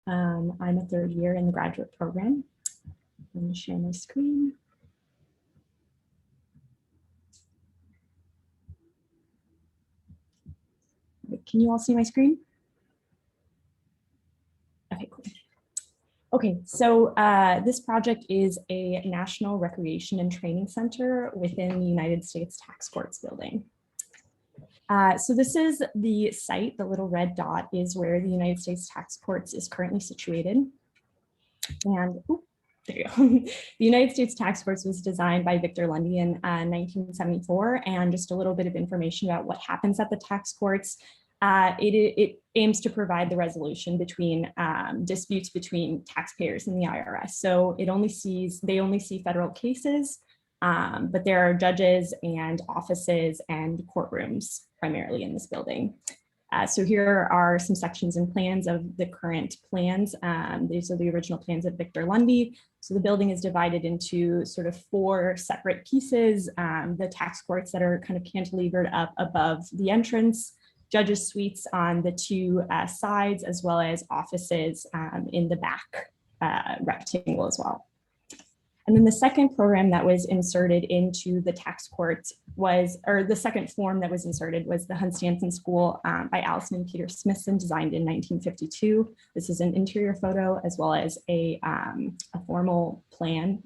I'm a third year in the graduate program. I'm going to share my screen. Can you all see my screen? Okay, cool. Okay, so this project is a National Recreation and Training Center within the United States Tax Courts building. So this is the site, the little red dot is where the United States Tax Courts is currently situated. And there you go. The United States Tax Courts was designed by Victor Lundy in 1974. And just a little bit of information about what happens at the tax courts. It aims to provide the resolution between disputes between taxpayers and the IRS. So they only see federal cases, but there are judges and offices and courtrooms primarily in this building. So here are some sections and plans of the current plans. These are the original plans of Victor Lundy. So the building is divided into sort of 4 separate pieces. The tax courts that are kind of cantilevered up above the entrance, judges' suites on the 2 sides, as well as offices in the back rectangle as well. And then the second program that was inserted into the tax courts the second form that was inserted was the Hunstanton School by Allison and Peter Smithson, designed in 1952. This is an interior photo as well as a formal plan.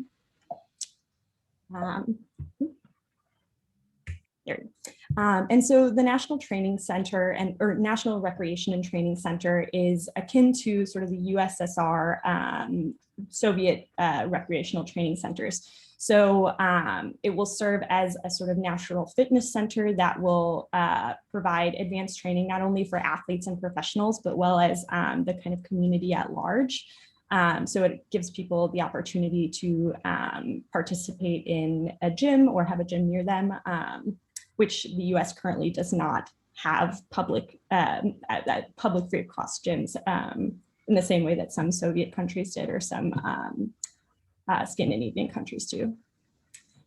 And so the National Training Center or National Recreation and Training Center is akin to sort of the USSR Soviet recreational training centers. So it will serve as a sort of natural fitness center that will provide advanced training, not only for athletes and professionals, but well as the kind of community at large. So it gives people the opportunity to participate in a gym or have a gym near them, which the US currently does not have public free of cost gyms in the same way that some Soviet countries did or some Scandinavian countries do.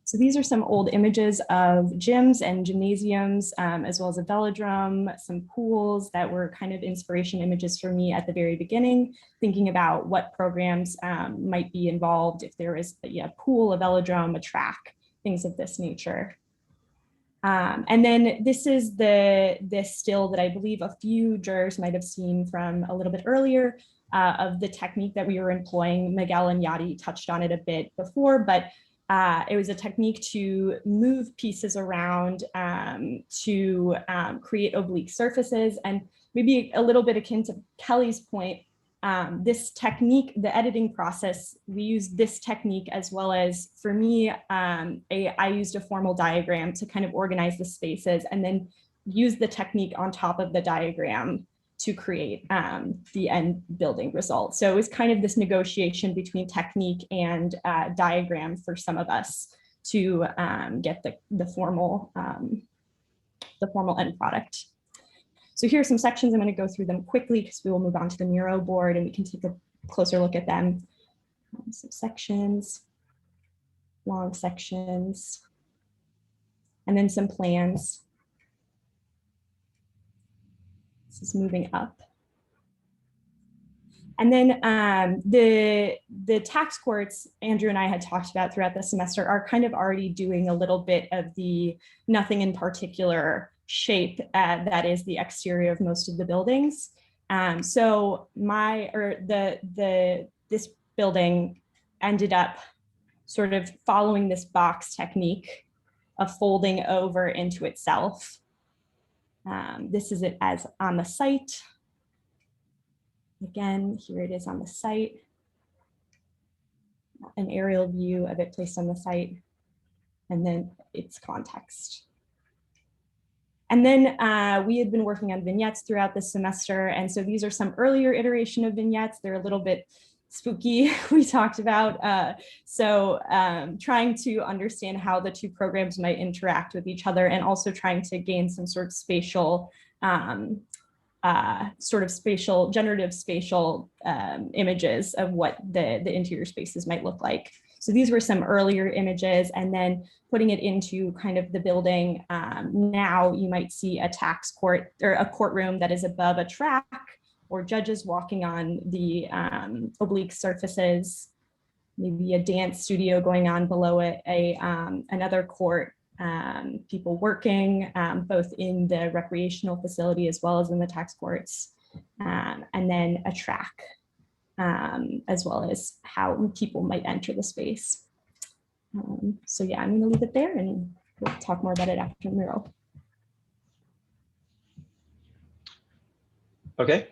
So these are some old images of gyms and gymnasiums, as well as a velodrome, some pools that were kind of inspiration images for me at the very beginning, thinking about what programs might be involved if there is a pool, a velodrome, a track, things of this nature. And then this is this still that I believe a few jurors might have seen from a little bit earlier of the technique that we were employing. Miguel and Yadi touched on it a bit before, but it was a technique to move pieces around to create oblique surfaces, and maybe a little bit akin to Kelly's point. This technique, the editing process, we used this technique as well as, for me, I used a formal diagram to kind of organize the spaces and then use the technique on top of the diagram to create the end building result. So it was kind of this negotiation between technique and diagram for some of us to get the formal end product. So here are some sections. I'm going to go through them quickly because we will move on to the Miro board and we can take a closer look at them. Some sections, long sections, and then some plans. This is moving up. And then the tax courts, Andrew and I had talked about throughout the semester, are kind of already doing a little bit of the nothing in particular shape that is the exterior of most of the buildings. So this building ended up sort of following this box technique of folding over into itself. This is it as on the site. Again, here it is on the site. An aerial view of it placed on the site, and then its context. And then we had been working on vignettes throughout the semester. And so these are some earlier iteration of vignettes. They're a little bit spooky, we talked about. Trying to understand how the 2 programs might interact with each other, and also trying to gain some sort of spatial, generative spatial images of what the interior spaces might look like. So these were some earlier images, and then putting it into kind of the building. Now you might see a tax court or a courtroom that is above a track or judges walking on the oblique surfaces, maybe a dance studio going on below it, another court, people working both in the recreational facility as well as in the tax courts, and then a track, as well as how people might enter the space. So yeah, I'm gonna leave it there and we'll talk more about it after the mural. Okay.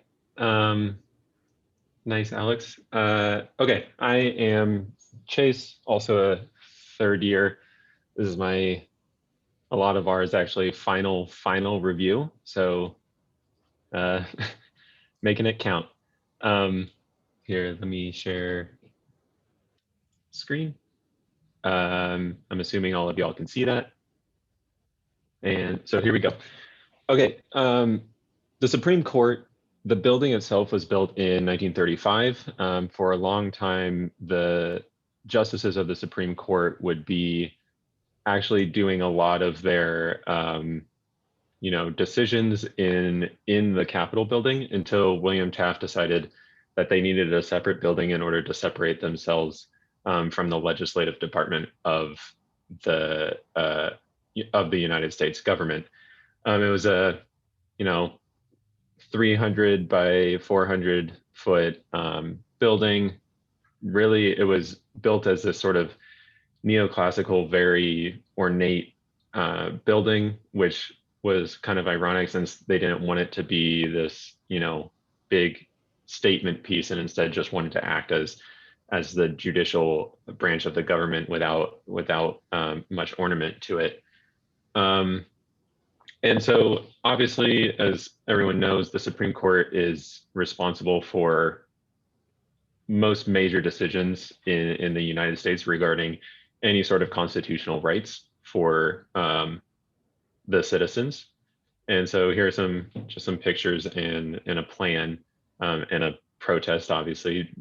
Nice, Alex. Okay, I am Chase, also a third year. This is a lot of ours actually final review. So making it count. Here, let me share screen. I'm assuming all of y'all can see that. And so here we go. Okay, the Supreme Court, the building itself was built in 1935. For a long time, the justices of the Supreme Court would be actually doing a lot of their decisions in the Capitol building until William Taft decided that they needed a separate building in order to separate themselves from the legislative department of the United States government. It was a 300 by 400 foot building. Really, it was built as this sort of neoclassical, very ornate building, which was kind of ironic since they didn't want it to be this, big statement piece, and instead just wanted to act as the judicial branch of the government without much ornament to it. And so obviously, as everyone knows, the Supreme Court is responsible for most major decisions in the United States regarding any sort of constitutional rights for the citizens. And so here are just some pictures and a plan and a protest, obviously,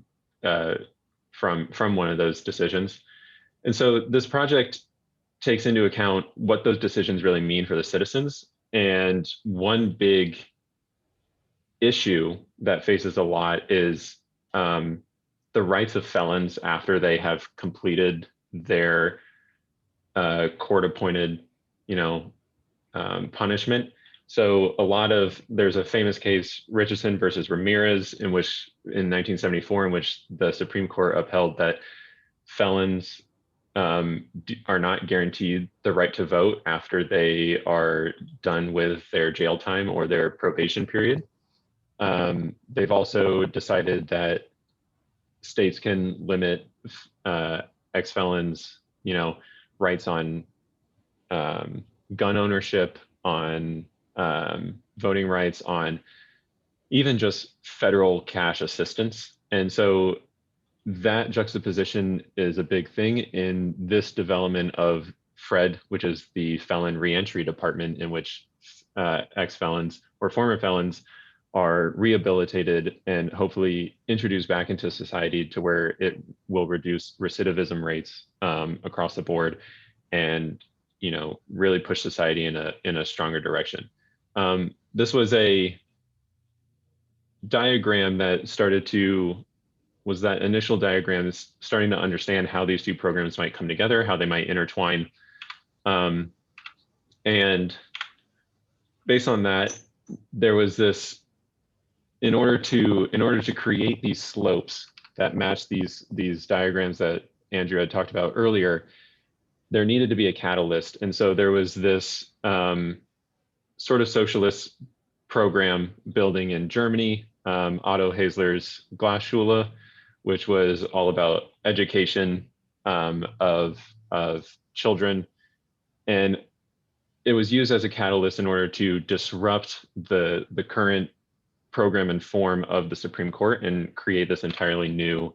from one of those decisions. And so this project takes into account what those decisions really mean for the citizens. And one big issue that faces a lot is the rights of felons after they have completed their court-appointed, punishment. So there's a famous case, Richardson versus Ramirez, in 1974, in which the Supreme Court upheld that felons are not guaranteed the right to vote after they are done with their jail time or their probation period. They've also decided that states can limit ex-felons, rights on gun ownership, on voting rights, on even just federal cash assistance. And so that juxtaposition is a big thing in this development of FRED, which is the Felon Reentry Department, in which ex-felons or former felons are rehabilitated and hopefully introduced back into society to where it will reduce recidivism rates across the board and really push society in a stronger direction. This was a diagram that was that initial diagram is starting to understand how these two programs might come together, how they might intertwine. And based on that, there was this, in order to create these slopes that match these diagrams that Andrew had talked about earlier, there needed to be a catalyst. And so there was this sort of socialist program building in Germany, Otto Haesler's Glasschule, which was all about education of children. And it was used as a catalyst in order to disrupt the current program and form of the Supreme Court and create this entirely new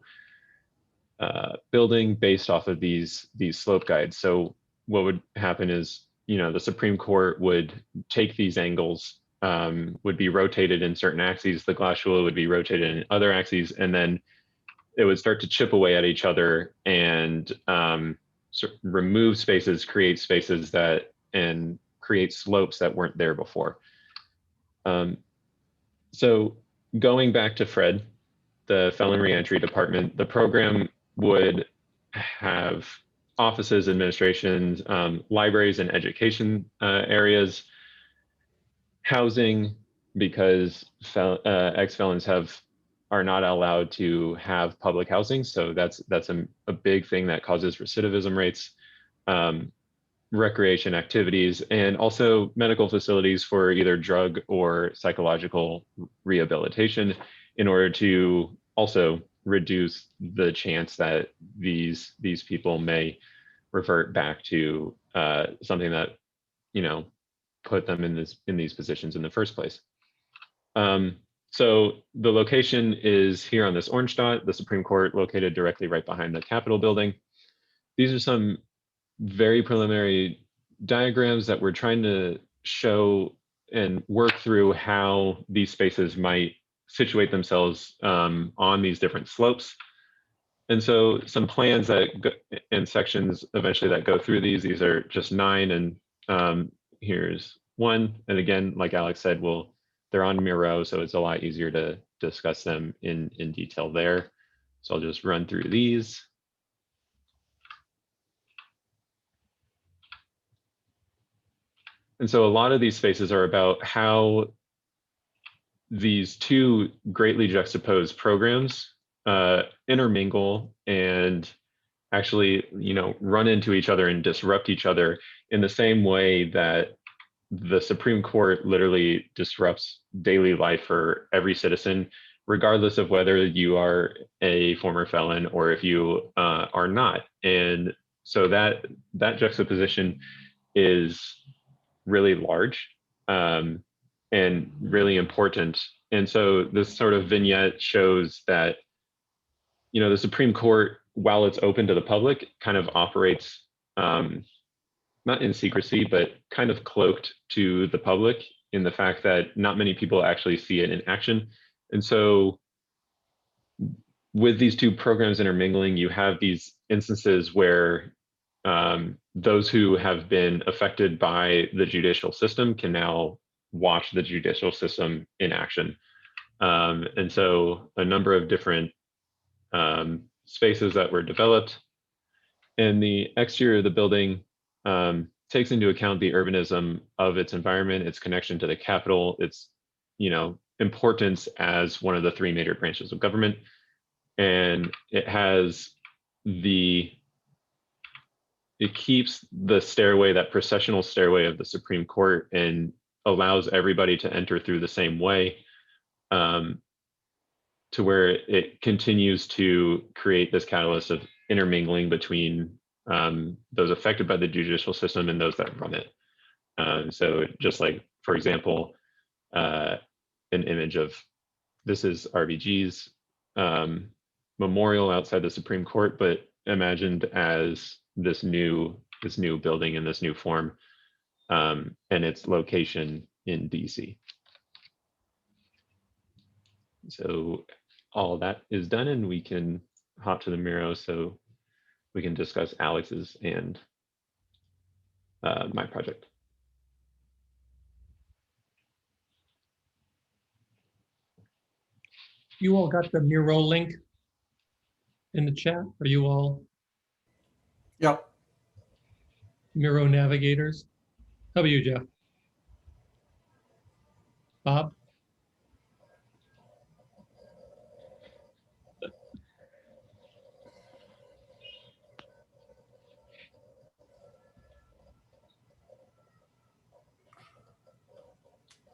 building based off of these slope guides. So what would happen is, the Supreme Court would take these angles, would be rotated in certain axes, the Glasschule would be rotated in other axes, and then it would start to chip away at each other and remove spaces, create spaces and create slopes that weren't there before. So going back to Fred, the Felon Reentry Department, the program would have offices, administrations, libraries, and education areas, housing, because ex-felons are not allowed to have public housing, so that's a big thing that causes recidivism rates. Recreation activities, and also medical facilities for either drug or psychological rehabilitation, in order to also reduce the chance that these people may revert back to something that, you know, put them in these positions in the first place. So the location is here on this orange dot, the Supreme Court, located directly right behind the Capitol building. These are some very preliminary diagrams that we're trying to show and work through how these spaces might situate themselves on these different slopes. And so some plans that and sections eventually that go through these are just 9, and here's one. And again, like Alex said, they're on Miro, so it's a lot easier to discuss them in detail there. So I'll just run through these. And so a lot of these spaces are about how these two greatly juxtaposed programs intermingle and actually, run into each other and disrupt each other in the same way that the Supreme Court literally disrupts daily life for every citizen, regardless of whether you are a former felon or if you are not. And so that juxtaposition is really large and really important. And so this sort of vignette shows that, the Supreme Court, while it's open to the public, kind of operates not in secrecy, but kind of cloaked to the public, in the fact that not many people actually see it in action. And so with these two programs intermingling, you have these instances where those who have been affected by the judicial system can now watch the judicial system in action. And so a number of different spaces that were developed. And the exterior of the building takes into account the urbanism of its environment, its connection to the Capitol, its importance as one of the 3 major branches of government. And it has it keeps the stairway, that processional stairway of the Supreme Court, and allows everybody to enter through the same way, to where it continues to create this catalyst of intermingling between those affected by the judicial system and those that run it. So just like, for example, an image of, this is RBG's memorial outside the Supreme Court, but imagined as this new building in this new form, and its location in DC. So all that is done, and we can hop to the Miro so we can discuss Alex's and my project. You all got the Miro link in the chat? Are you all Yep. Miro navigators? How about you, Jeff? Bob?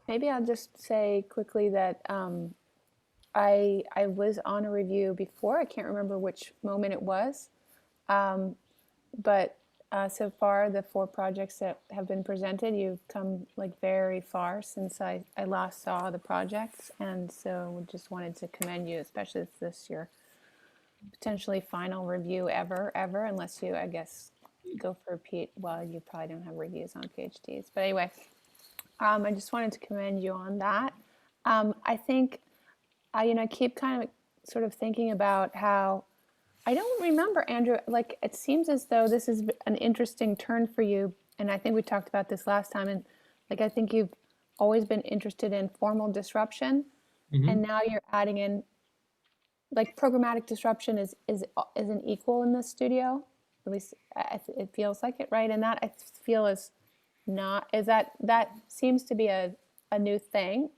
Maybe I'll just say quickly that I was on a review before. I can't remember which moment it was, but so far the 4 projects that have been presented, you've come like very far since I last saw the projects, and so just wanted to commend you, especially if this your potentially final review ever, unless you, I guess, go for a PhD. Well, you probably don't have reviews on PhDs, but anyway. I just wanted to commend you on that. I think, I keep kind of sort of thinking about how, I don't remember, Andrew, like it seems as though this is an interesting turn for you. And I think we talked about this last time. And like, I think you've always been interested in formal disruption. Mhm. And now you're adding in, like, programmatic disruption isn't equal in the studio. At least it feels like it, right? And that I feel is not, is that seems to be a new thing.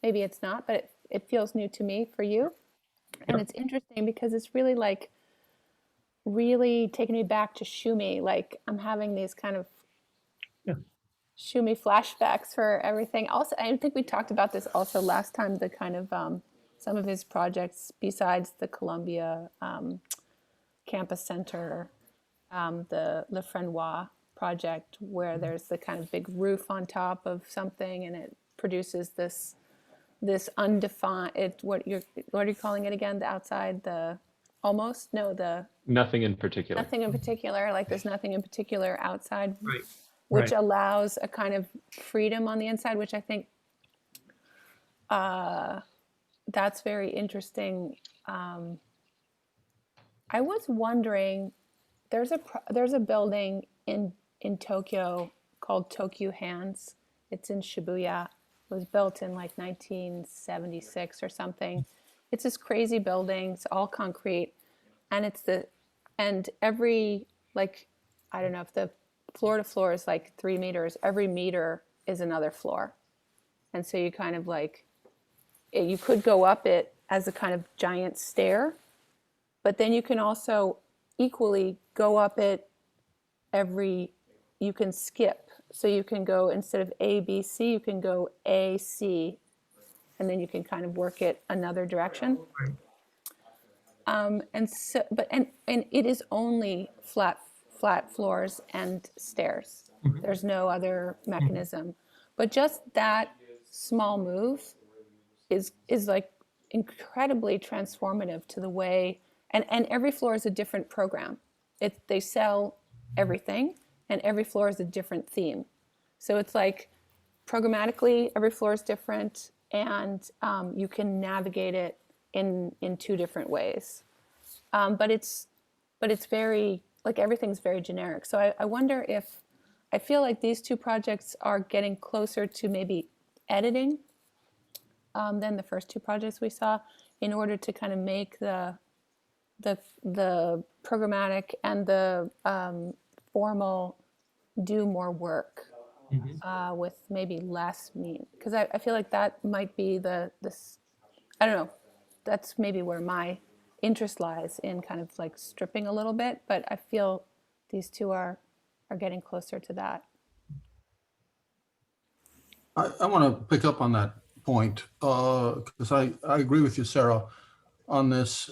Maybe it's not, but it feels new to me for you. And Yep. it's interesting because it's really like, really taking me back to Shumi. Like, I'm having these kind of Yeah. Shumi flashbacks for everything. Also, I think we talked about this also last time, the kind of some of his projects besides the Columbia Campus Center, the Le Frenois project, where there's the kind of big roof on top of something and it produces this undefined, what are you calling it again? The outside, the almost, no, the Nothing in particular. nothing in particular, like there's nothing in particular outside, Right. which Right. allows a kind of freedom on the inside, which I think that's very interesting. I was wondering, there's a building in Tokyo called Tokyo Hands. It's in Shibuya. It was built in like 1976 or something. It's this crazy building. It's all concrete, and every, like, I don't know if the floor to floor is like 3 meters. Every meter is another floor, and so you kind of like, you could go up it as a kind of giant stair, but then you can also equally go up it you can skip. So you can go, instead of A, B, C, you can go A, C, and then you can kind of work it another direction. And so, and it is only flat floors and stairs. There's no other mechanism. But just that small move is like incredibly transformative to the way, and every floor is a different program. They sell everything, and every floor is a different theme. So it's like, programmatically, every floor is different, and you can navigate it in two different ways. But it's very, like, everything's very generic. So I wonder if, I feel like these two projects are getting closer to maybe editing than the first two projects we saw, in order to kind of make the programmatic and the formal do more work with maybe less mean. Because I feel like that might be this, I don't know, that's maybe where my interest lies, in kind of like stripping a little bit, but I feel these two are getting closer to that. I want to pick up on that point because I agree with you, Sarah, on this.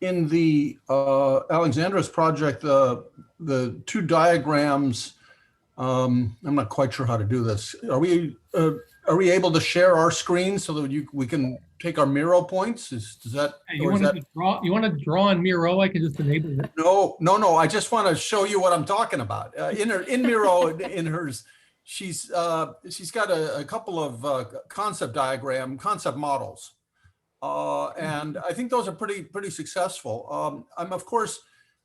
In the Alexandra's project, the two diagrams, I'm not quite sure how to do this. Are we able to share our screen so that we can take our Miro points? Does that? Hey, you want to draw on Miro? I can just enable it. No. I just want to show you what I'm talking about. In Miro, in hers, she's got a couple of concept models. And I think those are pretty successful. I'm of course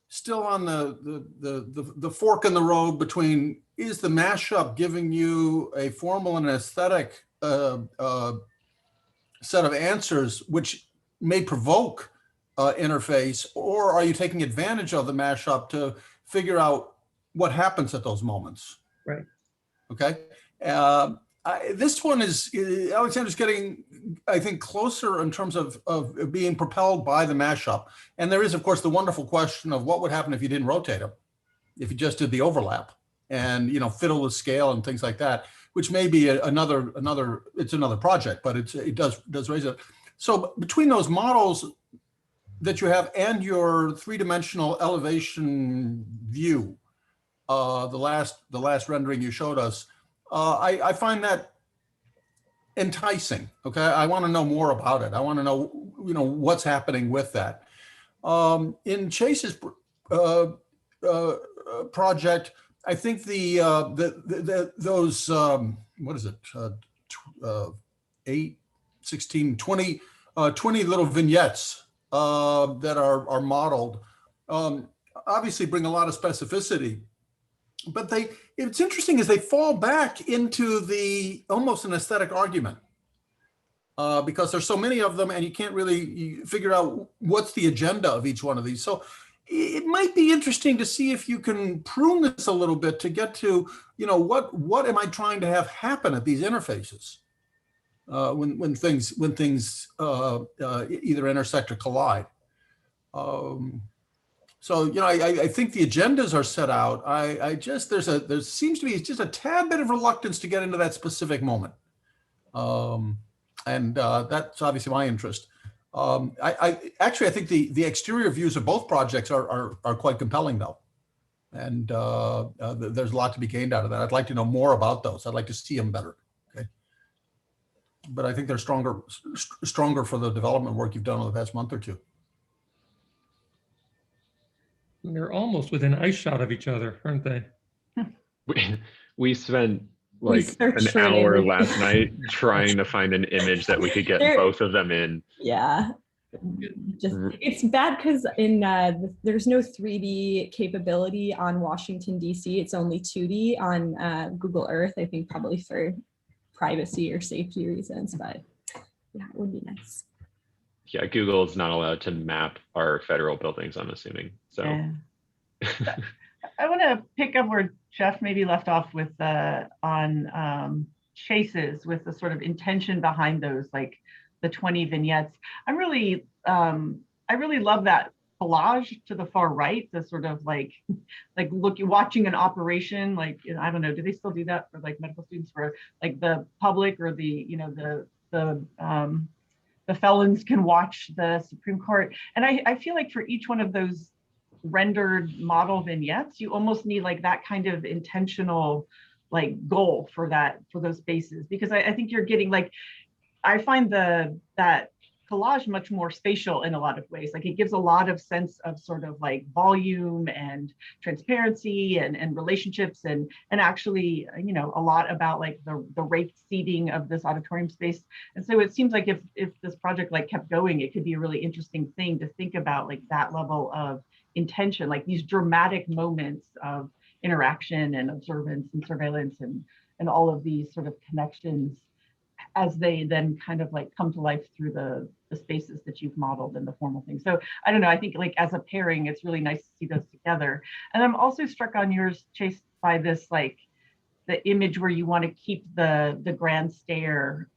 still on the fork in the road between, is the mashup giving you a formal and aesthetic set of answers which may provoke interface, or are you taking advantage of the mashup to figure out what happens at those moments? Right. Okay. This one is, Alexander's getting, I think, closer in terms of being propelled by the mashup. And there is, of course, the wonderful question of what would happen if you didn't rotate them, if you just did the overlap and, fiddle with scale and things like that, which may be another project, but it does raise it. So between those models that you have and your three-dimensional elevation view, the last rendering you showed us, I find that enticing. Okay, I want to know more about it. I want to know, what's happening with that. In Chase's project, I think those what is it? 8, 16, 20 little vignettes that are modeled obviously bring a lot of specificity. But it's interesting is they fall back into the almost an aesthetic argument. because there's so many of them and you can't really figure out what's the agenda of each one of these. So it might be interesting to see if you can prune this a little bit to get to, what am I trying to have happen at these interfaces when things either intersect or collide. So, I think the agendas are set out. There seems to be just a tad bit of reluctance to get into that specific moment. And that's obviously my interest. I think the exterior views of both projects are quite compelling though. And there's a lot to be gained out of that. I'd like to know more about those. I'd like to see them better. Okay. But I think they're stronger for the development work you've done over the past month or two. They're almost within ice shot of each other, aren't they? We spent We like an searched for an hour image. last night trying to find an image that we could get There- both of them in. Yeah. Just it's bad because there's no 3D capability on Washington DC. It's only 2D on Google Earth. I think probably for privacy or safety reasons, but yeah, it would be nice. Yeah, Google is not allowed to map our federal buildings, I'm assuming. So Yeah. I want to pick up where Jeff maybe left off with on chases, with the sort of intention behind those, like the 20 vignettes. I really love that collage to the far right, the sort of like watching an operation, like, I don't know, do they still do that for like medical students, for like the public or the felons can watch the Supreme Court. And I feel like for each one of those rendered model vignettes, you almost need like that kind of intentional like goal for those spaces, because I think you're getting like, I find that collage much more spatial in a lot of ways. Like it gives a lot of sense of sort of like volume and transparency and relationships and actually, a lot about like the rate seating of this auditorium space. And so it seems like if this project like kept going, it could be a really interesting thing to think about, like that level of intention, like these dramatic moments of interaction and observance and surveillance and all of these sort of connections, as they then kind of like come to life through the spaces that you've modeled in the formal thing. So I don't know, I think like as a pairing, it's really nice to see those together. And I'm also struck on yours, Chase, by this, like the image where you want to keep the grand stair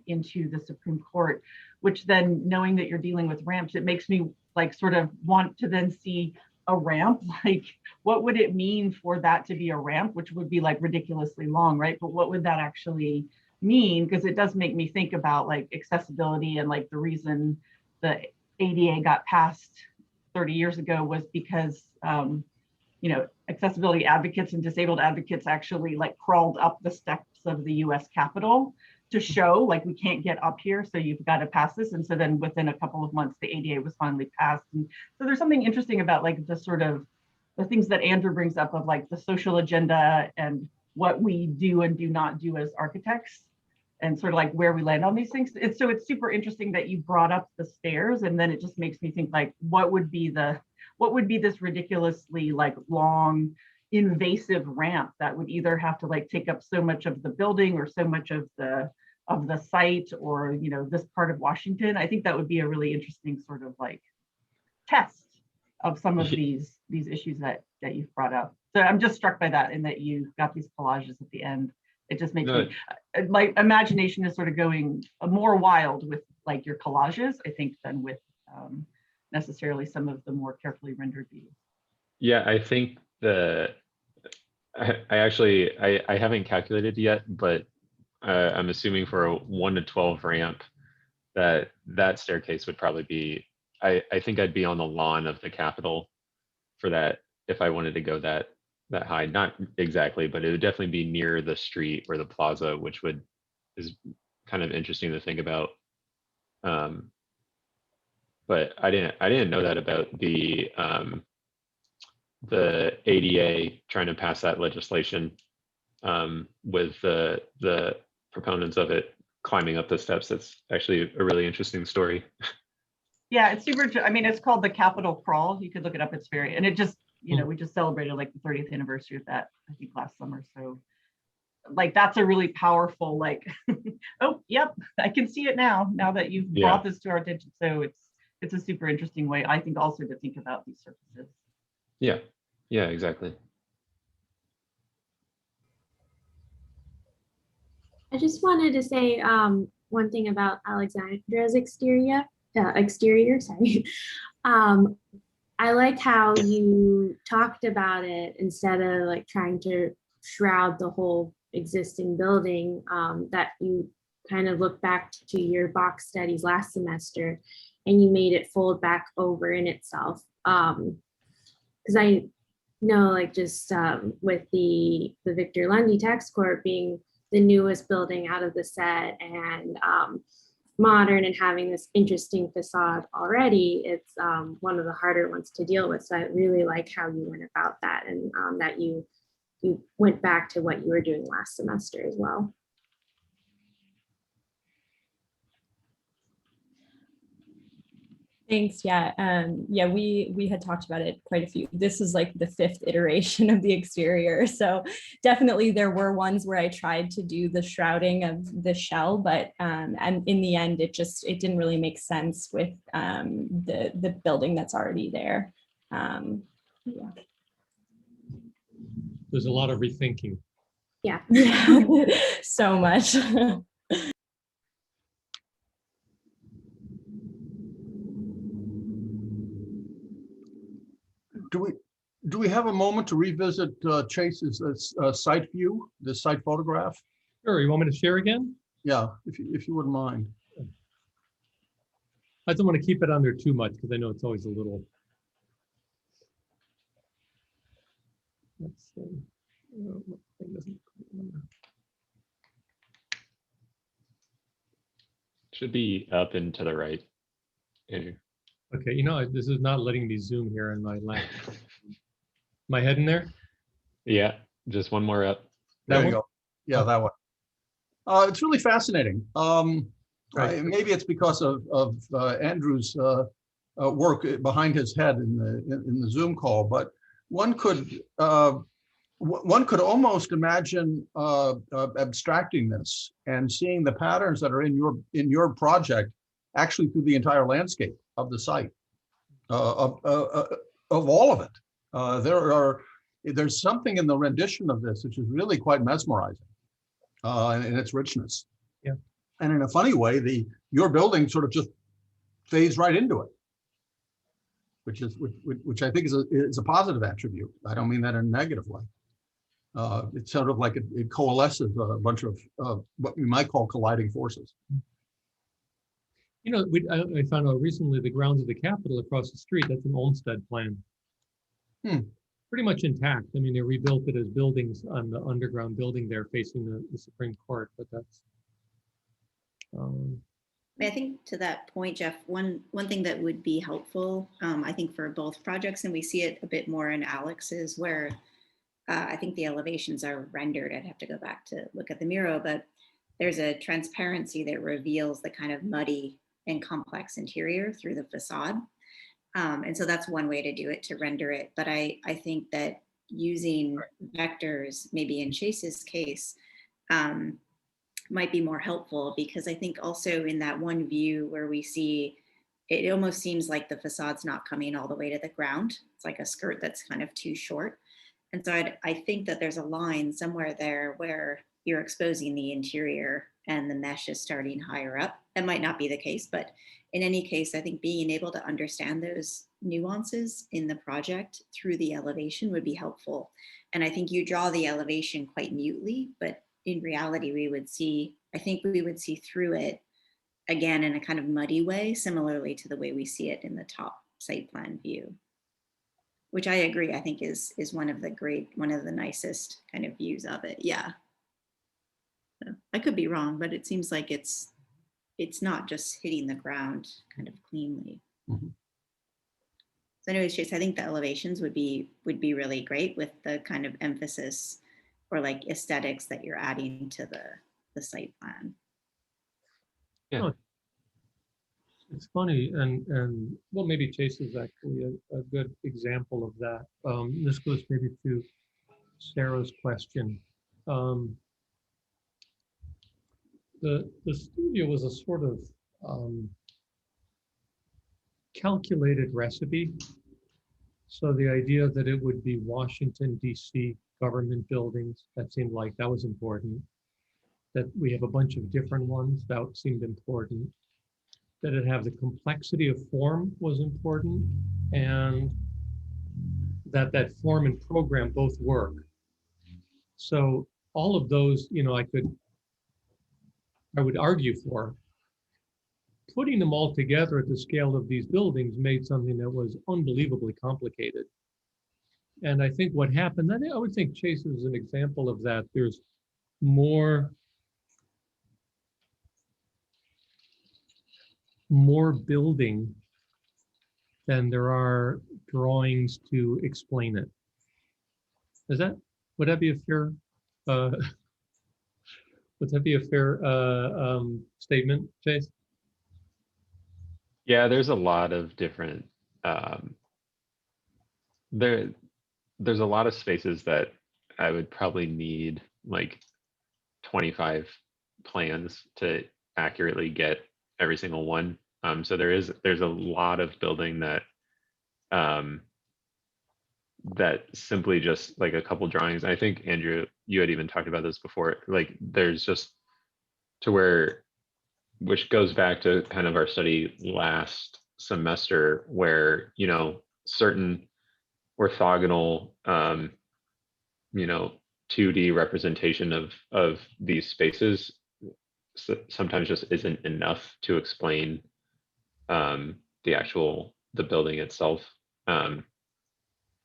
into the Supreme Court, which then, knowing that you're dealing with ramps, it makes me like sort of want to then see a ramp. Like, what would it mean for that to be a ramp, which would be like ridiculously long, right? But what would that actually mean? Because it does make me think about like accessibility, and like the reason the ADA got passed 30 years ago was because accessibility advocates and disabled advocates actually like crawled up the steps of the US Capitol to show like, we can't get up here, so you've got to pass this. And so then within a couple of months, the ADA was finally passed. And so there's something interesting about like the sort of the things that Andrew brings up of like the social agenda and what we do and do not do as architects, and sort of like where we land on these things. It's super interesting that you brought up the stairs, and then it just makes me think like, what would be this ridiculously like long, invasive ramp that would either have to like take up so much of the building or so much of the site, or this part of Washington. I think that would be a really interesting sort of like test of some of these issues that you've brought up. So I'm just struck by that, and that you've got these collages at the end. It just makes me, my imagination is sort of going more wild with like your collages, I think, than with necessarily some of the more carefully rendered views. yeah, I think I haven't calculated yet, but I'm assuming for a 1 to 12 ramp, that staircase would probably be, I think I'd be on the lawn of the Capitol for that if I wanted to go that high. Not exactly, but it would definitely be near the street or the plaza, which is kind of interesting to think about. But I didn't know that about the ADA trying to pass that legislation with the proponents of it climbing up the steps. That's actually a really interesting story. Yeah, it's super. I mean, it's called the Capitol Crawl. You could look it up. It's very, and it just, we just celebrated like the 30th anniversary of that, I think, last summer. So like that's a really powerful, like, oh, yep, I can see it now that you've brought this to our attention. So it's a super interesting way, I think, also to think about these surfaces. Yeah, yeah, exactly. I just wanted to say one thing about Alexandra's exterior, sorry. Um, I like how you talked about it instead of like trying to shroud the whole existing building, that you kind of look back to your box studies last semester and you made it fold back over in itself. Because I know like just with the Victor Lundy Tax Court being the newest building out of the set and modern and having this interesting facade already, it's one of the harder ones to deal with. So I really like how you went about that, and that you went back to what you were doing last semester as well. Thanks. Yeah. Yeah, we had talked about it quite a few. This is like the 5th iteration of the exterior. So definitely there were ones where I tried to do the shrouding of the shell, but and in the end, it didn't really make sense with the building that's already there. Yeah. There's a lot of rethinking. Yeah. Yeah. So much. Do we have a moment to revisit Chase's site view, the site photograph? Sure, you want me to share again? Yeah, if you wouldn't mind. I don't want to keep it under too much because I know it's always a little. Let's see. Should be up and to the right. Andrew. Okay, you know, this is not letting me zoom here in my lap. My head in there? Yeah, just one more up. That There you one? go. Yeah, that one. It's really fascinating. Right. Maybe it's because of Andrew's work behind his head in the Zoom call, but one could almost imagine abstracting this and seeing the patterns that are in your project actually through the entire landscape of the site, of all of it. There's something in the rendition of this which is really quite mesmerizing in its richness. Yeah. And in a funny way, your building sort of just fades right into it, which I think is a positive attribute. I don't mean that in a negative way. It's sort of like it coalesces a bunch of what we might call colliding forces. You know, I found out recently the grounds of the Capitol across the street, that's an Olmsted plan. Pretty much intact. I mean, they rebuilt it as buildings on the underground building there facing the Supreme Court, but that's. I think to that point, Jeff, one thing that would be helpful, I think for both projects, and we see it a bit more in Alex's, where I think the elevations are rendered. I'd have to go back to look at the Miro, but there's a transparency that reveals the kind of muddy and complex interior through the facade. And so that's one way to do it, to render it. But I think that using vectors, maybe in Chase's case, might be more helpful, because I think also in that one view where we see, it almost seems like the facade's not coming all the way to the ground. It's like a skirt that's kind of too short. And so I think that there's a line somewhere there where you're exposing the interior and the mesh is starting higher up. That might not be the case, but in any case, I think being able to understand those nuances in the project through the elevation would be helpful. And I think you draw the elevation quite mutely, but in reality, I think we would see through it again in a kind of muddy way, similarly to the way we see it in the top site plan view, which I agree, I think is one of the nicest kind of views of it. Yeah. So I could be wrong, but it seems like it's not just hitting the ground kind of cleanly. Mm-hmm. So anyways, Chase, I think the elevations would be really great with the kind of emphasis or like aesthetics that you're adding to the site plan. Yeah. It's funny, and well, maybe Chase is actually a good example of that. This goes maybe to Sarah's question. The studio was a sort of calculated recipe. So the idea that it would be Washington, D.C. government buildings, that seemed like that was important. That we have a bunch of different ones, that seemed important. That it have the complexity of form was important, and that form and program both work. So all of those, you know, I would argue for. Putting them all together at the scale of these buildings made something that was unbelievably complicated. And I think what happened, I would think Chase is an example of that. There's more building than there are drawings to explain it. Would that be a fair, statement, Chase? Yeah, there's a lot of different, there's a lot of spaces that I would probably need like 25 plans to accurately get every single one. So there's a lot of building that that simply just like a couple drawings. I think Andrew, you had even talked about this before. Like there's just to where, which goes back to kind of our study last semester, where you know certain orthogonal, you know, 2D representation of these spaces sometimes just isn't enough to explain the building itself.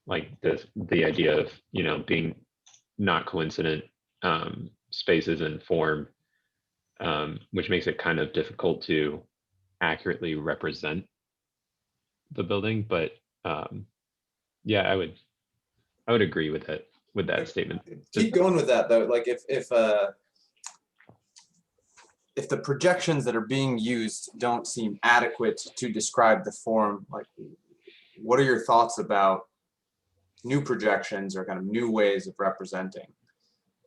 Like the idea of, you know, being not coincident spaces and form, which makes it kind of difficult to accurately represent the building. But yeah, I would agree with that statement. Keep going with that though. Like if the projections that are being used don't seem adequate to describe the form, like what are your thoughts about new projections or kind of new ways of representing?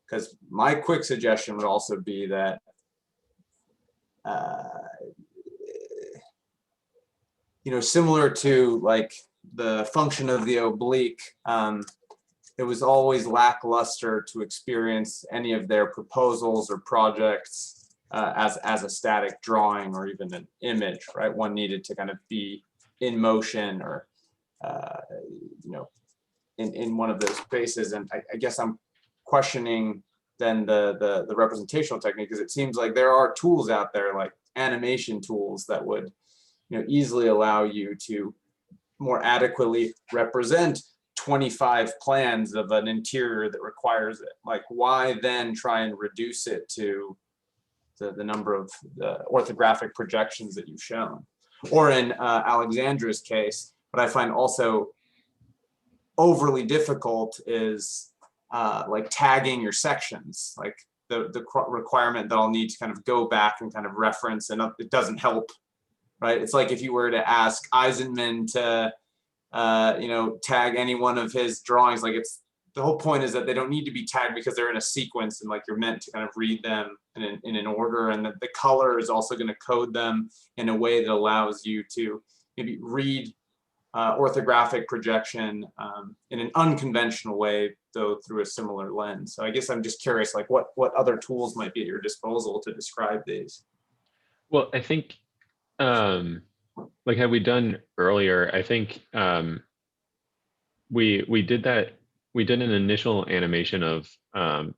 Because my quick suggestion would also be that you know, similar to like the function of the oblique, it was always lackluster to experience any of their proposals or projects as a static drawing or even an image, right? One needed to kind of be in motion or, you know, in one of those spaces. And I guess I'm questioning then the representational technique, because it seems like there are tools out there like animation tools that would, you know, easily allow you to more adequately represent 25 plans of an interior that requires it. Like why then try and reduce it to the number of the orthographic projections that you've shown? Or in Alexandra's case, what I find also overly difficult is like tagging your sections, like the requirement that I'll need to kind of go back and kind of reference, and it doesn't help, right? It's like if you were to ask Eisenman to you know, tag any one of his drawings, like the whole point is that they don't need to be tagged because they're in a sequence and like you're meant to kind of read them in an order, and that the color is also going to code them in a way that allows you to maybe read orthographic projection in an unconventional way, though through a similar lens. So I guess I'm just curious, like what other tools might be at your disposal to describe these? Well, I think like had we done earlier, I think we did that. We did an initial animation of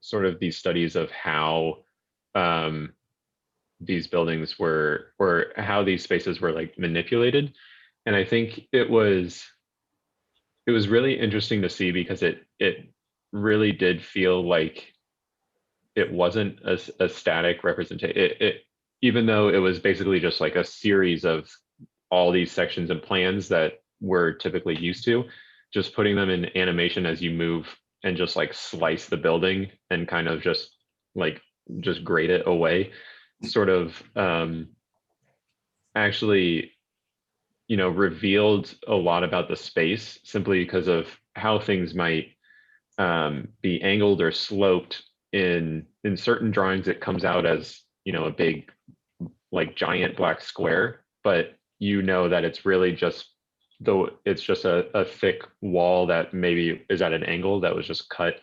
sort of these studies of how these buildings were, or how these spaces were like manipulated. And I think it was really interesting to see, because it really did feel like it wasn't a static representation. Even though it was basically just like a series of all these sections and plans that we're typically used to, just putting them in animation as you move and just like slice the building and kind of just grade it away, sort of actually, you know, revealed a lot about the space, simply because of how things might be angled or sloped in certain drawings. It comes out as a big, like giant black square, but you know that it's really just, though it's just a thick wall that maybe is at an angle that was just cut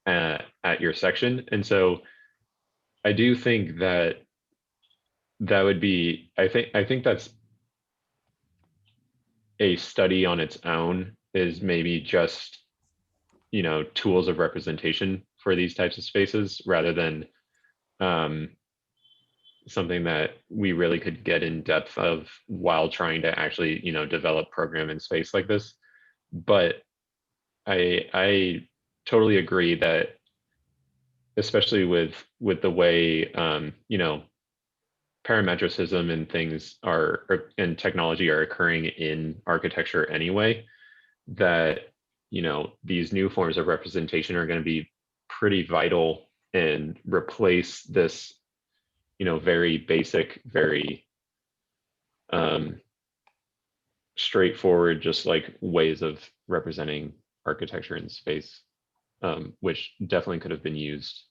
at your section. And so I do think that would be, I think that's a study on its own, is maybe just, tools of representation for these types of spaces, rather than something that we really could get in depth of while trying to actually, develop program in space like this. But I totally agree that, especially with the way, parametricism and things and technology are occurring in architecture anyway, that, these new forms of representation are going to be pretty vital and replace this, very basic, very straightforward, just like ways of representing architecture in space, which definitely could have been used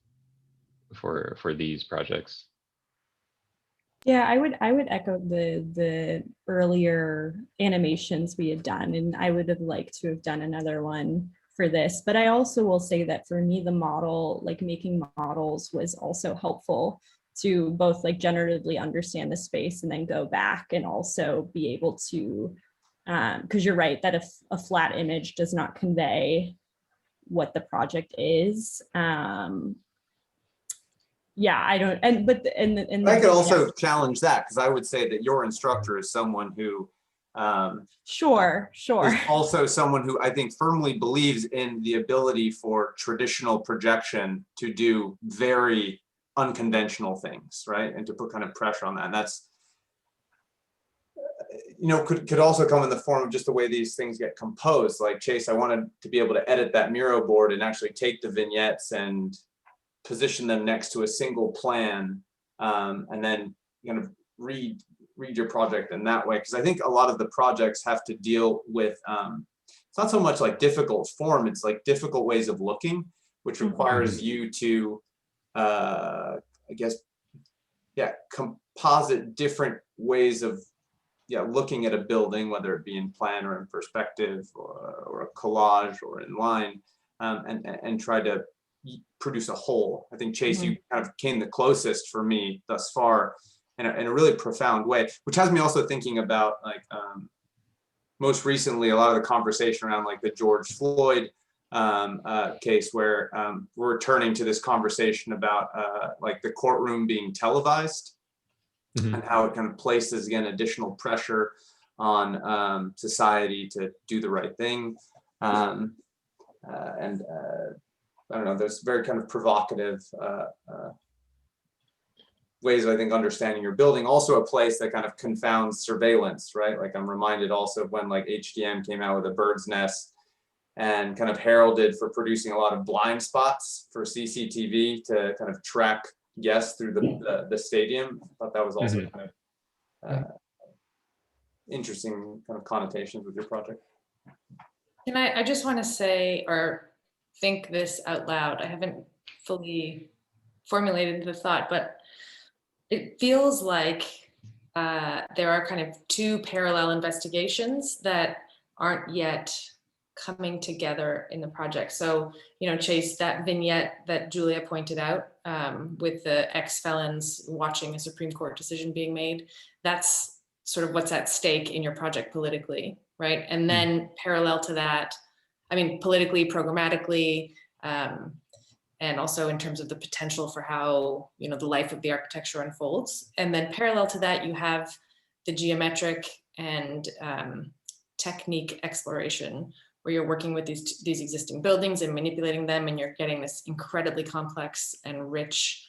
for these projects. Yeah, I would echo the earlier animations we had done, and I would have liked to have done another one for this. But I also will say that for me, the model, like making models, was also helpful to both like generatively understand the space and then go back and also be able to, because you're right that a flat image does not convey what the project is. Yeah, I don't, and I could also challenge that, because I would say that your instructor is someone who sure is also someone who I think firmly believes in the ability for traditional projection to do very unconventional things, right? And to put kind of pressure on that. And that's, could also come in the form of just the way these things get composed. Like, Chase, I wanted to be able to edit that Miro board and actually take the vignettes and position them next to a single plan, and then kind of read your project in that way. Because I think a lot of the projects have to deal with, it's not so much like difficult form, it's like difficult ways of looking, which requires you to, I guess, composite different ways of looking at a building, whether it be in plan or in perspective or a collage or in line, and try to produce a whole. I think, Chase, you kind of came the closest for me thus far in a really profound way, which has me also thinking about, like, most recently, a lot of the conversation around like the George Floyd case, where we're returning to this conversation about like the courtroom being televised, and how it kind of places, again, additional pressure on society to do the right thing. And I don't know, there's very kind of provocative ways of, I think, understanding your building. Also a place that kind of confounds surveillance, right? Like, I'm reminded also of when like HDM came out with a bird's nest and kind of heralded for producing a lot of blind spots for CCTV to kind of track guests through the stadium. I thought that was also kind of interesting kind of connotations with your project. And I just want to say, or think this out loud. I haven't fully formulated the thought, but it feels like there are kind of two parallel investigations that aren't yet coming together in the project. So, Chase, that vignette that Julia pointed out with the ex-felons watching a Supreme Court decision being made, that's sort of what's at stake in your project politically, right? And then parallel to that, I mean, politically, programmatically, and also in terms of the potential for how, the life of the architecture unfolds. And then parallel to that, you have the geometric and technique exploration, where you're working with these existing buildings and manipulating them, and you're getting this incredibly complex and rich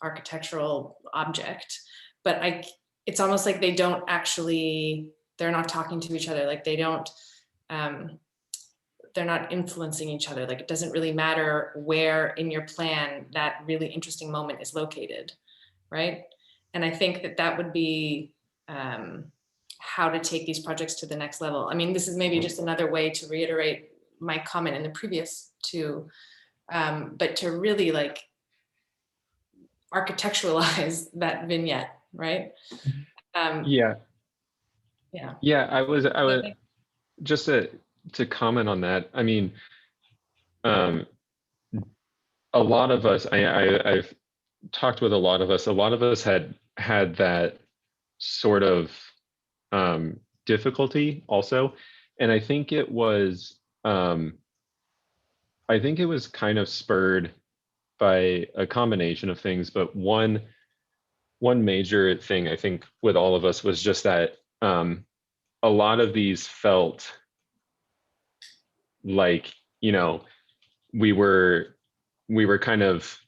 architectural object. But it's almost like they don't actually, they're not talking to each other. Like they don't, they're not influencing each other. Like it doesn't really matter where in your plan that really interesting moment is located, right? And I think that would be how to take these projects to the next level. I mean, this is maybe just another way to reiterate my comment in the previous two, but to really like architecturalize that vignette, right? Yeah. Yeah. Yeah, I was I think- just to comment on that. I mean, a lot of us, I've talked with a lot of us. A lot of us had that sort of difficulty also, and I think it was kind of spurred by a combination of things, but one major thing I think with all of us was just that a lot of these felt like, you know, we were kind of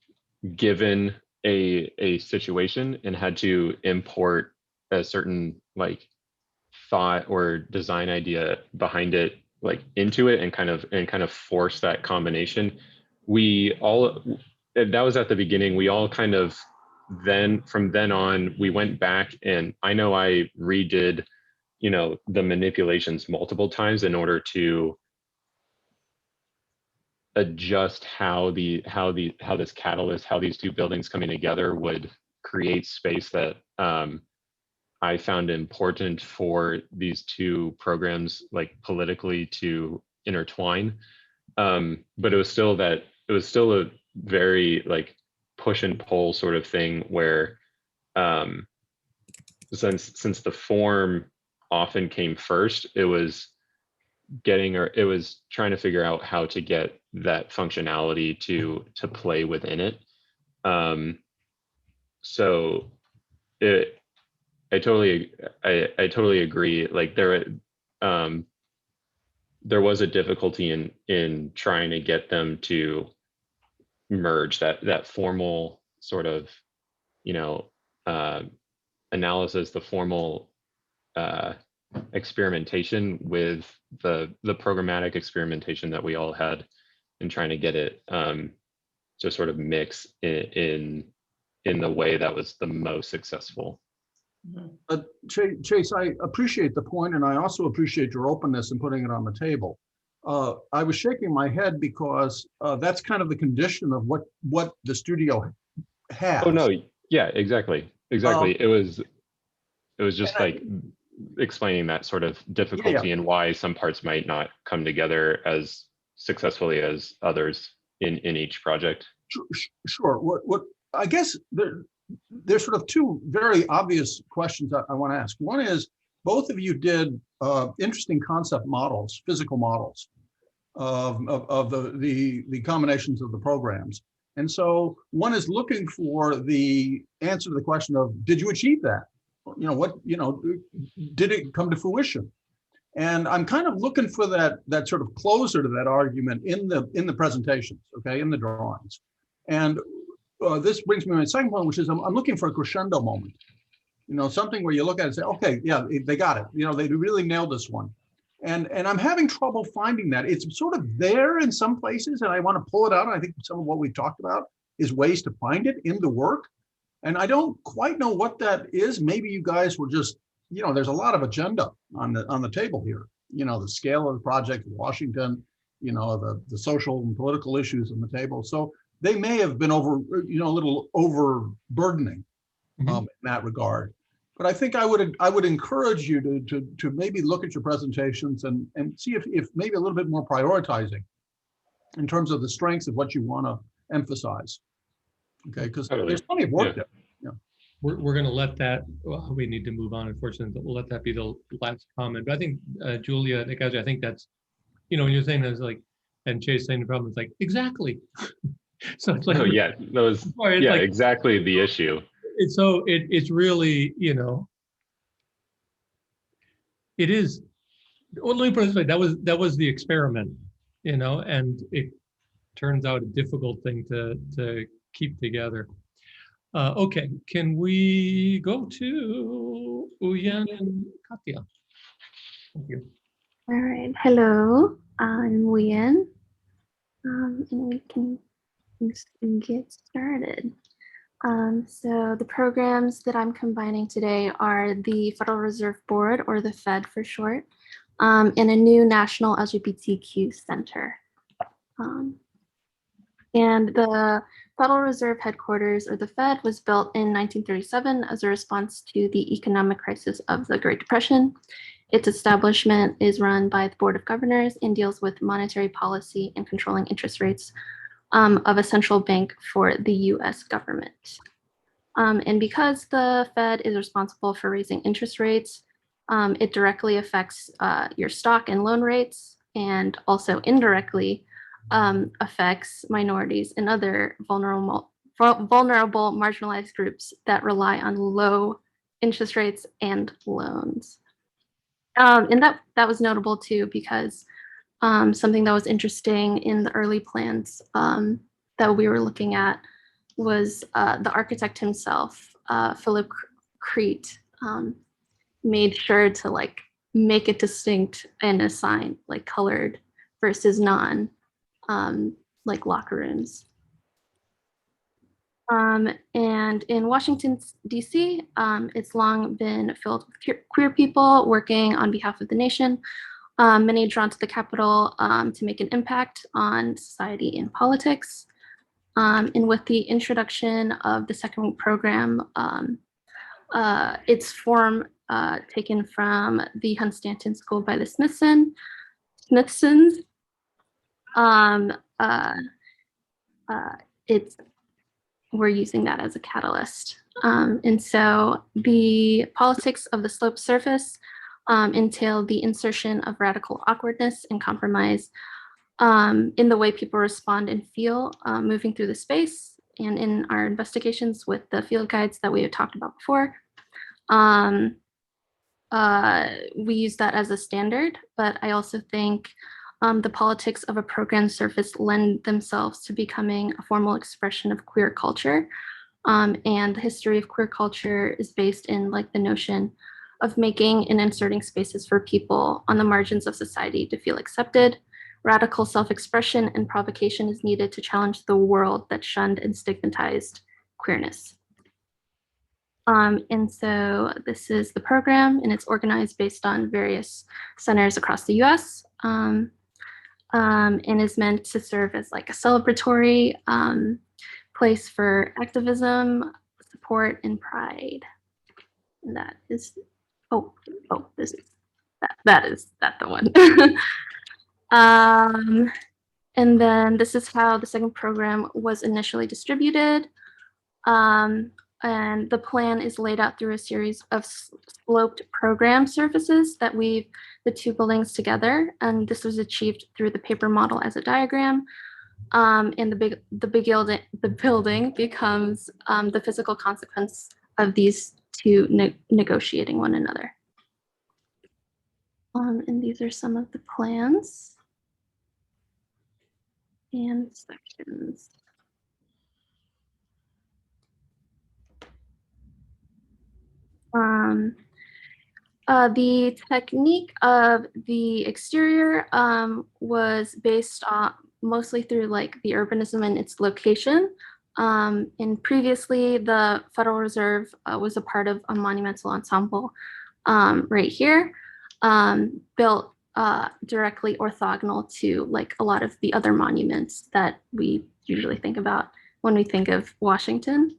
given a situation and had to import a certain like thought or design idea behind it, like into it, and kind of force that combination. We all, that was at the beginning, we all kind of, then from then on we went back, and I know I redid, you know, the manipulations multiple times in order to adjust how this catalyst, how these two buildings coming together would create space that I found important for these two programs, like politically, to intertwine. But it was still a very like push and pull sort of thing where since the form often came first, it was trying to figure out how to get that functionality to play within it. So I totally agree. Like there was a difficulty in trying to get them to merge that formal sort of, you know, analysis, the formal experimentation with the programmatic experimentation that we all had, and trying to get it to sort of mix in the way that was the most successful. Chase, I appreciate the point, and I also appreciate your openness in putting it on the table. I was shaking my head because that's kind of the condition of what the studio has. Oh no, yeah, exactly. It was just like explaining that sort of difficulty and why some parts might not come together as successfully as others in each project. Sure. What I guess there's sort of two very obvious questions I want to ask. One is, both of you did interesting concept models, physical models of the combinations of the programs. And so one is looking for the answer to the question of, did you achieve that? You know, what, you know, did it come to fruition? And I'm kind of looking for that sort of closer to that argument in the presentations, okay, in the drawings. And this brings me to my second point, which is I'm looking for a crescendo moment. You know, something where you look at it and say, okay, yeah, they got it. You know, they really nailed this one. And I'm having trouble finding that. It's sort of there in some places, and I want to pull it out. And I think some of what we've talked about is ways to find it in the work. And I don't quite know what that is. Maybe you guys were just, you know, there's a lot of agenda on the table here. You know, the scale of the project, Washington, you know, the social and political issues on the table. So they may have been a little overburdening in that regard. But I think I would encourage you to maybe look at your presentations and see if maybe a little bit more prioritizing in terms of the strengths of what you want to emphasize. Okay, because there's plenty of work there. Yeah. We're going to let that, well, we need to move on, unfortunately, but we'll let that be the last comment. But I think, Julia, I think that's, you know, when you're saying that's like, and Chase saying the problem is like, exactly. So it's like, oh yeah, that was, yeah, like, exactly the issue. It's really, you know, it is, well, let me put it this way, that was the experiment, you know, and it turns out a difficult thing to keep together. Okay, can we go to Uyen and Katya? Thank you. All right, hello, I'm Uyen, and we can get started. So the programs that I'm combining today are the Federal Reserve Board, or the Fed for short, and a new National LGBTQ Center. And the Federal Reserve headquarters, or the Fed, was built in 1937 as a response to the economic crisis of the Great Depression. Its establishment is run by the Board of Governors and deals with monetary policy and controlling interest rates of a central bank for the US government. And because the Fed is responsible for raising interest rates, it directly affects your stock and loan rates, and also indirectly affects minorities and other vulnerable marginalized groups that rely on low interest rates and loans. And that was notable too, because something that was interesting in the early plans that we were looking at was the architect himself, Philip Crete, made sure to like make it distinct and assign like colored versus non, like locker rooms. And in Washington, D.C., it's long been filled with queer people working on behalf of the nation, many drawn to the Capitol to make an impact on society and politics. And with the introduction of the second program, its form taken from the Hunstanton School by the Smithsons. We're using that as a catalyst. And so the politics of the sloped surface entail the insertion of radical awkwardness and compromise in the way people respond and feel moving through the space. And in our investigations with the field guides that we had talked about before, we use that as a standard, but I also think the politics of a program surface lend themselves to becoming a formal expression of queer culture. And the history of queer culture is based in like the notion of making and inserting spaces for people on the margins of society to feel accepted. Radical self-expression and provocation is needed to challenge the world that shunned and stigmatized queerness. And so this is the program, and it's organized based on various centers across the US, and is meant to serve as like a celebratory place for activism, support, and pride. And that is, this is, that's the one. And then this is how the second program was initially distributed. And the plan is laid out through a series of sloped program surfaces that weave the two buildings together. And this was achieved through the paper model as a diagram. And the building becomes the physical consequence of these two negotiating one another. And these are some of the plans and sections. The technique of the exterior was based on mostly through like the urbanism and its location. And previously, the Federal Reserve was a part of a monumental ensemble right here, built directly orthogonal to like a lot of the other monuments that we usually think about when we think of Washington.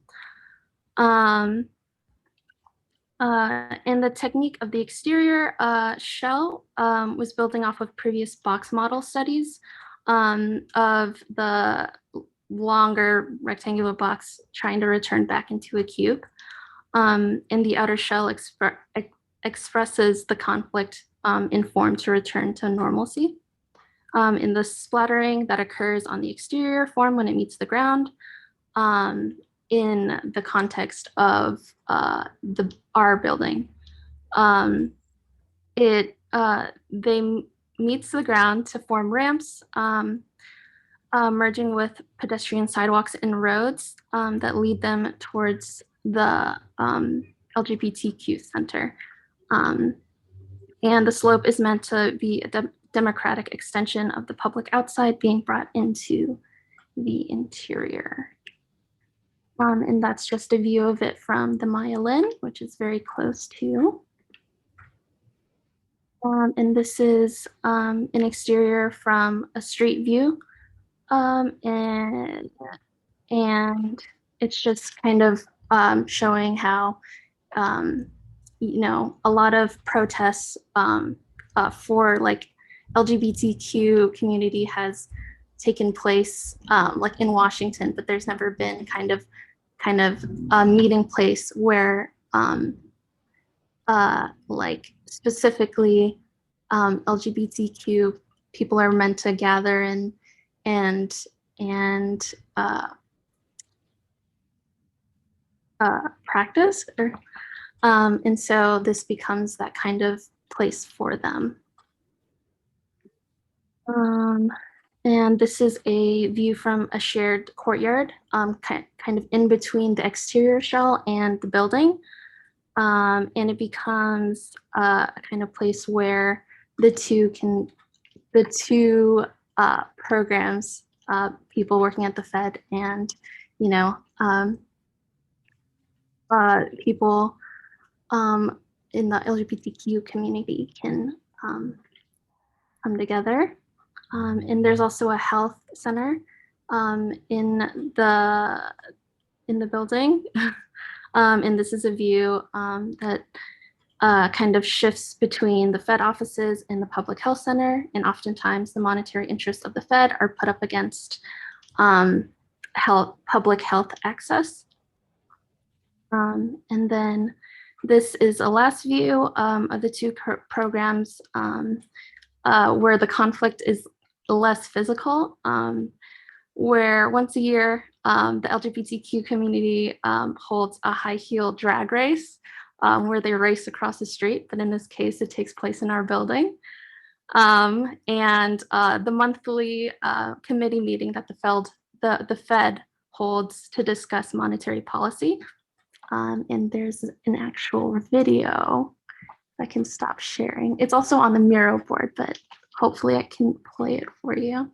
And the technique of the exterior shell was building off of previous box model studies of the longer rectangular box trying to return back into a cube. And the outer shell expresses the conflict in form to return to normalcy. In the splattering that occurs on the exterior form when it meets the ground, in the context of our building. They meets the ground to form ramps, merging with pedestrian sidewalks and roads that lead them towards the LGBTQ center. And the slope is meant to be a democratic extension of the public outside being brought into the interior. And that's just a view of it from the Maya Lin, which is very close to. And this is an exterior from a street view. And and it's just kind of showing how, you know, a lot of protests for like LGBTQ community has taken place like in Washington, but there's never been kind of a meeting place where like specifically LGBTQ people are meant to gather and practice, and so this becomes that kind of place for them. And this is a view from a shared courtyard, kind of in between the exterior shell and the building. And it becomes a kind of place where the two programs, people working at the Fed and, you know, people in the LGBTQ community can come together. And there's also a health center in the building. And this is a view that kind of shifts between the Fed offices and the public health center. And oftentimes the monetary interests of the Fed are put up against public health access. And then this is a last view of the two programs where the conflict is less physical, where once a year, the LGBTQ community holds a high heel drag race where they race across the street, but in this case, it takes place in our building. And the monthly committee meeting that the Fed holds to discuss monetary policy. And there's an actual video. I can stop sharing. It's also on the Miro board, but hopefully I can play it for you.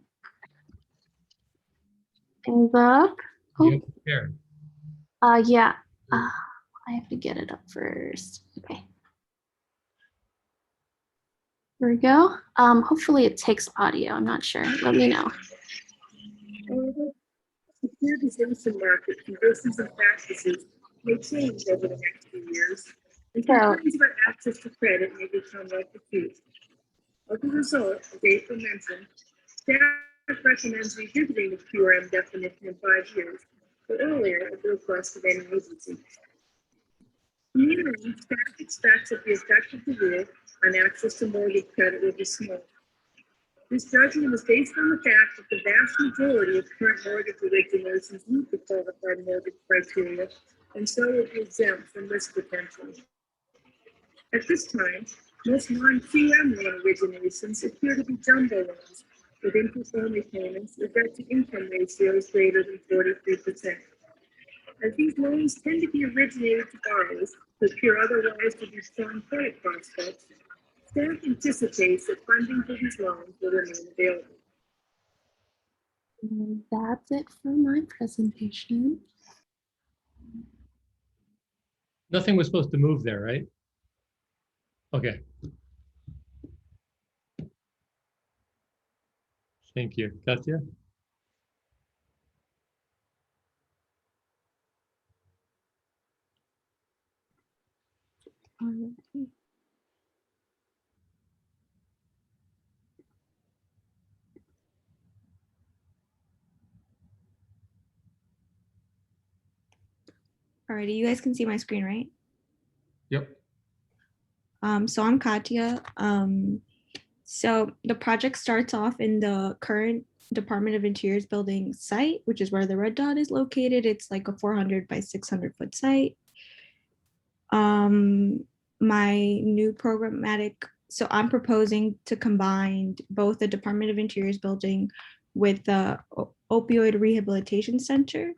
Things up. Oh. Yeah. I have to get it up first. Okay. Here we go. Hopefully it takes audio. I'm not sure. Let me know. Securitization market conditions and practices may change over the next few years, and concerns about access to credit may become more acute. As a result, as April mentioned, staff recommends revisiting the QRM definition in 5 years, but earlier at the request of any agency. Meanwhile, staff expects that the effect of the rule on access to mortgage credit will be small. This judgment is based on the fact that the vast majority of current mortgage originations meet the qualified mortgage criteria, and so will be exempt from risk potential. At this time, most non-QM loan originations appear to be jumbo loans with interest-only payments with debt-to-income ratios greater than 43%. As these loans tend to be originated to borrowers who appear otherwise to be strong credit prospects, staff anticipates that funding for these loans will remain available. And that's it for my presentation. Nothing was supposed to move there, right? Okay. Thank you. Katya? Alrighty, you guys can see my screen, right? Yep. So I'm Katya. So the project starts off in the current Department of Interior's building site, which is where the red dot is located. It's like a 400 by 600 foot site. My new programmatic, so I'm proposing to combine both the Department of Interior's building with the opioid rehabilitation center,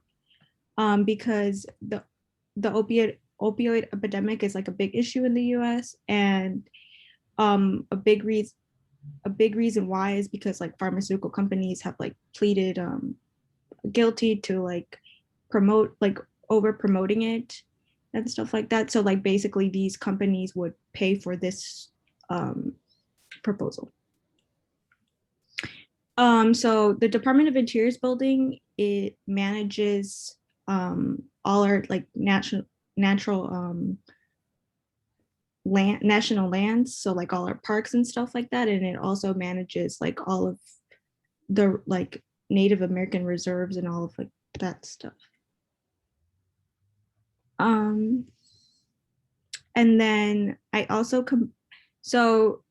because the opioid epidemic is like a big issue in the US, and a big reason why is because like pharmaceutical companies have like pleaded guilty to like over promoting it and stuff like that. So like basically these companies would pay for this proposal. So the Department of Interior's building it manages all our like national lands, so like all our parks and stuff like that, and it also manages like all of the like Native American reserves and all of like that stuff. And then I also so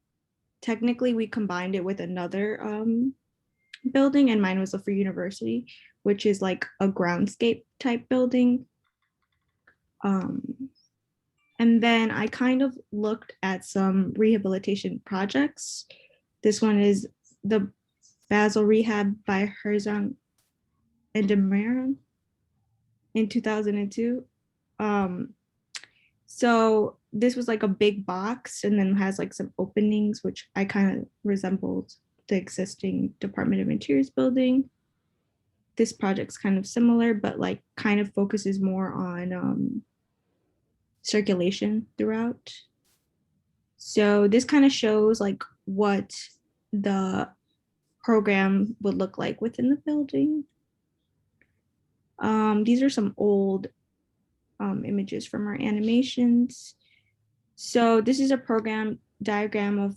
technically we combined it with another building, and mine was a Free University, which is like a groundscape type building. And then I kind of looked at some rehabilitation projects. This one is the Basel Rehab by Herzog and Demaran in 2002. So this was like a big box and then has like some openings, which I kind of resembled the existing Department of Interior's building. This project's kind of similar, but like kind of focuses more on circulation throughout. So this kind of shows like what the program would look like within the building. These are some old images from our animations. So this is a program diagram of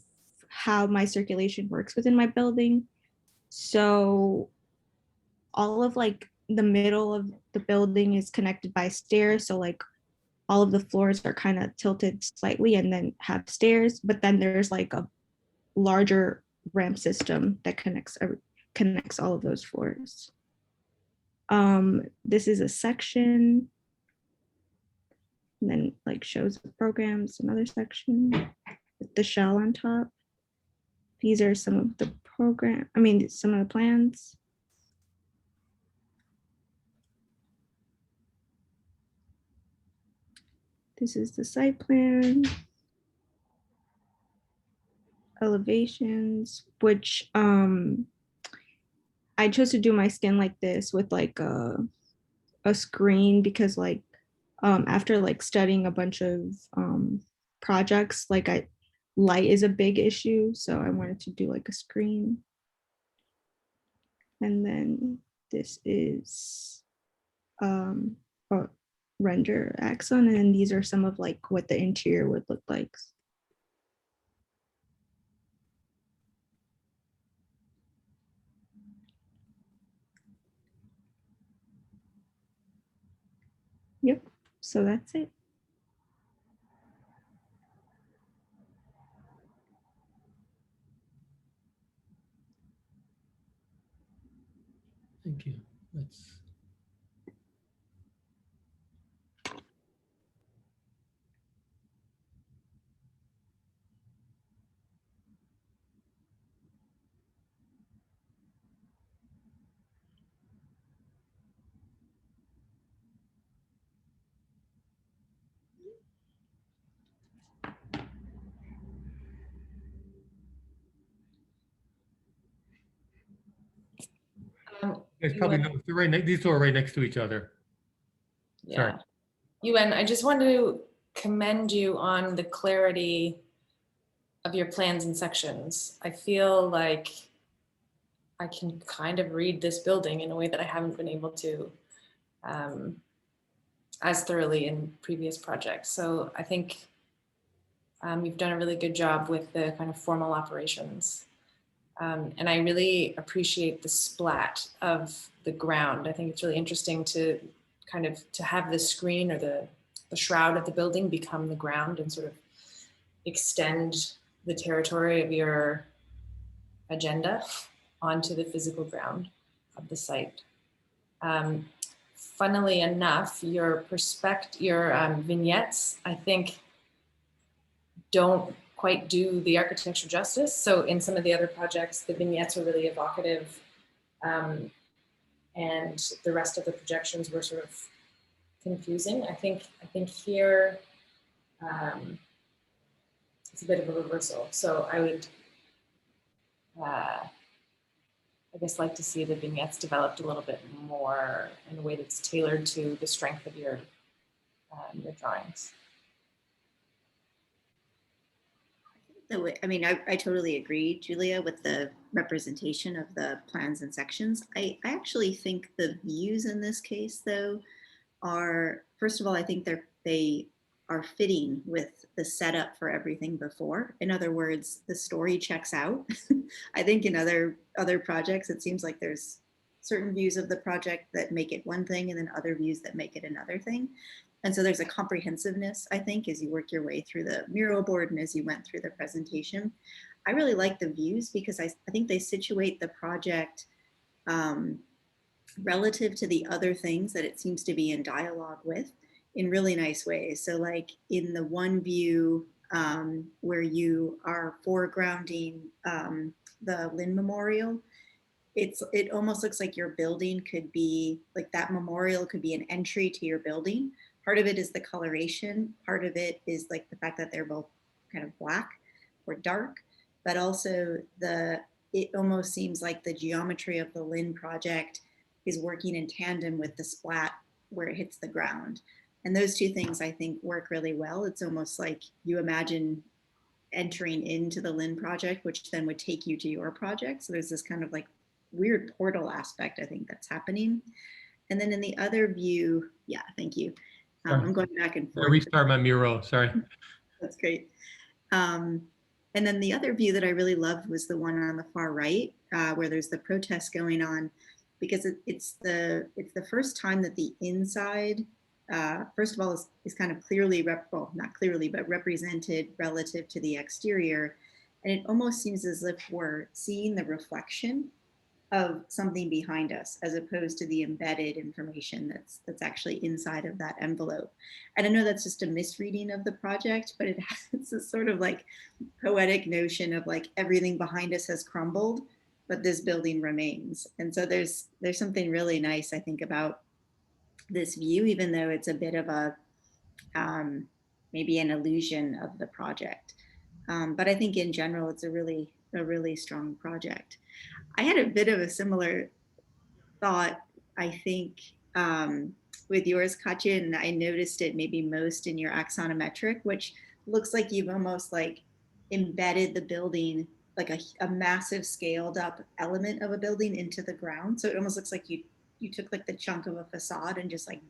how my circulation works within my building. So all of like the middle of the building is connected by stairs. So like all of the floors are kind of tilted slightly and then have stairs, but then there's like a larger ramp system that connects all of those floors. This is a section, and then like shows the programs, another section with the shell on top. These are some of the some of the plans. This is the site plan. Elevations, which I chose to do my skin like this with like a screen because like after like studying a bunch of projects, like light is a big issue, so I wanted to do like a screen. And then this is a render axon, and then these are some of like what the interior would look like. Yep, so that's it. Thank you. That's it's probably no, they're right these two are right next to each other. Yeah. UN, I just wanted to commend you on the clarity of your plans and sections. I feel like I can kind of read this building in a way that I haven't been able to as thoroughly in previous projects. So I think you've done a really good job with the kind of formal operations. And I really appreciate the splat of the ground. I think it's really interesting to kind of to have the screen or the shroud of the building become the ground and sort of extend the territory of your agenda onto the physical ground of the site. Funnily enough, your vignettes, I think, don't quite do the architecture justice. So in some of the other projects, the vignettes are really evocative, and the rest of the projections were sort of confusing. I think here it's a bit of a reversal. So I would, I guess, like to see the vignettes developed a little bit more in a way that's tailored to the strength of your drawings. the way, I mean, I totally agree, Julia, with the representation of the plans and sections. I actually think the views in this case, though, are, first of all, I think they are fitting with the setup for everything before. In other words, the story checks out. I think in other projects, it seems like there's certain views of the project that make it one thing and then other views that make it another thing. And so there's a comprehensiveness, I think, as you work your way through the mural board and as you went through the presentation. I really like the views because I think they situate the project relative to the other things that it seems to be in dialogue with in really nice ways. So like in the one view where you are foregrounding the Lynn Memorial, it almost looks like your building could be, like that memorial could be an entry to your building. Part of it is the coloration. Part of it is like the fact that they're both kind of black or dark, but also it almost seems like the geometry of the Lynn project is working in tandem with the splat where it hits the ground. And those two things I think work really well. It's almost like you imagine entering into the Lynn project, which then would take you to your project. So there's this kind of like weird portal aspect, I think, that's happening. And then in the other view, yeah, thank you. I'm going back and forth. I restart my mural, sorry. That's great. And then the other view that I really loved was the one on the far right, where there's the protest going on, because it's the first time that the inside, first of all, is kind of clearly, well, not clearly, but represented relative to the exterior. And it almost seems as if we're seeing the reflection of something behind us, as opposed to the embedded information that's actually inside of that envelope. And I know that's just a misreading of the project, but it's this sort of like poetic notion of like everything behind us has crumbled, but this building remains. And so there's something really nice, I think, about this view, even though it's a bit of a maybe an illusion of the project. But I think in general, it's a really strong project. I had a bit of a similar thought, I think, with yours, Katya, and I noticed it maybe most in your axonometric, which looks like you've almost like embedded the building, like a massive scaled up element of a building into the ground. So it almost looks like you took like the chunk of a facade and just like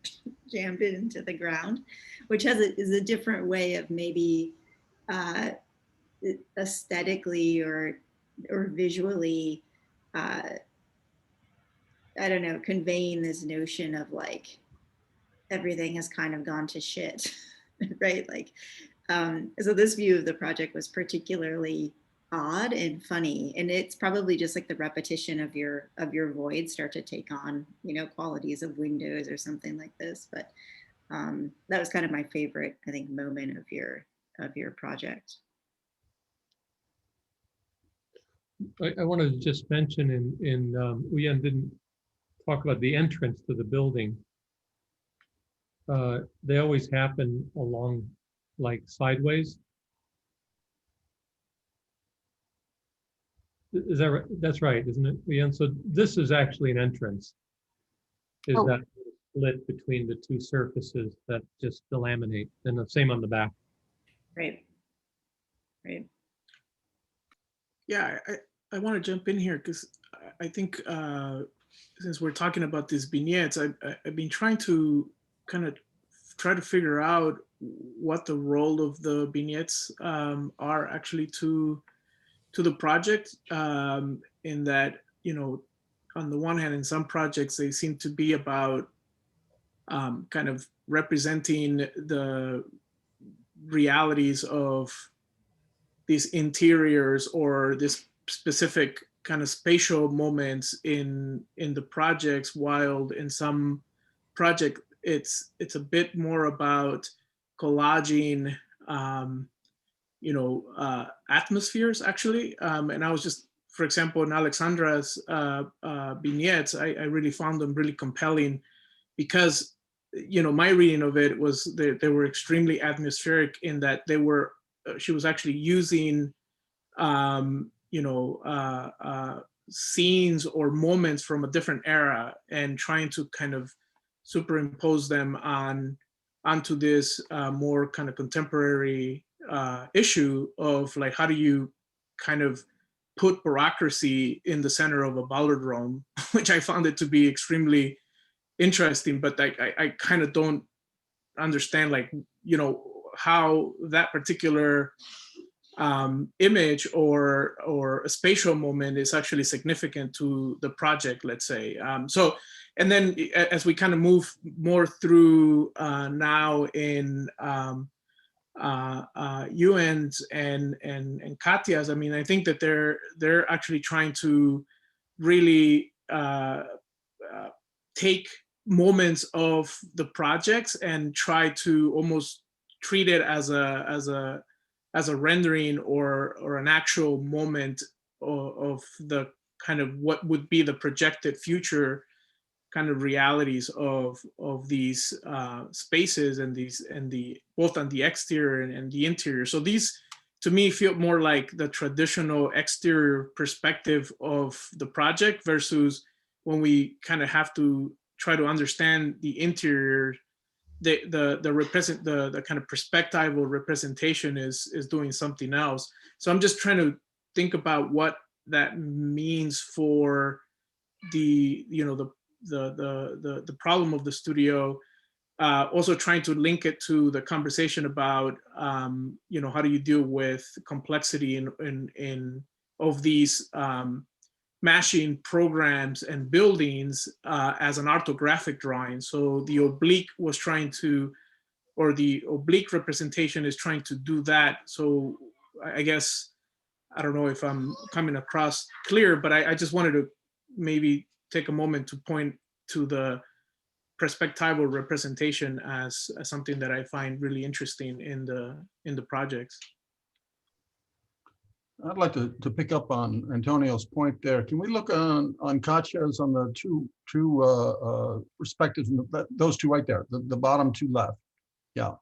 jammed it into the ground, which is a different way of maybe aesthetically or visually, I don't know, conveying this notion of like everything has kind of gone to shit, right? Like, so this view of the project was particularly odd and funny, and it's probably just like the repetition of your void start to take on, you know, qualities of windows or something like this. But that was kind of my favorite, I think, moment of your project. I wanted to just mention Uyen didn't talk about the entrance to the building. They always happen along like sideways. Is that right? That's right, isn't it, Uyen? So this is actually an entrance. Is that split between the two surfaces that just delaminate, and the same on the back. Right. Right. Yeah, I want to jump in here because I think since we're talking about these vignettes, I've been trying to kind of try to figure out what the role of the vignettes are actually to the project. In that, you know, on the one hand, in some projects, they seem to be about kind of representing the realities of these interiors or this specific kind of spatial moments in the projects, while in some project it's a bit more about collaging you know, atmospheres actually. And I was just, for example, in Alexandra's vignettes, I really found them really compelling because, you know, my reading of it was they were extremely atmospheric in that they were, she was actually using, you know, scenes or moments from a different era and trying to kind of superimpose them onto this more kind of contemporary issue of like, how do you kind of put bureaucracy in the center of a ballerdrome, which I found it to be extremely interesting, but I kind of don't understand, like, you know, how that particular image or a spatial moment is actually significant to the project, let's say. So, and then as we kind of move more through now in Ewan's and Katya's, I mean, I think that they're actually trying to really take moments of the projects and try to almost treat it as a rendering or an actual moment of the kind of what would be the projected future kind of realities of these spaces and the both on the exterior and the interior. So these to me feel more like the traditional exterior perspective of the project versus when we kind of have to try to understand the interior, the kind of perspectival representation is doing something else. So I'm just trying to think about what that means for the, you know, the problem of the studio. Also trying to link it to the conversation about you know, how do you deal with complexity in of these mashing programs and buildings as an orthographic drawing. So the oblique was trying to, or the oblique representation is trying to do that. So I guess, I don't know if I'm coming across clear, but I just wanted to maybe take a moment to point to the perspectival representation as something that I find really interesting in the projects. I'd like to pick up on Antonio's point there. Can we look on Katya's, on the two perspectives, those two right there, the bottom two left? Yeah.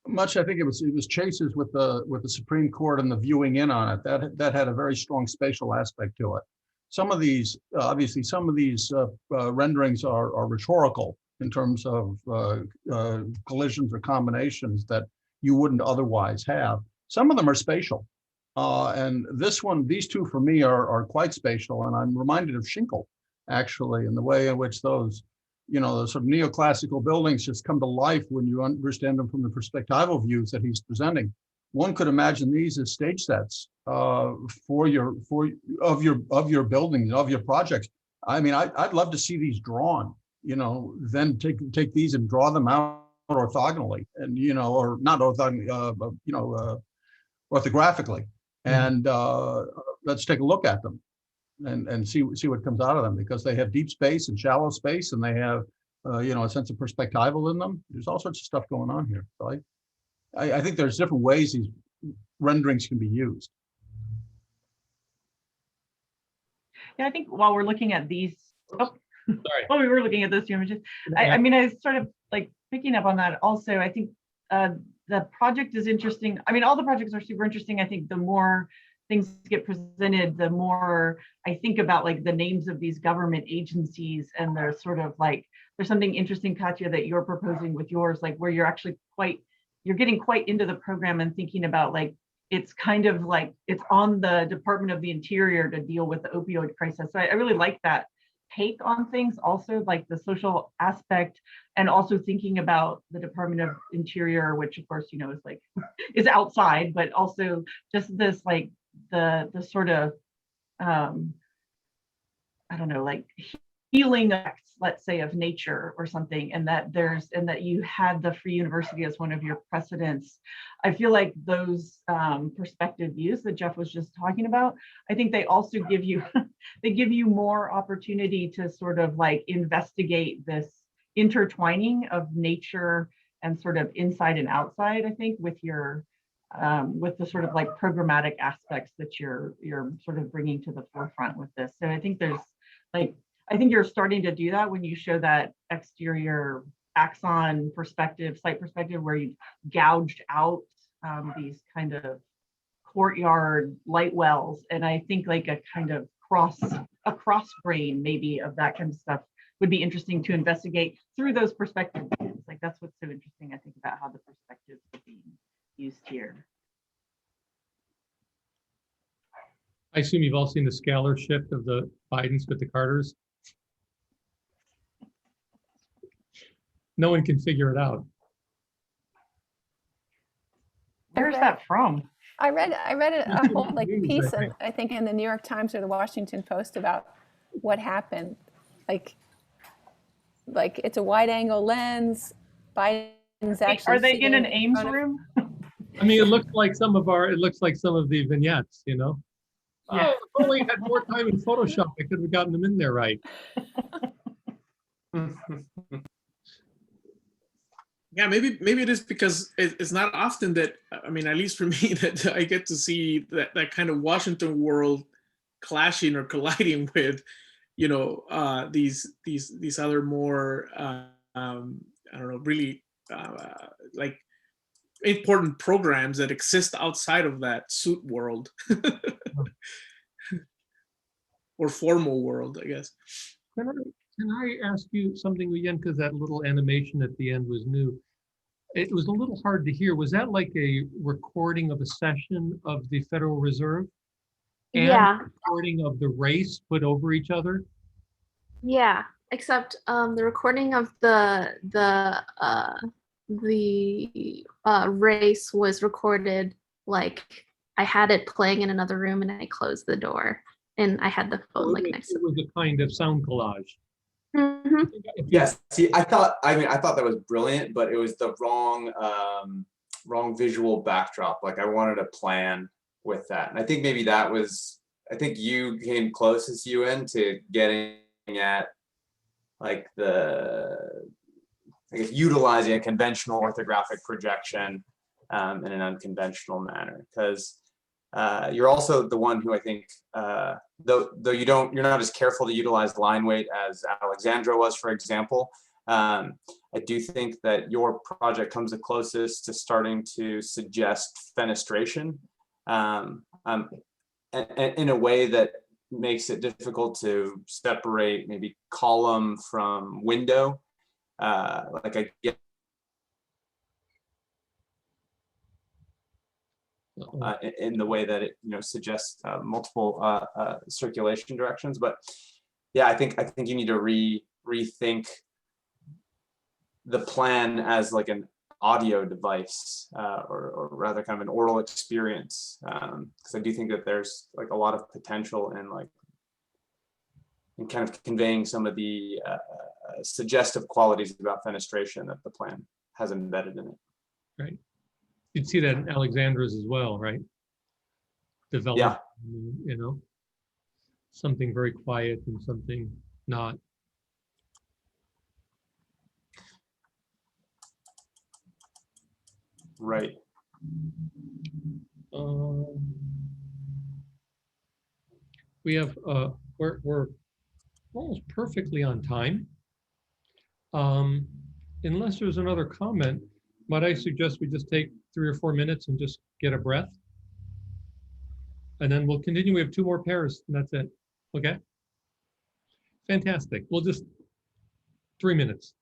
Much, I think it was Chase's with the Supreme Court and the viewing in on it. That had a very strong spatial aspect to it. Some of these, obviously, some of these renderings are rhetorical in terms of collisions or combinations that you wouldn't otherwise have. Some of them are spatial. And these two for me are quite spatial. And I'm reminded of Schinkel, actually, in the way in which those, you know, those sort of neoclassical buildings just come to life when you understand them from the perspectival views that he's presenting. One could imagine these as stage sets of your buildings, of your projects. I mean, I'd love to see these drawn, you know, then take these and draw them out orthogonally, and, you know, or not orthogonally, you know, orthographically, and let's take a look at them and see what comes out of them, because they have deep space and shallow space, and they have you know, a sense of perspectival in them. There's all sorts of stuff going on here. So I think there's different ways these renderings can be used. Yeah, I think while we're looking at these, while we were looking at those two images, I mean, I was sort of like picking up on that also. I think the project is interesting. I mean, all the projects are super interesting. I think the more things get presented, the more I think about like the names of these government agencies, and they're sort of like, there's something interesting, Katya, that you're proposing with yours, like where you're actually you're getting quite into the program and thinking about like, it's kind of like it's on the Department of the Interior to deal with the opioid crisis. So I really like that take on things, also like the social aspect, and also thinking about the Department of Interior, which of course, you know, is like is outside, but also just this like the sort of I don't know, like healing effects, let's say, of nature or something, and that you had the Free University as one of your precedents. I feel like those perspective views that Jeff was just talking about, I think they also give you they give you more opportunity to sort of like investigate this intertwining of nature and sort of inside and outside, I think, with your with the sort of like programmatic aspects that you're sort of bringing to the forefront with this. So I think there's like, I think you're starting to do that when you show that exterior axon perspective, site perspective, where you gouged out these kind of courtyard light wells. And I think like a kind of cross grain maybe of that kind of stuff would be interesting to investigate through those perspectives. Like Like that's what's so interesting, I think, about how the perspectives are being used here. I assume you've all seen the scalar shift of the Bidens with the Carters. No one can figure it out. Where's that from? I read a whole like News, piece, I and I think in the New York Times or the Washington Post about what happened. Like it's a wide angle lens. Biden's actually. Are they in an sitting Ames front of- room? I mean, it looks like some of the vignettes, you know? Yeah. Oh, if only had more time in Photoshop, I could have gotten them in there right. Yeah, maybe it is because it's not often that, I mean, at least for me, that I get to see that kind of Washington world clashing or colliding with, you know, these other more I don't know, really like important programs that exist outside of that suit world or formal world, I guess. Can I ask you something again? Because that little animation at the end was new. It was a little hard to hear. Was that like a recording of a session of the Federal Reserve? And Yeah. a recording of the race put over each other? Yeah, except the recording of the race was recorded like I had it playing in another room and I closed the door and I had the phone like next to It was a kind of sound collage. Mhm. Yes. See, I thought that was brilliant, but it was the wrong visual backdrop. Like I wanted a plan with that. And I think maybe I think you came closest, UN, to getting at like I guess utilizing a conventional orthographic projection in an unconventional manner. Because you're also the one who I think, though you're not as careful to utilize line weight as Alexandra was, for example. I do think that your project comes the closest to starting to suggest fenestration in a way that makes it difficult to separate maybe column from window. Like I get in the way that it suggests multiple circulation directions. But yeah, I think you need to rethink the plan as like an audio device or rather kind of an oral experience, because I do think that there's like a lot of potential in kind of conveying some of the suggestive qualities about fenestration that the plan has embedded in it. Right. You'd see that in Alexandra's as well, right? Develop, something very quiet and something not. Right. We have we're almost perfectly on time. Unless there's another comment, might I suggest we just take 3 or 4 minutes and just get a breath? And then we'll continue. We have 2 more pairs and that's it. Okay. Fantastic. We'll just 3 minutes.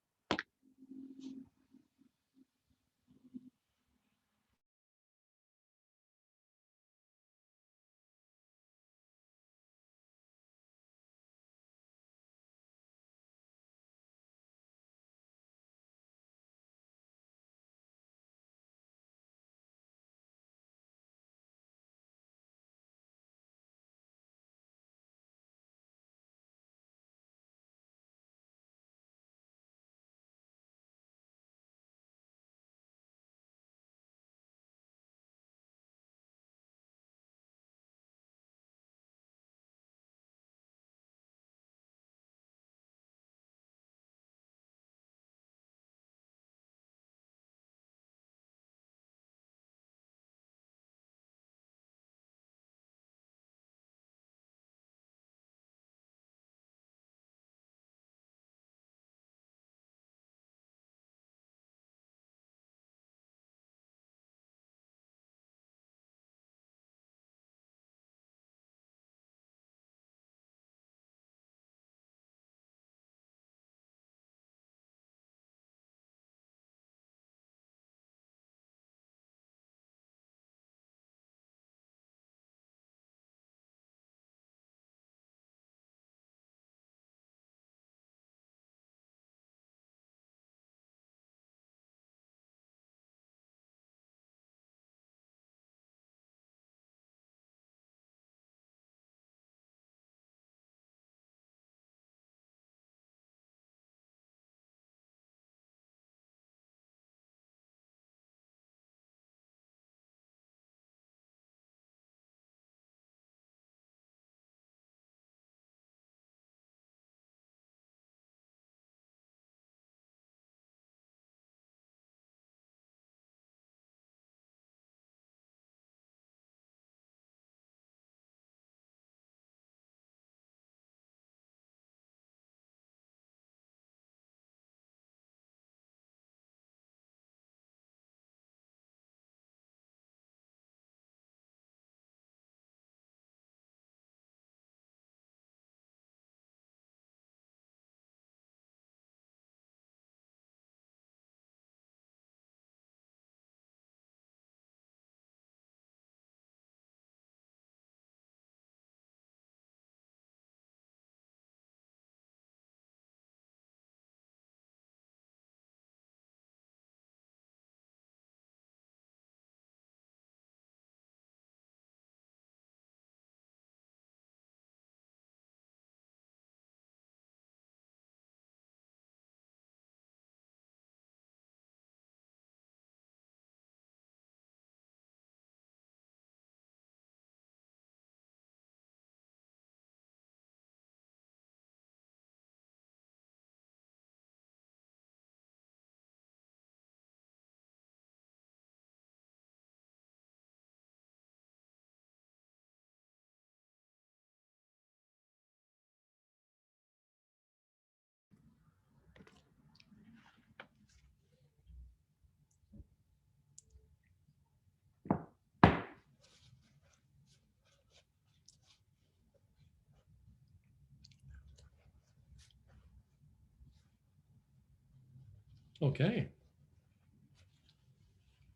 Okay.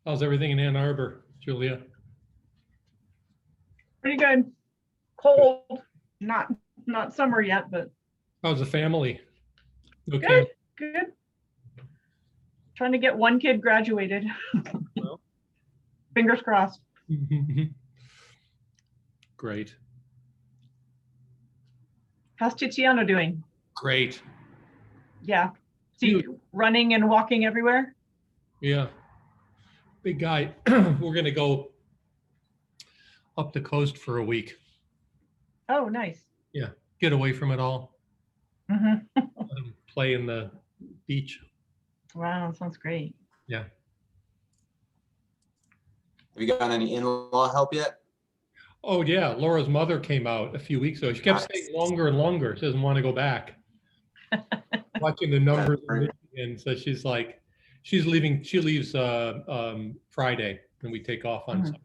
How's everything in Ann Arbor, Julia? Pretty good. Cold, not summer yet, but How's the family? Okay. good, good. Trying to get one kid graduated. Well. Fingers crossed. Great. How's Tiziano doing? Great. Yeah. See, running and walking everywhere? Yeah. Big guy. We're going to go up the coast for a week. Oh, nice. Yeah. Get away from it all. Mm-hmm. Let him play in the beach. Wow, that sounds great. Yeah. Have you gotten any in-law help yet? Oh, yeah. Laura's mother came out a few weeks ago. She kept staying longer and longer. She doesn't want to go back. Watching the numbers in Michigan, so she's like, she's leaving. She leaves Friday, and we take off on Sunday.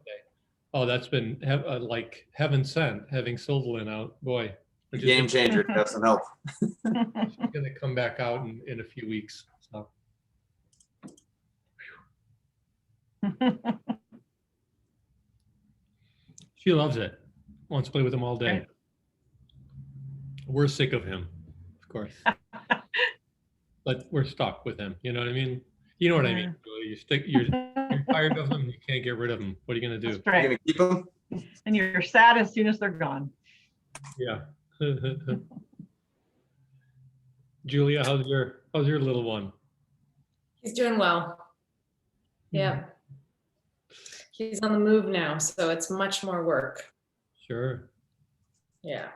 Oh, that's been like heaven sent having Sylvan out. Boy, Game changer. Have some help. She's gonna come back out in a few weeks. So. She loves it. Wants to play with him all day. We're sick of him, of course. But we're stuck with him. You know what I mean? You know what I mean? You're tired of them. You can't get rid of them. What are you going to do? That's right. You're going to keep them? And you're sad as soon as they're gone. Yeah. Julia, how's your little one? He's doing well. Yeah. He's on the move now, so it's much more work. Sure. Yeah.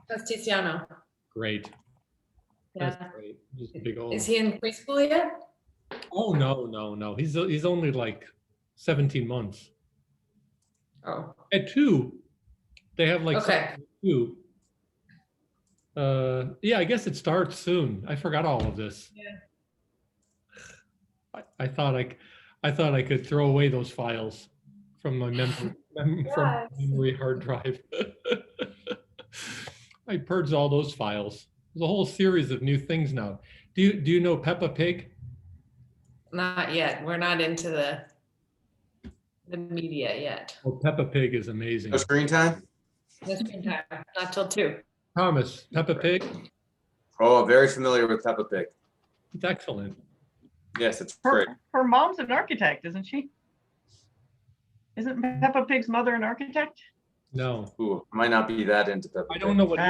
That's Tiziano. Great. Yeah. That's great. Just a big old. Is he in preschool yet? Oh no. He's only like 17 months. Oh. At 2, they have like okay. 2. Yeah, I guess it starts soon. I forgot all of this. Yeah. I thought I could throw away those files from my memory hard drive. I purged all those files. There's a whole series of new things now. Do you know Peppa Pig? Not yet. We're not into the media yet. Oh, Peppa Pig is amazing. No screen time? No screen time. Not till 2. Thomas, Peppa Pig? Oh, very familiar with Peppa Pig. It's excellent. Yes, it's great. Her mom's an architect, isn't she? Isn't Peppa Pig's mother an architect? No. Ooh, might not be that into Peppa Pig. I don't know what.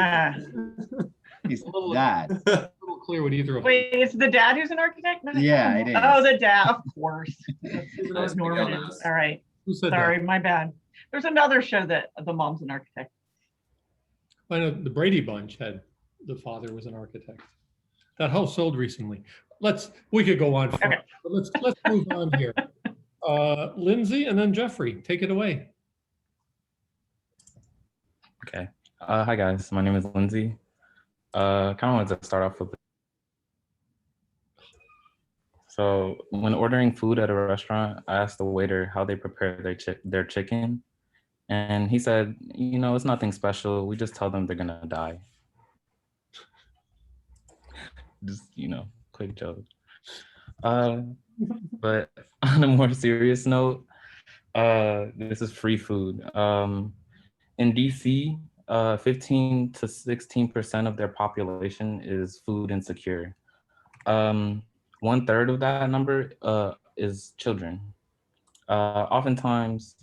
He's dad. A little clear what either of them. Wait, it's the dad who's an architect? Yeah, it is. Oh, the dad, of course. Nice Norman. All right. Who said Sorry, that? my bad. There's another show that the mom's an architect. I know the Brady Bunch had the father was an architect. That house sold recently. We could go on. Okay. But let's move on here. Lindsay and then Jeffrey, take it away. Okay. Hi guys, my name is Lindsay. Kind of wanted to start off with. So when ordering food at a restaurant, I asked the waiter how they prepare their chicken, and he said, it's nothing special. We just tell them they're gonna die. Just quick joke. But on a more serious note, this is free food. In DC, 15 to 16% of their population is food insecure. 1/3 of that number is children. Oftentimes,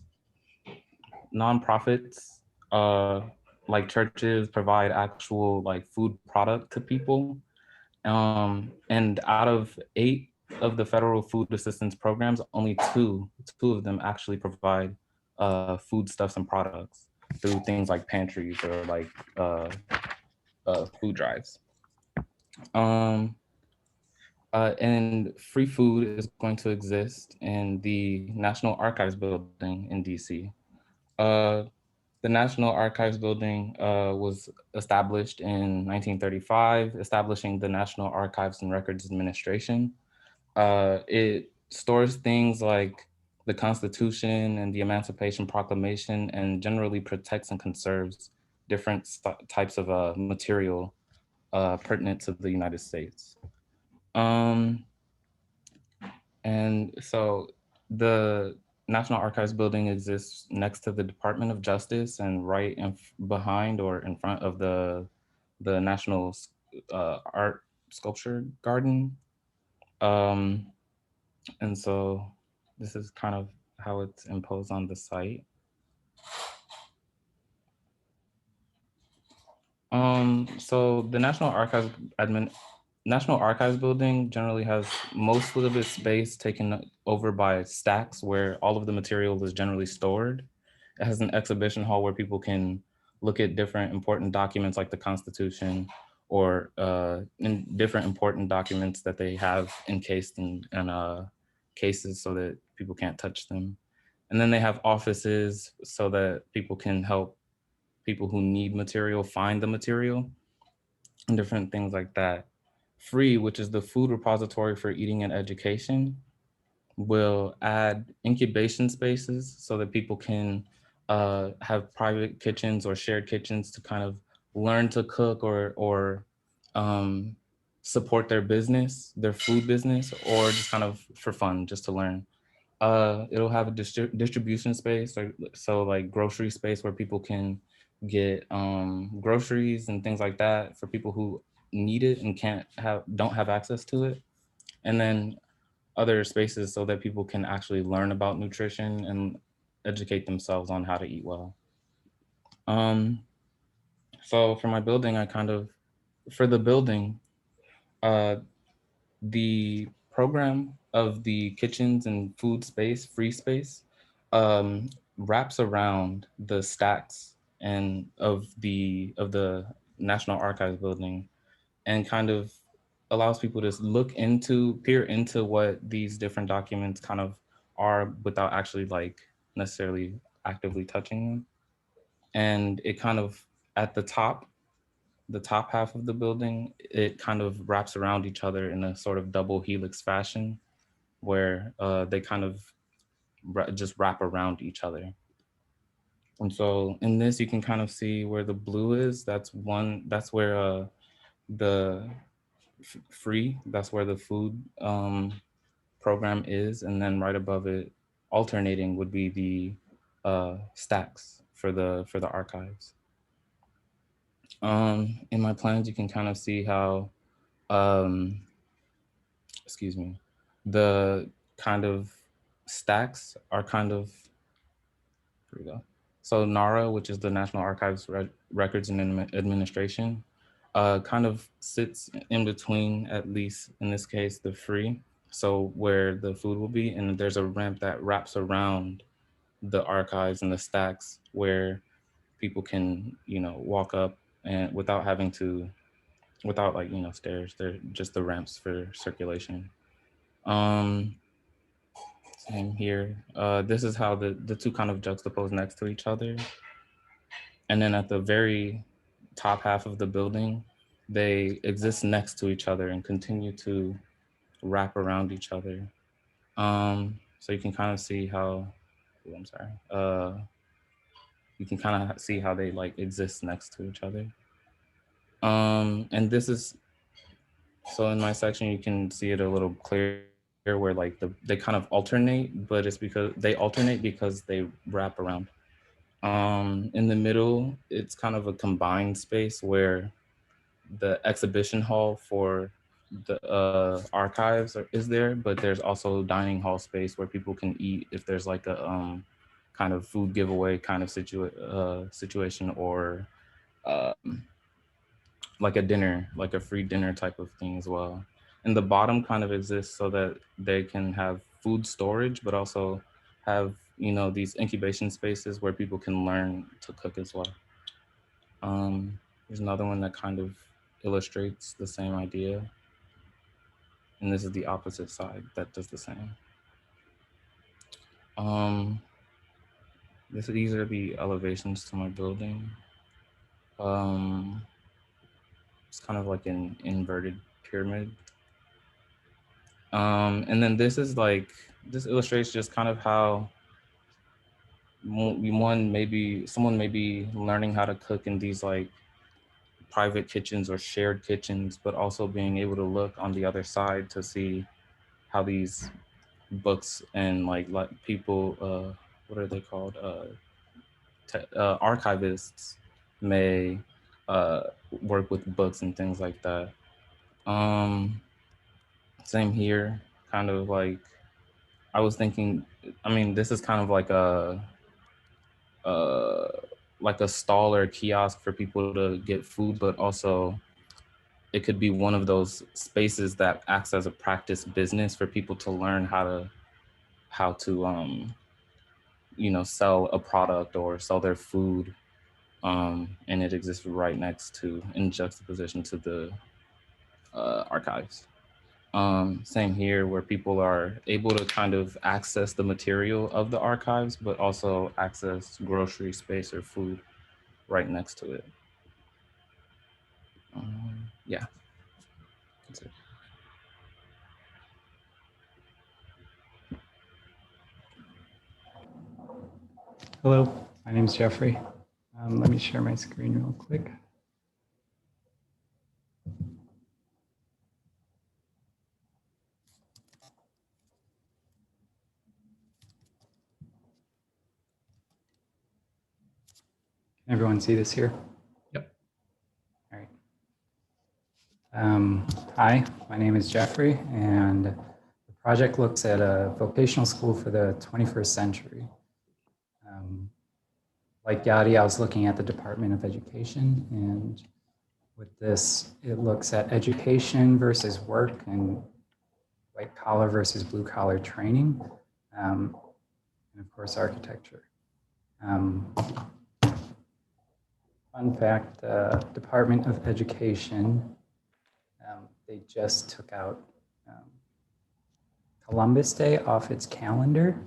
nonprofits like churches provide actual food product to people. And out of 8 of the federal food assistance programs, only two of them actually provide foodstuffs and products through things like pantries or food drives. And free food is going to exist in the National Archives building in DC. The National Archives building was established in 1935, establishing the National Archives and Records Administration. It stores things like the Constitution and the Emancipation Proclamation, and generally protects and conserves different types of material pertinent to the United States. And so the National Archives building exists next to the Department of Justice and right behind or in front of the National Art Sculpture Garden. And so this is kind of how it's imposed on the site. So the National Archives building generally has most of its space taken over by stacks where all of the material is generally stored. It has an exhibition hall where people can look at different important documents like the Constitution or in different important documents that they have encased in cases so that people can't touch them. And then they have offices so that people can help people who need material find the material and different things like that. Free, which is the food repository for eating and education, will add incubation spaces so that people can have private kitchens or shared kitchens to kind of learn to cook or support their business, their food business, or just kind of for fun, just to learn. It'll have a distribution space, so like grocery space where people can get groceries and things like that for people who need it and don't have access to it. And then other spaces so that people can actually learn about nutrition and educate themselves on how to eat well. So for my building, for the building, the program of the kitchens and food space, free space, wraps around the stacks and of the National Archives building, and kind of allows people to peer into what these different documents kind of are without actually like necessarily actively touching them. And it kind of at the top half of the building, it kind of wraps around each other in a sort of double helix fashion where they kind of just wrap around each other. And so in this, you can kind of see where the blue is. That's where the free, that's where the food program is. And then right above it, alternating would be the stacks for the archives. In my plans, you can kind of see how, excuse me, the kind of stacks are kind of, here we go. So NARA, which is the National Archives Records and Administration, kind of sits in between, at least in this case, the free. So where the food will be, and there's a ramp that wraps around the archives and the stacks where people can, walk up and without like, stairs. They're just the ramps for circulation. Same here. This is how the two kind of juxtapose next to each other. And then at the very top half of the building, they exist next to each other and continue to wrap around each other. So you can kind of see how, I'm sorry. You can kind of see how they like exist next to each other. And this is, so in my section, you can see it a little clearer where like they kind of alternate, but it's because they wrap around. In the middle, it's kind of a combined space where the exhibition hall for the archives is there, but there's also dining hall space where people can eat if there's like a kind of food giveaway kind of situation, or like a dinner, like a free dinner type of thing as well. And the bottom kind of exists so that they can have food storage, but also have, these incubation spaces where people can learn to cook as well. There's another one that kind of illustrates the same idea. And this is the opposite side that does the same. These are the elevations to my building. It's kind of like an inverted pyramid. And then this illustrates just kind of how someone may be learning how to cook in these like private kitchens or shared kitchens, but also being able to look on the other side to see how these books and like people, what are they called? Archivists may work with books and things like that. Same here, kind of like, I was thinking, I mean, this is kind of like a stall or a kiosk for people to get food, but also it could be one of those spaces that acts as a practice business for people to learn how to you know, sell a product or sell their food. And it exists right next to, in juxtaposition to the archives. Same here, where people are able to kind of access the material of the archives, but also access grocery space or food right next to it. Yeah, that's it. Hello, my name is Jeffrey. Let me share my screen real quick. Can everyone see this here? Yep. All right. Hi, my name is Jeffrey, and the project looks at a vocational school for the 21st century. Like Yadi, I was looking at the Department of Education, and with this, it looks at education versus work and white collar versus blue collar training, and of course, architecture. Fun fact, the Department of Education, they just took out Columbus Day off its calendar,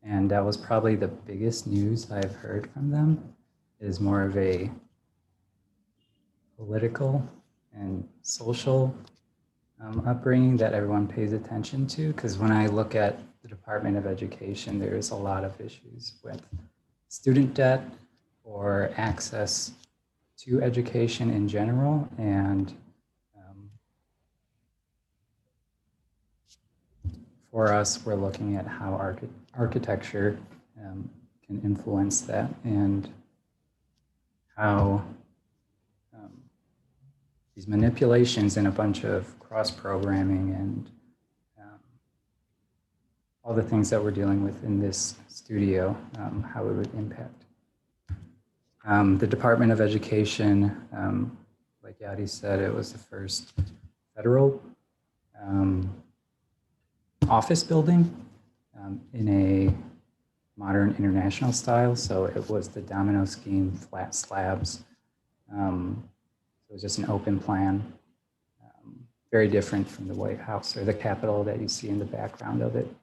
and that was probably the biggest news I've heard from them, is more of a political and social upbringing that everyone pays attention to, because when I look at the Department of Education, there's a lot of issues with student debt or access to education in general, and for us, we're looking at how architecture can influence that, and how these manipulations and a bunch of cross-programming and all the things that we're dealing with in this studio, how it would impact. The Department of Education, like Yadi said, it was the first federal office building in a modern international style. So it was the domino scheme, flat slabs. It was just an open plan, very different from the White House or the Capitol that you see in the background of it.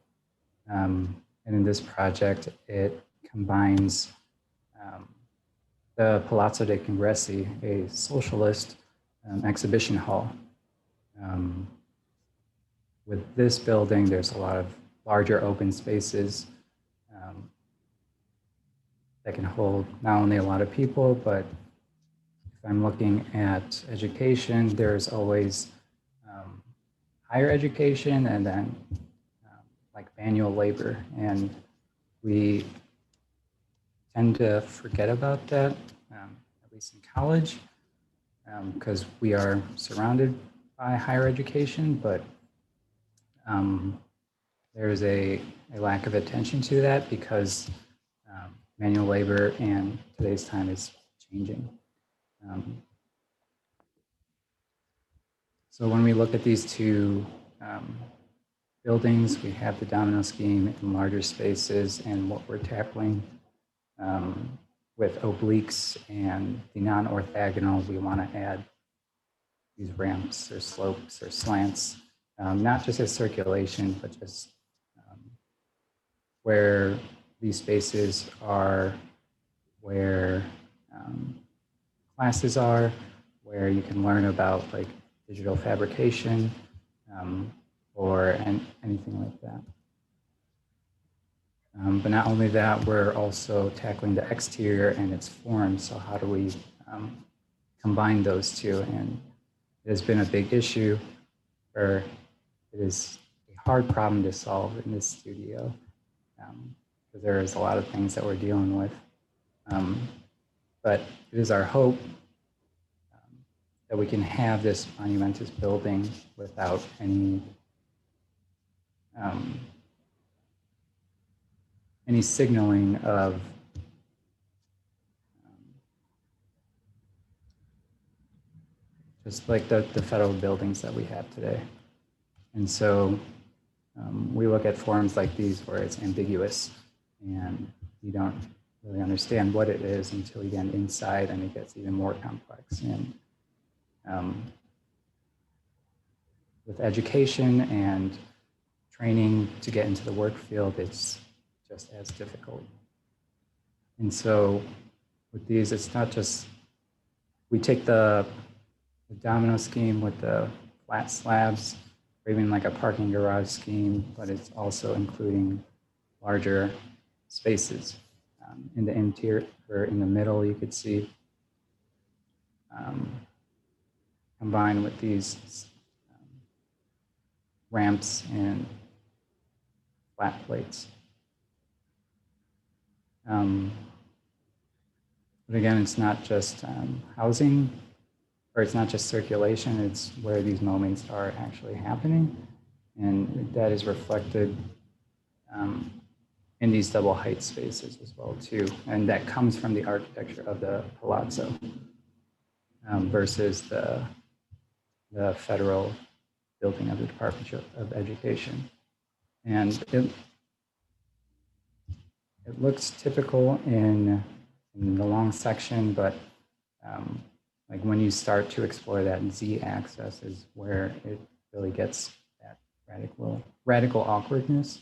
And in this project, it combines the Palazzo dei Congressi, a socialist exhibition hall. With this building, there's a lot of larger open spaces that can hold not only a lot of people, but if I'm looking at education, there's always higher education and then like manual labor. And we tend to forget about that, at least in college, because we are surrounded by higher education, but there's a lack of attention to that because manual labor and today's time is changing. So when we look at these two buildings, we have the domino scheme in larger spaces, and what we're tackling with obliques and the non-orthogonal, we want to add these ramps or slopes or slants, not just as circulation, but just where these spaces are, where classes are, where you can learn about like digital fabrication or anything like that. But not only that, we're also tackling the exterior and its form. So how do we combine those two? And it has been a big issue, or it is a hard problem to solve in this studio, because there is a lot of things that we're dealing with. But it is our hope that we can have this monumentous building without any signaling of just like the federal buildings that we have today. And so we look at forms like these where it's ambiguous and you don't really understand what it is until you get inside, and it gets even more complex. And with education and training to get into the work field, it's just as difficult. And so with these, it's not just, we take the domino scheme with the flat slabs, or even like a parking garage scheme, but it's also including larger spaces. In the interior, or in the middle, you could see, combined with these ramps and flat plates. But again, it's not just housing, or it's not just circulation, it's where these moments are actually happening. And that is reflected in these double height spaces as well too. And that comes from the architecture of the palazzo versus the federal building of the Department of Education. And it looks typical in the long section, but like when you start to explore that Z-axis is where it really gets that radical awkwardness.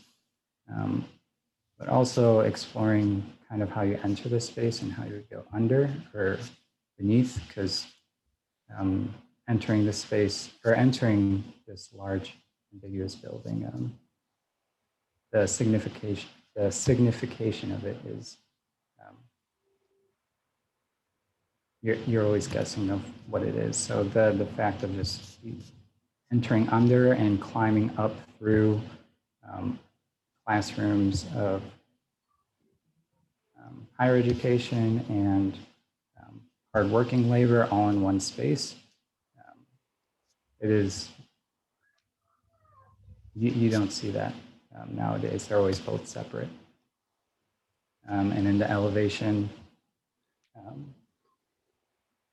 But also exploring kind of how you enter the space and how you go under or beneath, because entering the space or entering this large ambiguous building, the signification of it is you're always guessing of what it is. So the fact of just entering under and climbing up through classrooms of higher education and hardworking labor all in one space. It is, you don't see that nowadays. They're always both separate. And in the elevation,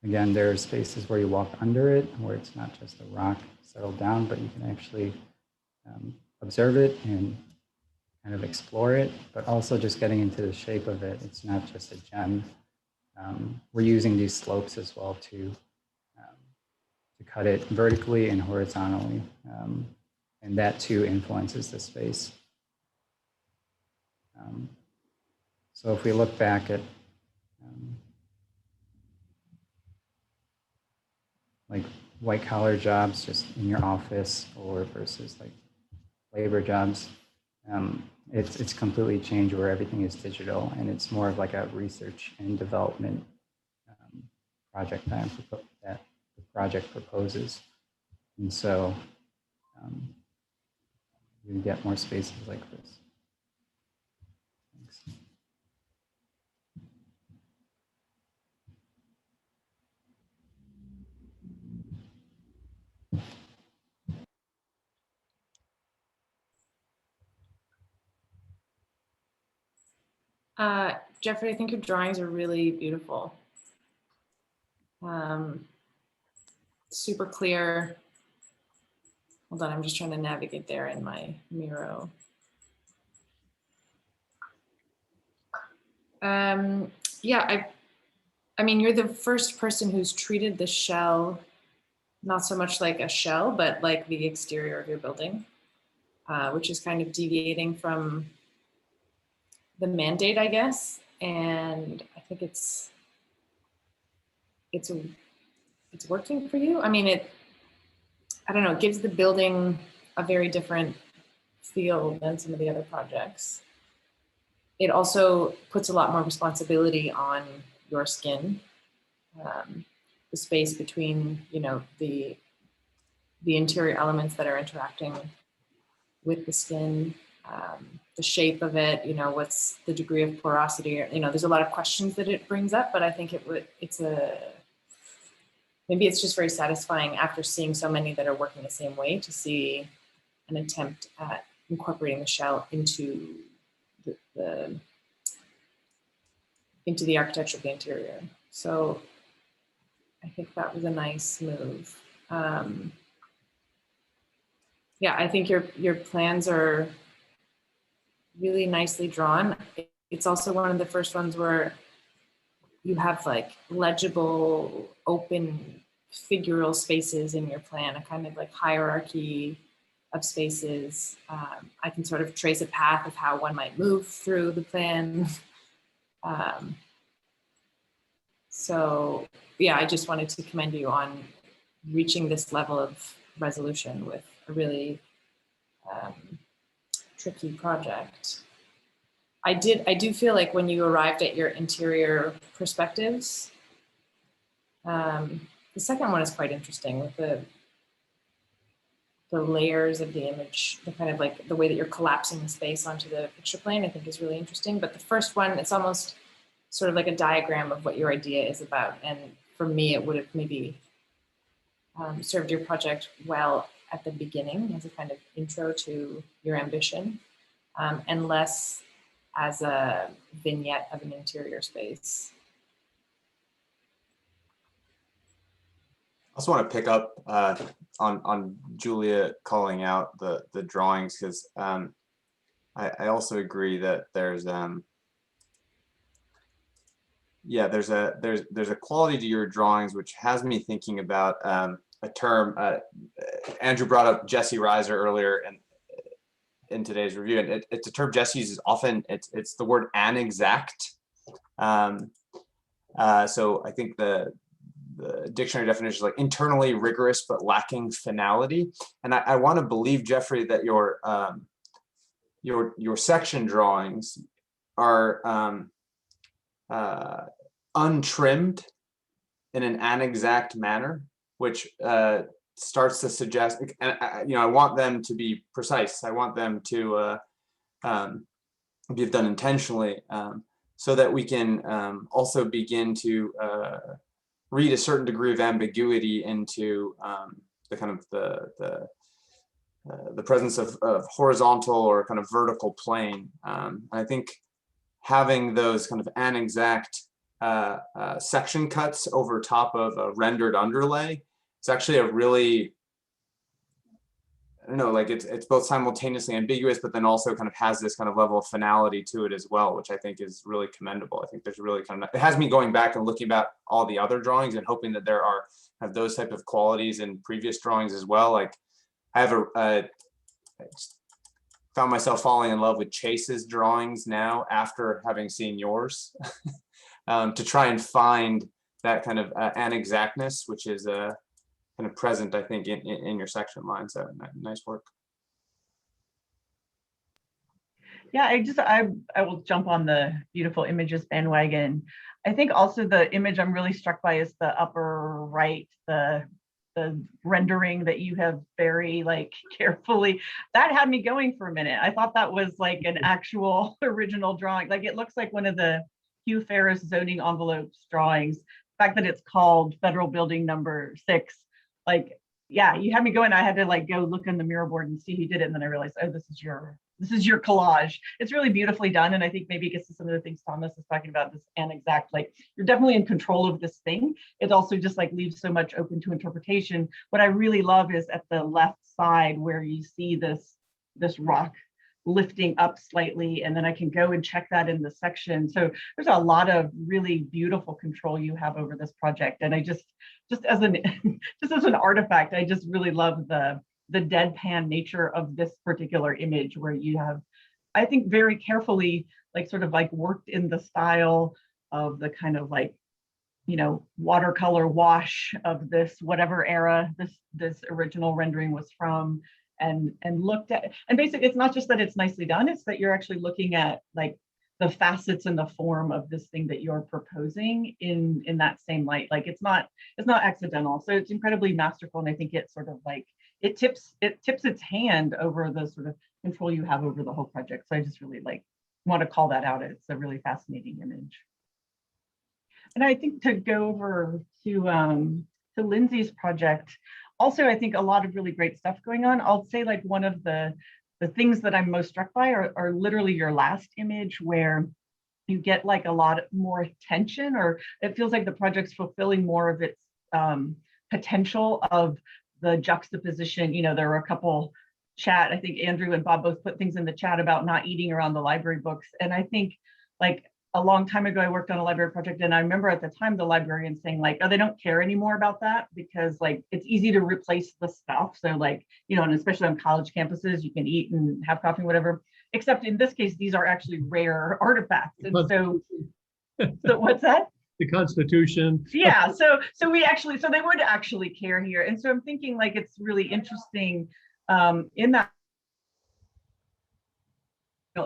again, there are spaces where you walk under it, where it's not just a rock settled down, but you can actually observe it and kind of explore it, but also just getting into the shape of it. It's not just a gem. We're using these slopes as well to cut it vertically and horizontally. And that too influences the space. So if we look back at like white collar jobs just in your office or versus like labor jobs, it's completely changed where everything is digital, and it's more of like a research and development project that the project proposes. And so you get more spaces like this. Thanks. Jeffrey, I think your drawings are really beautiful. Super clear. Hold on, I'm just trying to navigate there in my Miro. Yeah, I mean, you're the first person who's treated the shell, not so much like a shell, but like the exterior of your building, which is kind of deviating from the mandate, I guess. And I think it's working for you. I mean, I don't know, it gives the building a very different feel than some of the other projects. It also puts a lot more responsibility on your skin, the space between, you know, the interior elements that are interacting with the skin, the shape of it, you know, what's the degree of porosity, you know, there's a lot of questions that it brings up, but I think maybe it's just very satisfying after seeing so many that are working the same way to see an attempt at incorporating the shell into the architecture of the interior. So I think that was a nice move. Yeah, I think your plans are really nicely drawn. It's also one of the first ones where you have like legible, open, figural spaces in your plan, a kind of like hierarchy of spaces. I can sort of trace a path of how one might move through the plan. So yeah, I just wanted to commend you on reaching this level of resolution with a really tricky project. I do feel like when you arrived at your interior perspectives, the second one is quite interesting with the layers of the image, the kind of like the way that you're collapsing the space onto the picture plane, I think is really interesting. But the first one, it's almost sort of like a diagram of what your idea is about. And for me, it would have maybe served your project well at the beginning as a kind of intro to your ambition, and less as a vignette of an interior space. I also want to pick up on Julia calling out the drawings, because I also agree that there's there's a quality to your drawings which has me thinking about a term. Andrew brought up Jesse Reiser earlier in today's review, and it's a term Jesse uses often. It's the word anexact. So I think the dictionary definition is like internally rigorous but lacking finality. And I want to believe, Jeffrey, that your section drawings are untrimmed in an anexact manner, which starts to suggest, and I want them to be precise. I want them to be done intentionally, so that we can also begin to read a certain degree of ambiguity into the kind of the presence of horizontal or kind of vertical plane. I think having those kind of anexact section cuts over top of a rendered underlay, it's actually a really, I don't know, like it's both simultaneously ambiguous, but then also kind of has this kind of level of finality to it as well, which I think is really commendable. I think there's really kind of, it has me going back and looking about all the other drawings and hoping that there are have those type of qualities in previous drawings as well. Like I have found myself falling in love with Chase's drawings now after having seen yours, to try and find that kind of anexactness, which is kind of present, I think, in your section line. So nice work. Yeah, I will jump on the beautiful images bandwagon. I think also the image I'm really struck by is the upper right, the rendering that you have very like carefully. That had me going for a minute. I thought that was like an actual original drawing. Like it looks like one of the Hugh Ferris zoning envelopes drawings. The fact that it's called Federal Building Number 6, like, yeah, you had me going. I had to like go look in the mirror board and see who did it, and then I realized, oh, this is your collage. It's really beautifully done, and I think maybe it gets to some of the things Thomas is talking about, this anexact, like you're definitely in control of this thing. It also just like leaves so much open to interpretation. What I really love is at the left side where you see this rock lifting up slightly, and then I can go and check that in the section. So there's a lot of really beautiful control you have over this project, and I just as an artifact, I just really love the deadpan nature of this particular image, where you have, I think, very carefully like sort of like worked in the style of the kind of like, you know, watercolor wash of this whatever era this original rendering was from, and looked at, and basically it's not just that it's nicely done, it's that you're actually looking at like the facets and the form of this thing that you're proposing in that same light. Like it's not accidental. So it's incredibly masterful, and I think it's sort of like it tips its hand over the sort of control you have over the whole project. So I just really want to call that out. It's a really fascinating image. And I think to go over to Lindsay's project, also, I think a lot of really great stuff going on. I'll say like one of the things that I'm most struck by are literally your last image, where you get like a lot more attention, or it feels like the project's fulfilling more of its potential of the juxtaposition. You know, there were a couple chat, I think Andrew and Bob both put things in the chat about not eating around the library books. And I think like a long time ago, I worked on a library project, and I remember at the time the librarian saying like, oh, they don't care anymore about that because like it's easy to replace the stuff. So like, you know, and especially on college campuses, you can eat and have coffee, whatever. Except in this case, these are actually rare artifacts. And so what's that? The Constitution. Yeah, so they would actually care here. And so I'm thinking like it's really interesting in that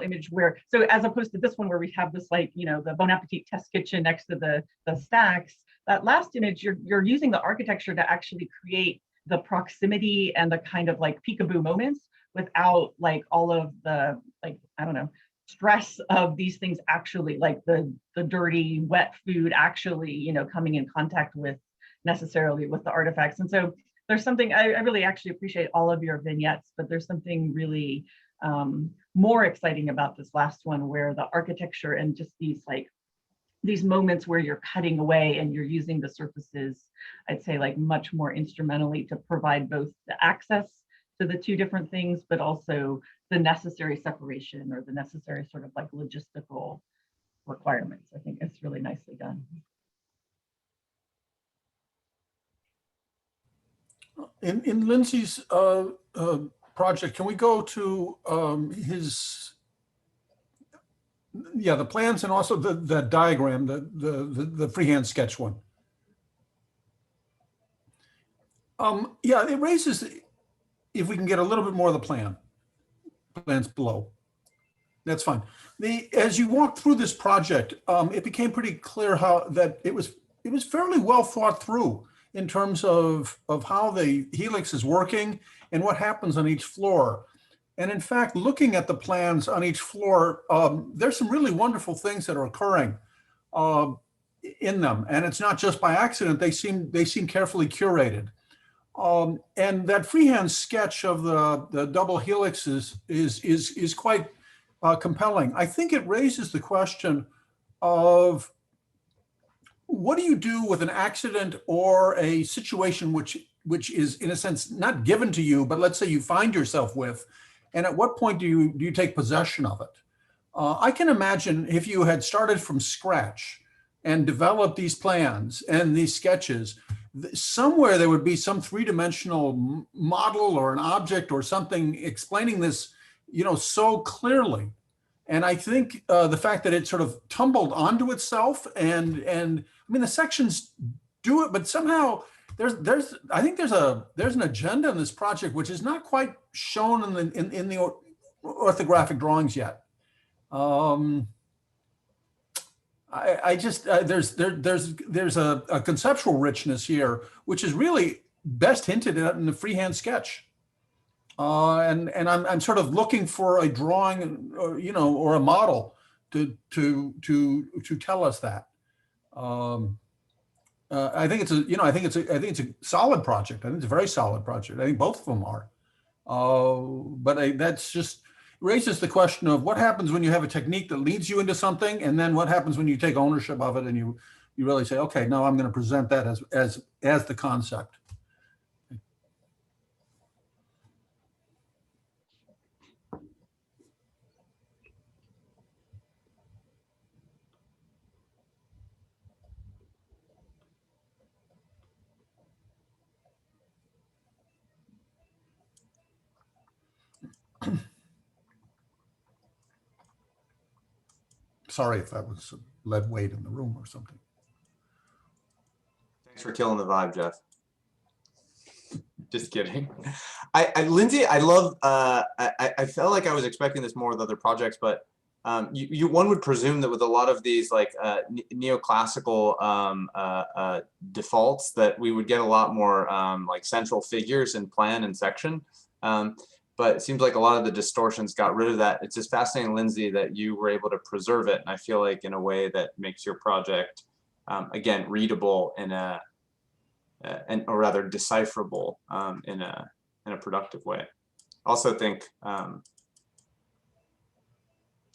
image where, so as opposed to this one where we have this like, you know, the Bon Appetit test kitchen next to the stacks, that last image, you're using the architecture to actually create the proximity and the kind of like peekaboo moments without like all of the like, I don't know, stress of these things actually like the dirty, wet food actually, you know, coming in contact with necessarily with the artifacts. And so there's something, I really actually appreciate all of your vignettes, but there's something really more exciting about this last one where the architecture and just these moments where you're cutting away and you're using the surfaces, I'd say like much more instrumentally to provide both the access to the two different things, but also the necessary separation or the necessary sort of like logistical requirements. I think it's really nicely done. In Lindsay's project, can we go to the plans and also the diagram, the freehand sketch one? Yeah, it raises, if we can get a little bit more of the plans below. That's fine. As you walk through this project, it became pretty clear how that it was fairly well thought through in terms of how the helix is working and what happens on each floor. And in fact, looking at the plans on each floor, there's some really wonderful things that are occurring in them. And it's not just by accident, they seem carefully curated. And that freehand sketch of the double helixes is quite compelling. I think it raises the question of what do you do with an accident or a situation which is in a sense not given to you, but let's say you find yourself with, and at what point do you take possession of it? I can imagine if you had started from scratch and developed these plans and these sketches, somewhere there would be some three-dimensional model or an object or something explaining this, you know, so clearly. And I think the fact that it sort of tumbled onto itself and I mean, the sections do it, but somehow I think there's an agenda in this project which is not quite shown in the orthographic drawings yet. I just there's a conceptual richness here which is really best hinted at in the freehand sketch. And I'm sort of looking for a drawing, you know, or a model to tell us that. I think it's a solid project. I think it's a very solid project. I think both of them are. But that's just raises the question of what happens when you have a technique that leads you into something, and then what happens when you take ownership of it and you really say, okay, now I'm going to present that as the concept. Sorry if that was lead weight in the room or something. Thanks for killing the vibe, Jeff. Just kidding. Lindsay, I love, I felt like I was expecting this more with other projects, but one would presume that with a lot of these like neoclassical defaults that we would get a lot more like central figures in plan and section. but it seems like a lot of the distortions got rid of that. It's just fascinating, Lindsay, that you were able to preserve it. And I feel like in a way that makes your project, again, readable in a, or rather decipherable in a productive way. Also think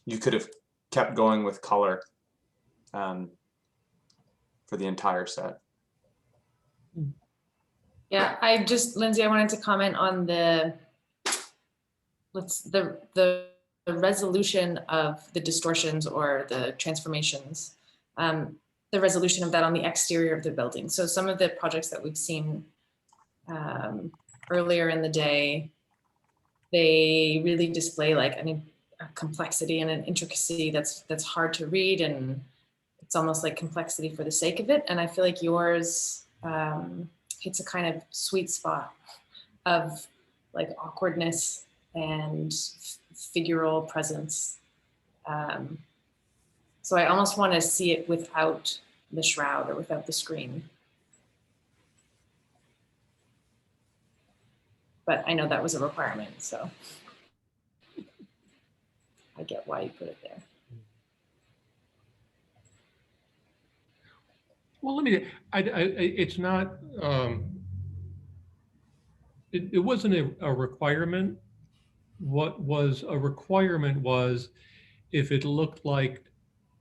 you could have kept going with color for the entire set. Yeah, Lindsay, I wanted to comment on the resolution of the distortions or the transformations, the resolution of that on the exterior of the building. So some of the projects that we've seen earlier in the day, they really display like a complexity and an intricacy that's hard to read, and it's almost like complexity for the sake of it. And I feel like yours hits a kind of sweet spot of like awkwardness and figural presence. So I almost want to see it without the shroud or without the screen. But I know that was a requirement, so I get why you put it there. Well, it's not, it wasn't a requirement. What was a requirement was if it looked like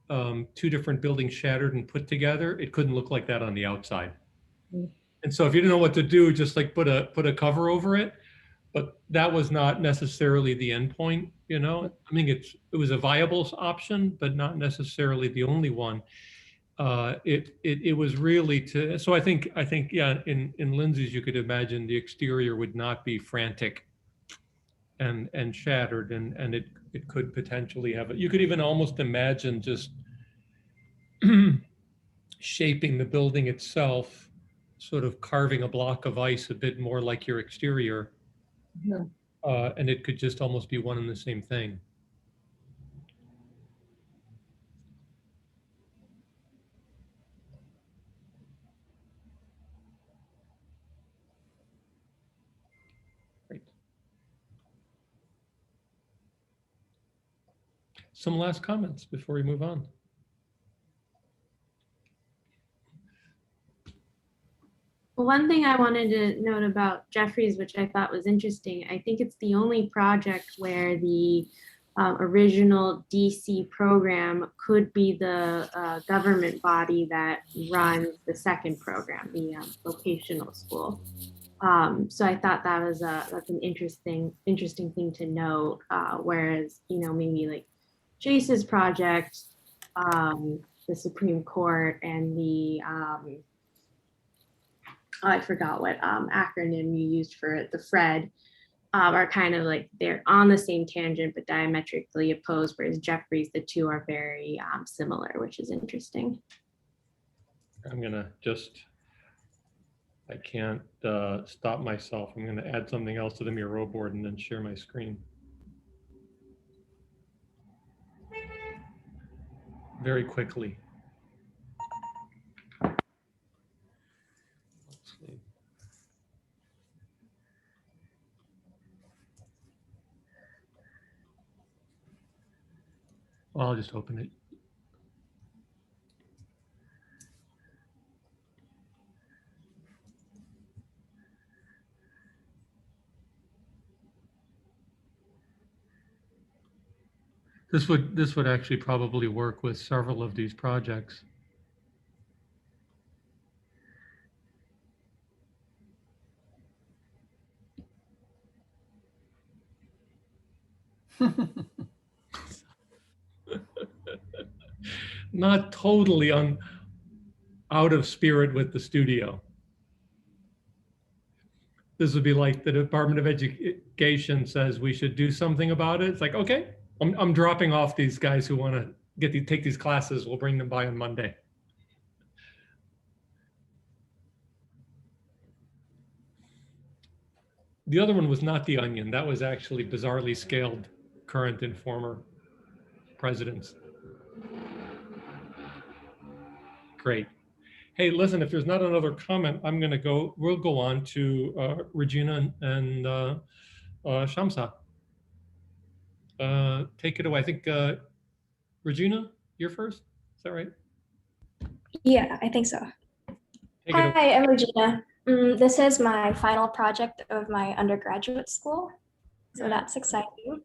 two different buildings shattered and put together, it couldn't look like that on the outside. Mm. And so if you didn't know what to do, just like put a cover over it. But that was not necessarily the end point, you know? I mean, it was a viable option, but not necessarily the only one. It was really to, so I think yeah, in Lindsay's, you could imagine the exterior would not be frantic and shattered, and it could potentially have it. You could even almost imagine just shaping the building itself, sort of carving a block of ice a bit more like your exterior. Yeah. And it could just almost be one and the same thing. Great. Some last comments before we move on. Well, one thing I wanted to note about Jeffries, which I thought was interesting, I think it's the only project where the original DC program could be the government body that runs the second program, the vocational school. So I thought that was that's an interesting thing to note. Whereas, you know, maybe like Chase's project, the Supreme Court, and the I forgot what acronym you used for it, the FRED, are kind of like they're on the same tangent but diametrically opposed, whereas Jeffries, the two are very similar, which is interesting. I'm gonna just, I can't stop myself. I'm gonna add something else to the Miro board and then share my screen. Very quickly. Let's see. Well, I'll just open it. This would actually probably work with several of these projects. Not totally out of spirit with the studio. This would be like the Department of Education says we should do something about it. It's like, okay, I'm dropping off these guys who want to take these classes. We'll bring them by on Monday. The other one was not the Onion. That was actually bizarrely scaled current and former presidents. Great. Hey, listen, if there's not another comment, we'll go on to Regina and Shamsa, take it away. I think Regina, you're first. Is that right? Yeah, I think so. Take it away. Hi, I'm Regina. This is my final project of my undergraduate school, so that's exciting.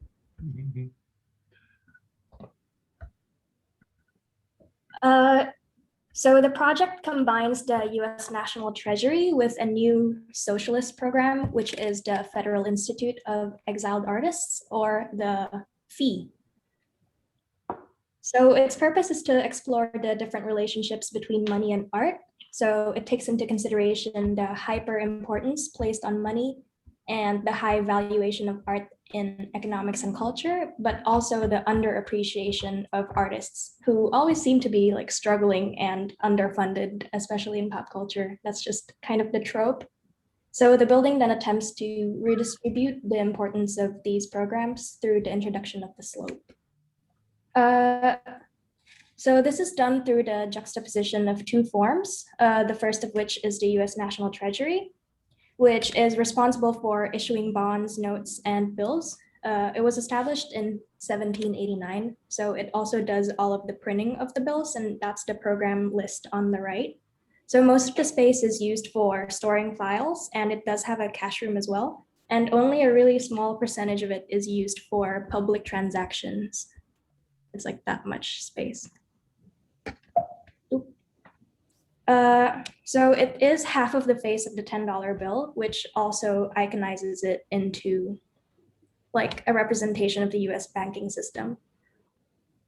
So the project combines the US National Treasury with a new socialist program, which is the Federal Institute of Exiled Artists, or the FEE. So its purpose is to explore the different relationships between money and art. So it takes into consideration the hyper importance placed on money and the high valuation of art in economics and culture, but also the underappreciation of artists who always seem to be like struggling and underfunded, especially in pop culture. That's just kind of the trope. So the building then attempts to redistribute the importance of these programs through the introduction of the slope. So this is done through the juxtaposition of two forms, the first of which is the US National Treasury, which is responsible for issuing bonds, notes, and bills. It was established in 1789, so it also does all of the printing of the bills, and that's the program list on the right. So most of the space is used for storing files, and it does have a cash room as well, and only a really small percentage of it is used for public transactions. It's like that much space. So it is half of the face of the $10 bill, which also iconizes it into like a representation of the US banking system.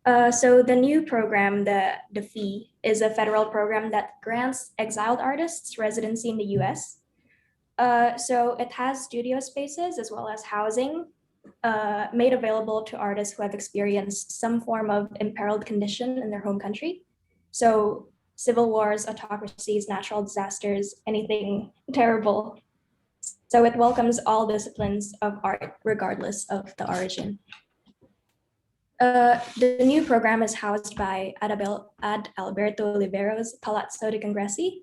So the new program, the FEE, is a federal program that grants exiled artists residency in the US. So it has studio spaces as well as housing made available to artists who have experienced some form of imperiled condition in their home country. So civil wars, autocracies, natural disasters, anything terrible. So it welcomes all disciplines of art, regardless of the origin. The new program is housed by Adalberto Oliveros Palazzo de Congressi,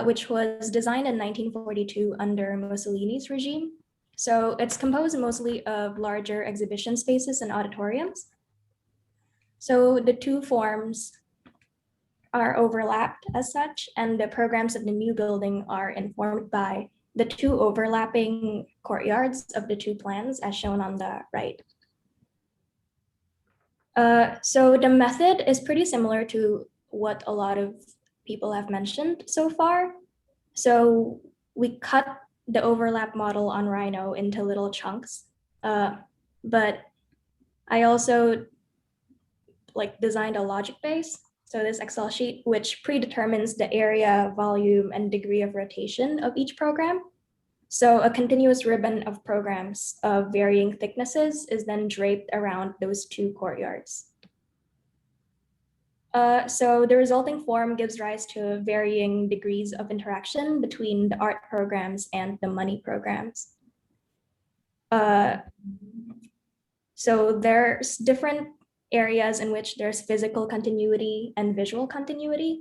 which was designed in 1942 under Mussolini's regime. So it's composed mostly of larger exhibition spaces and auditoriums. So the two forms are overlapped as such, and the programs of the new building are informed by the two overlapping courtyards of the two plans as shown on the right. So the method is pretty similar to what a lot of people have mentioned so far. So we cut the overlap model on Rhino into little chunks, but I also like designed a logic base. So this Excel sheet, which predetermines the area, volume, and degree of rotation of each program. So a continuous ribbon of programs of varying thicknesses is then draped around those two courtyards. So the resulting form gives rise to varying degrees of interaction between the art programs and the money programs. So there's different areas in which there's physical continuity and visual continuity.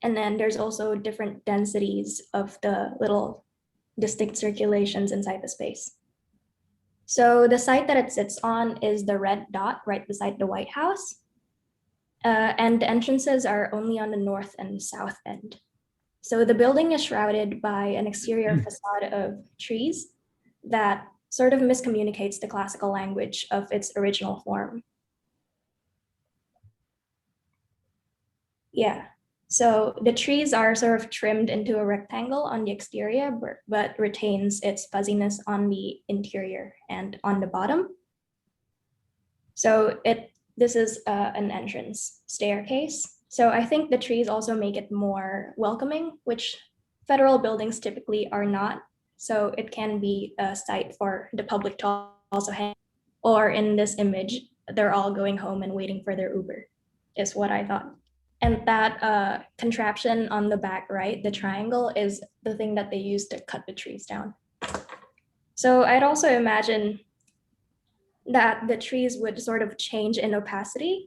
And then there's also different densities of the little distinct circulations inside the space. So the site that it sits on is the red dot right beside the White House. And the entrances are only on the north and south end. So the building is shrouded by an exterior facade of trees that sort of miscommunicates the classical language of its original form. Yeah, so the trees are sort of trimmed into a rectangle on the exterior, but retains its fuzziness on the interior and on the bottom. So this is an entrance staircase. So I think the trees also make it more welcoming, which federal buildings typically are not. So it can be a site for the public to also hang. Or in this image, they're all going home and waiting for their Uber, is what I thought. And that contraption on the back right, the triangle, is the thing that they use to cut the trees down. So I'd also imagine that the trees would sort of change in opacity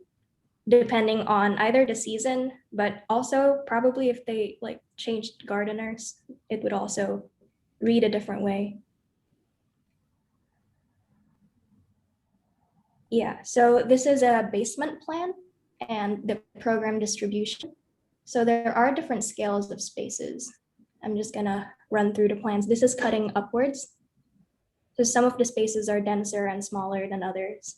depending on either the season, but also probably if they like changed gardeners, it would also read a different way. Yeah, so this is a basement plan and the program distribution. So there are different scales of spaces. I'm just gonna run through the plans. This is cutting upwards. So some of the spaces are denser and smaller than others.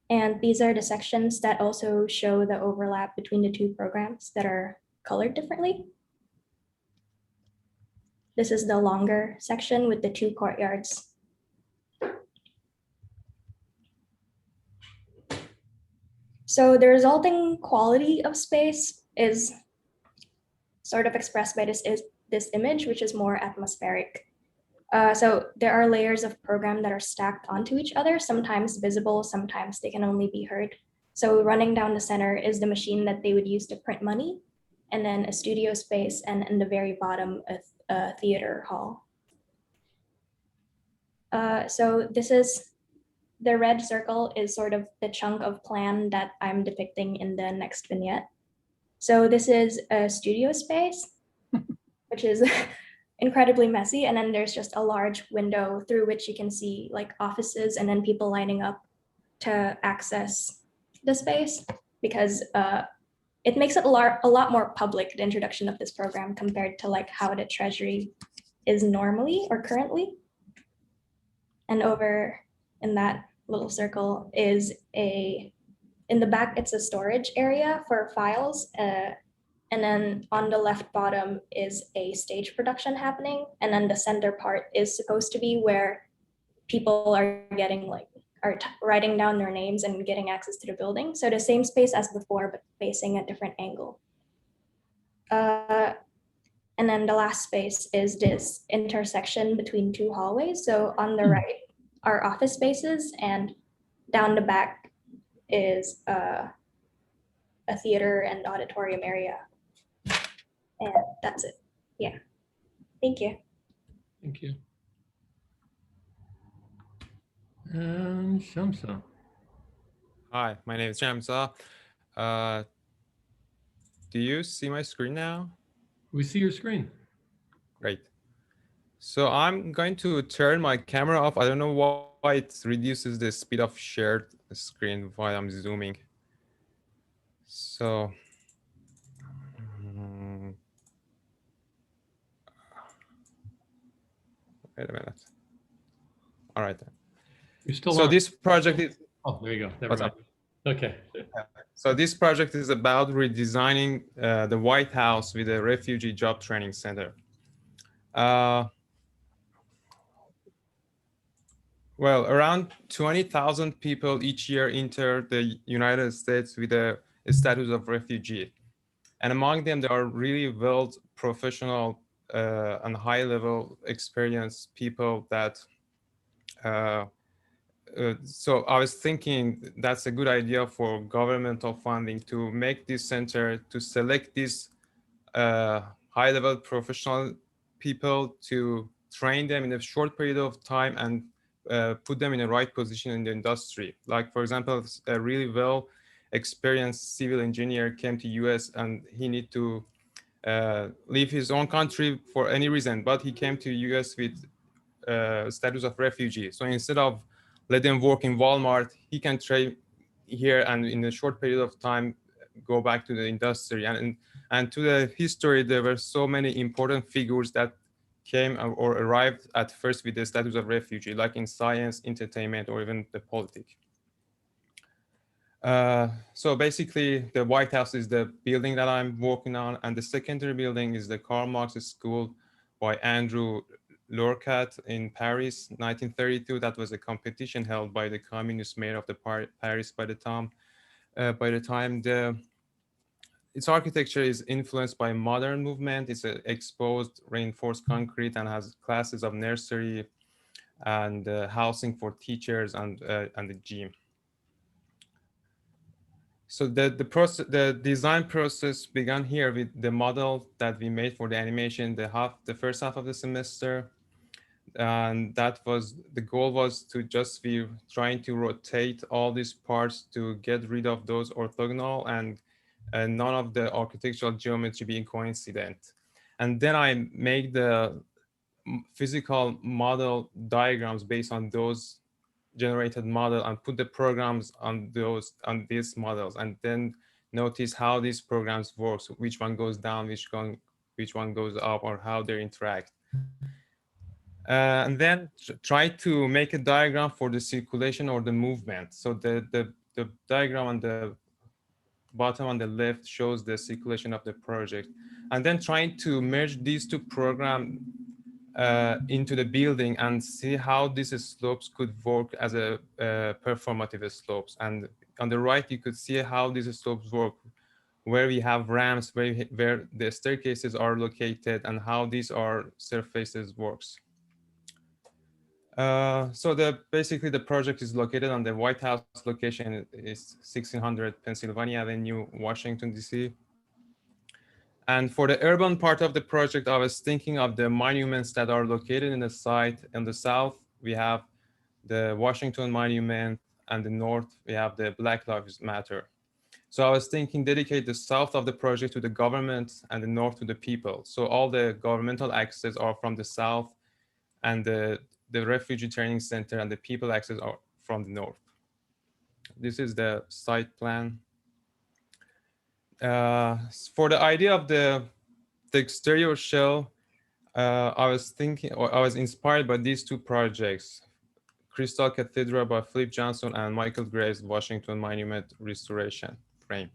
And these are the sections that also show the overlap between the two programs that are colored differently. This is the longer section with the two courtyards. So the resulting quality of space is sort of expressed by this image, which is more atmospheric. So there are layers of program that are stacked onto each other, sometimes visible, sometimes they can only be heard. So running down the center is the machine that they would use to print money, and then a studio space, and in the very bottom, a theater hall. So this is, the red circle is sort of the chunk of plan that I'm depicting in the next vignette. So this is a studio space, which is incredibly messy. And then there's just a large window through which you can see like offices and then people lining up to access the space, because it makes it a lot more public, the introduction of this program, compared to like how the Treasury is normally or currently. And over in that little circle is in the back, it's a storage area for files. And then on the left bottom is a stage production happening. And then the center part is supposed to be where people are getting writing down their names and getting access to the building. So the same space as before, but facing a different angle. And then the last space is this intersection between two hallways. So on the right are office spaces, and down the back is a theater and auditorium area. And that's it. Yeah. Thank you. Thank you. Shamsa. Hi, my name is Shamsa. Do you see my screen now? We see your screen. Great. So I'm going to turn my camera off. I don't know why it reduces the speed of shared screen while I'm zooming. So, wait a minute. All right. You're still so on. This project is. Oh, there you go. Never What's mind. up? Okay. So this project is about redesigning the White House with a refugee job training center. Well, around 20,000 people each year enter the United States with a status of refugee. And among them, there are really well professional and high level experienced people that so I was thinking that's a good idea for governmental funding to make this center, to select these high-level professional people, to train them in a short period of time and put them in the right position in the industry. Like, for example, a really well experienced civil engineer came to US and he need to leave his own country for any reason, but he came to US with status of refugee. So instead of let them work in Walmart, he can train here and in a short period of time go back to the industry. And to the history, there were so many important figures that came or arrived at first with the status of refugee, like in science, entertainment, or even the politics. So basically, the White House is the building that I'm working on, and the secondary building is the Karl Marx School by Andrew Lorcat in Paris, 1932. That was a competition held by the communist mayor of the Paris by the time. Its architecture is influenced by modern movement. It's an exposed reinforced concrete and has classes of nursery and housing for teachers and the gym. So the design process began here with the model that we made for the animation, the first half of the semester. And the goal was to just be trying to rotate all these parts to get rid of those orthogonal and none of the architectural geometry being coincident. And then I make the physical model diagrams based on those generated model and put the programs on these models, and then notice how these programs works, which one goes down, which one goes up, or how they interact. And then try to make a diagram for the circulation or the movement. So the diagram on the bottom on the left shows the circulation of the project, and then trying to merge these two programs into the building and see how these slopes could work as a performative slopes. And on the right, you could see how these slopes work, where we have ramps, where the staircases are located, and how these are surfaces works. So basically the project is located on the White House location. Is 1600 Pennsylvania Avenue, Washington, D.C. And for the urban part of the project, I was thinking of the monuments that are located in the site. In the south, we have the Washington Monument, and the north, we have the Black Lives Matter. So I was thinking dedicate the south of the project to the government and the north to the people. So all the governmental access are from the south, and the refugee training center and the people access are from the north. This is the site plan. For the idea of the exterior shell, I was inspired by these two projects, Crystal Cathedral by Philip Johnson and Michael Gray's Washington Monument Restoration Frame.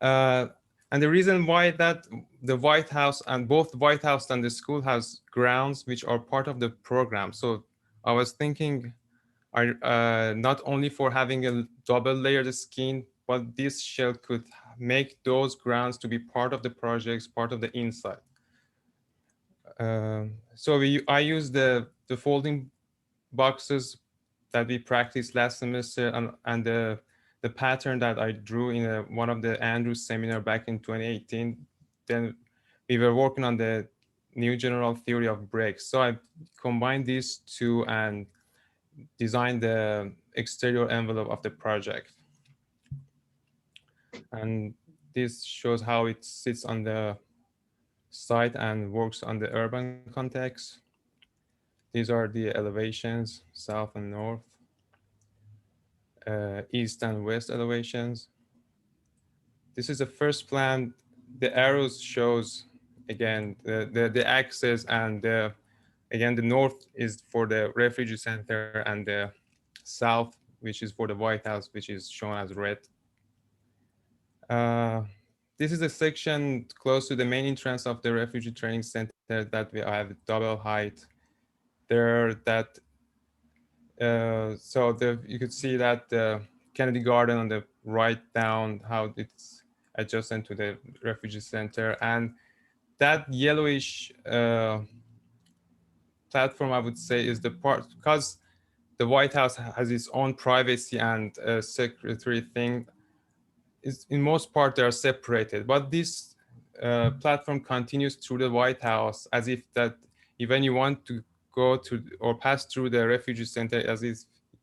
And the reason why that the White House and both the White House and the school has grounds which are part of the program. So I was thinking not only for having a double layered skin, but this shell could make those grounds to be part of the projects, part of the inside. So I use the folding boxes that we practiced last semester, and the pattern that I drew in one of the Andrews seminar back in 2018. Then we were working on the new general theory of bricks. So I combined these two and designed the exterior envelope of the project. And this shows how it sits on the site and works on the urban context. These are the elevations, south and north, east and west elevations. This is the first plan. The arrows shows, again, the axis, and again, the north is for the refugee center, and the south, which is for the White House, which is shown as red. This is a section close to the main entrance of the refugee training center that we have double height there. That you could see that the Kennedy Garden on the right down, how it's adjacent to the refugee center, and that yellowish platform, I would say, is the part, because the White House has its own privacy and secretary thing. Is in most part they are separated, but this platform continues through the White House, as if that even you want to go to or pass through the refugee center, as if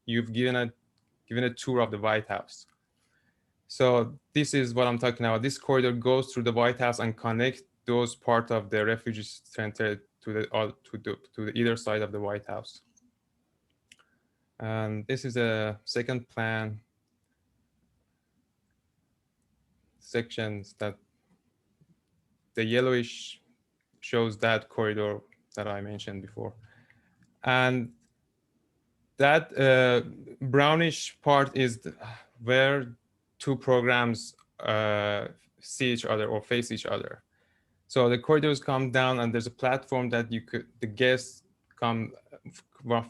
you've given a tour of the White House. So this is what I'm talking about. This corridor goes through the White House and connects those part of the refugee center to the either side of the White House. And this is a second plan sections that the yellowish shows that corridor that I mentioned before. And that brownish part is where two programs see each other or face each other. So the corridors come down, and there's a platform that the guests come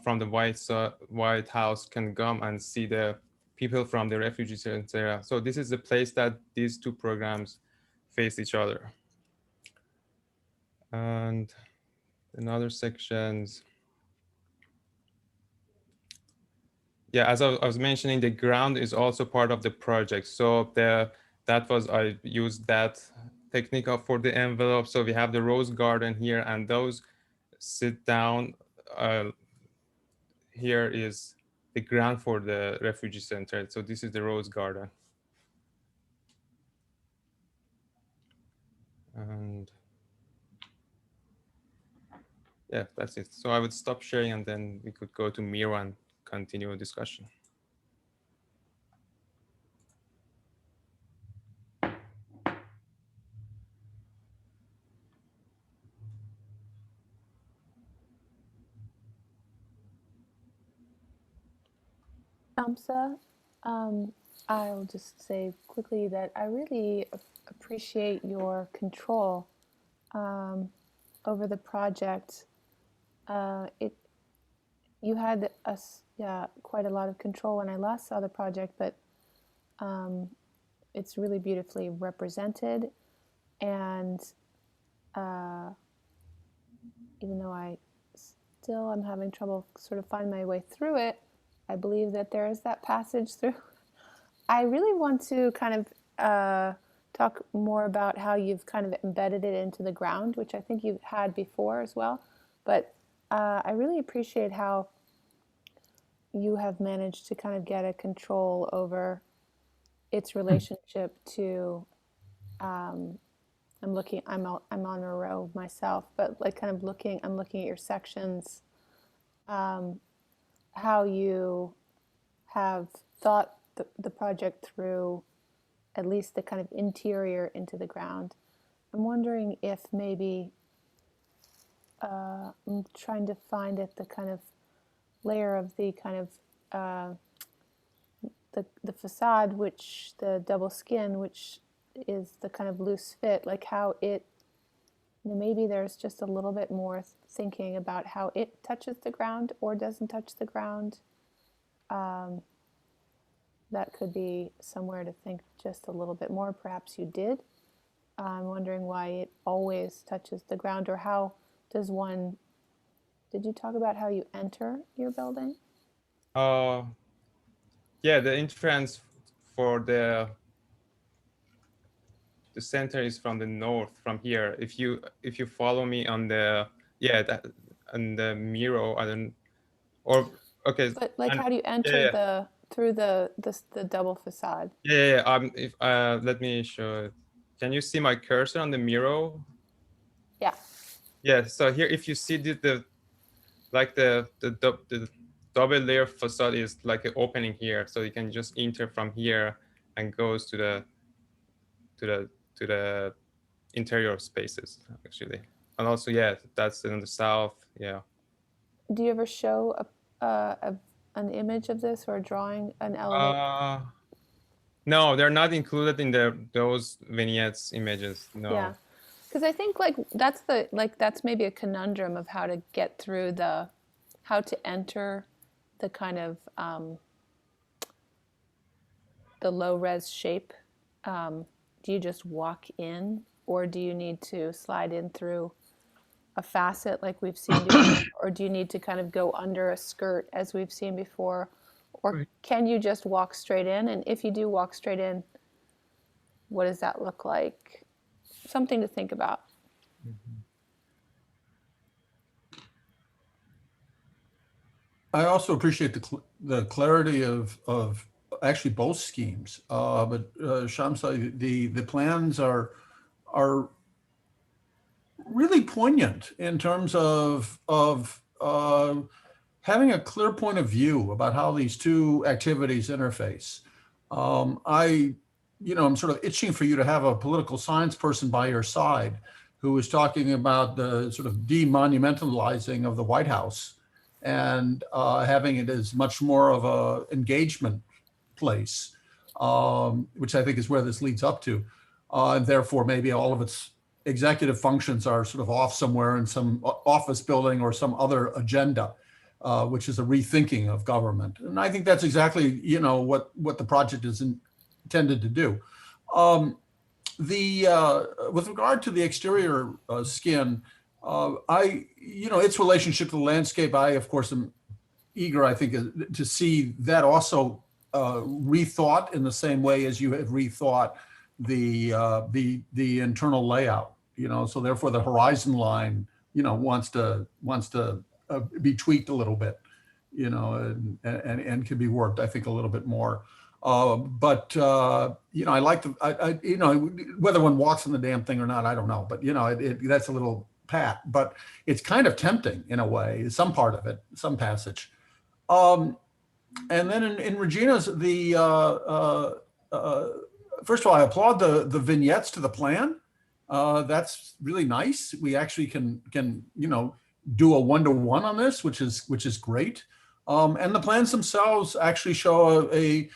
from the White House can come and see the people from the refugee center. So this is the place that these two programs face each other. And in other sections, yeah, as I was mentioning, the ground is also part of the project. So I used that technique for the envelope. So we have the rose garden here, and those sit down. Here is the ground for the refugee center. So this is the rose garden. And yeah, that's it. So I would stop sharing, and then we could go to Mira and continue discussion. Amsa, I'll just say quickly that I really appreciate your control over the project. You had quite a lot of control when I last saw the project, but it's really beautifully represented. And even though I still am having trouble sort of finding my way through it, I believe that there is that passage through. I really want to kind of talk more about how you've kind of embedded it into the ground, which I think you've had before as well. But I really appreciate how you have managed to kind of get a control over its relationship to. I'm on a row myself, but like kind of I'm looking at your sections, how you have thought the project through, at least the kind of interior into the ground. I'm wondering if maybe, I'm trying to find it, the kind of layer of the kind of, the facade, which the double skin, which is the kind of loose fit, like how it, maybe there's just a little bit more thinking about how it touches the ground or doesn't touch the ground. That could be somewhere to think just a little bit more. Perhaps you did. I'm wondering why it always touches the ground, or how does one, did you talk about how you enter your building? Yeah, the entrance for the center is from the north, from here. If you follow me on the, on the mirror, I don't, or okay. But like, how do you enter through the double facade? If let me show it. Can you see my cursor on the mirror? Yeah. Yeah. So here, if you see the double layer facade is like an opening here, so you can just enter from here and goes to the interior spaces actually. And also, that's in the south. Yeah. Do you ever show an image of this or a drawing, an elevator? No, they're not included in those vignettes images. No. Yeah, because I think that's maybe a conundrum of how to get through how to enter the kind of the low res shape. Do you just walk in, or do you need to slide in through a facet like we've seen before, or do you need to kind of go under a skirt as we've seen before, or can you just walk straight in? And if you do walk straight in, what does that look like? Something to think about. I also appreciate the clarity of actually both schemes, but Shamsa, the plans are really poignant in terms of having a clear point of view about how these two activities interface. I'm sort of itching for you to have a political science person by your side who is talking about the sort of demonumentalizing of the White House and having it as much more of a engagement place, which I think is where this leads up to. And therefore, maybe all of its executive functions are sort of off somewhere in some office building or some other agenda, which is a rethinking of government. And I think that's exactly, what the project is intended to do. With regard to the exterior skin, its relationship to the landscape, I, of course, am eager, I think, to see that also rethought in the same way as you have rethought the internal layout, so therefore the horizon line, wants to be tweaked a little bit, and can be worked, I think, a little bit more. But I like whether one walks on the damn thing or not, I don't know, but that's a little pat, but it's kind of tempting in a way, some part of it, some passage. And then in Regina's, first of all, I applaud the vignettes to the plan. That's really nice. We actually can do a one-to-one on this, which is great. And the plans themselves actually show a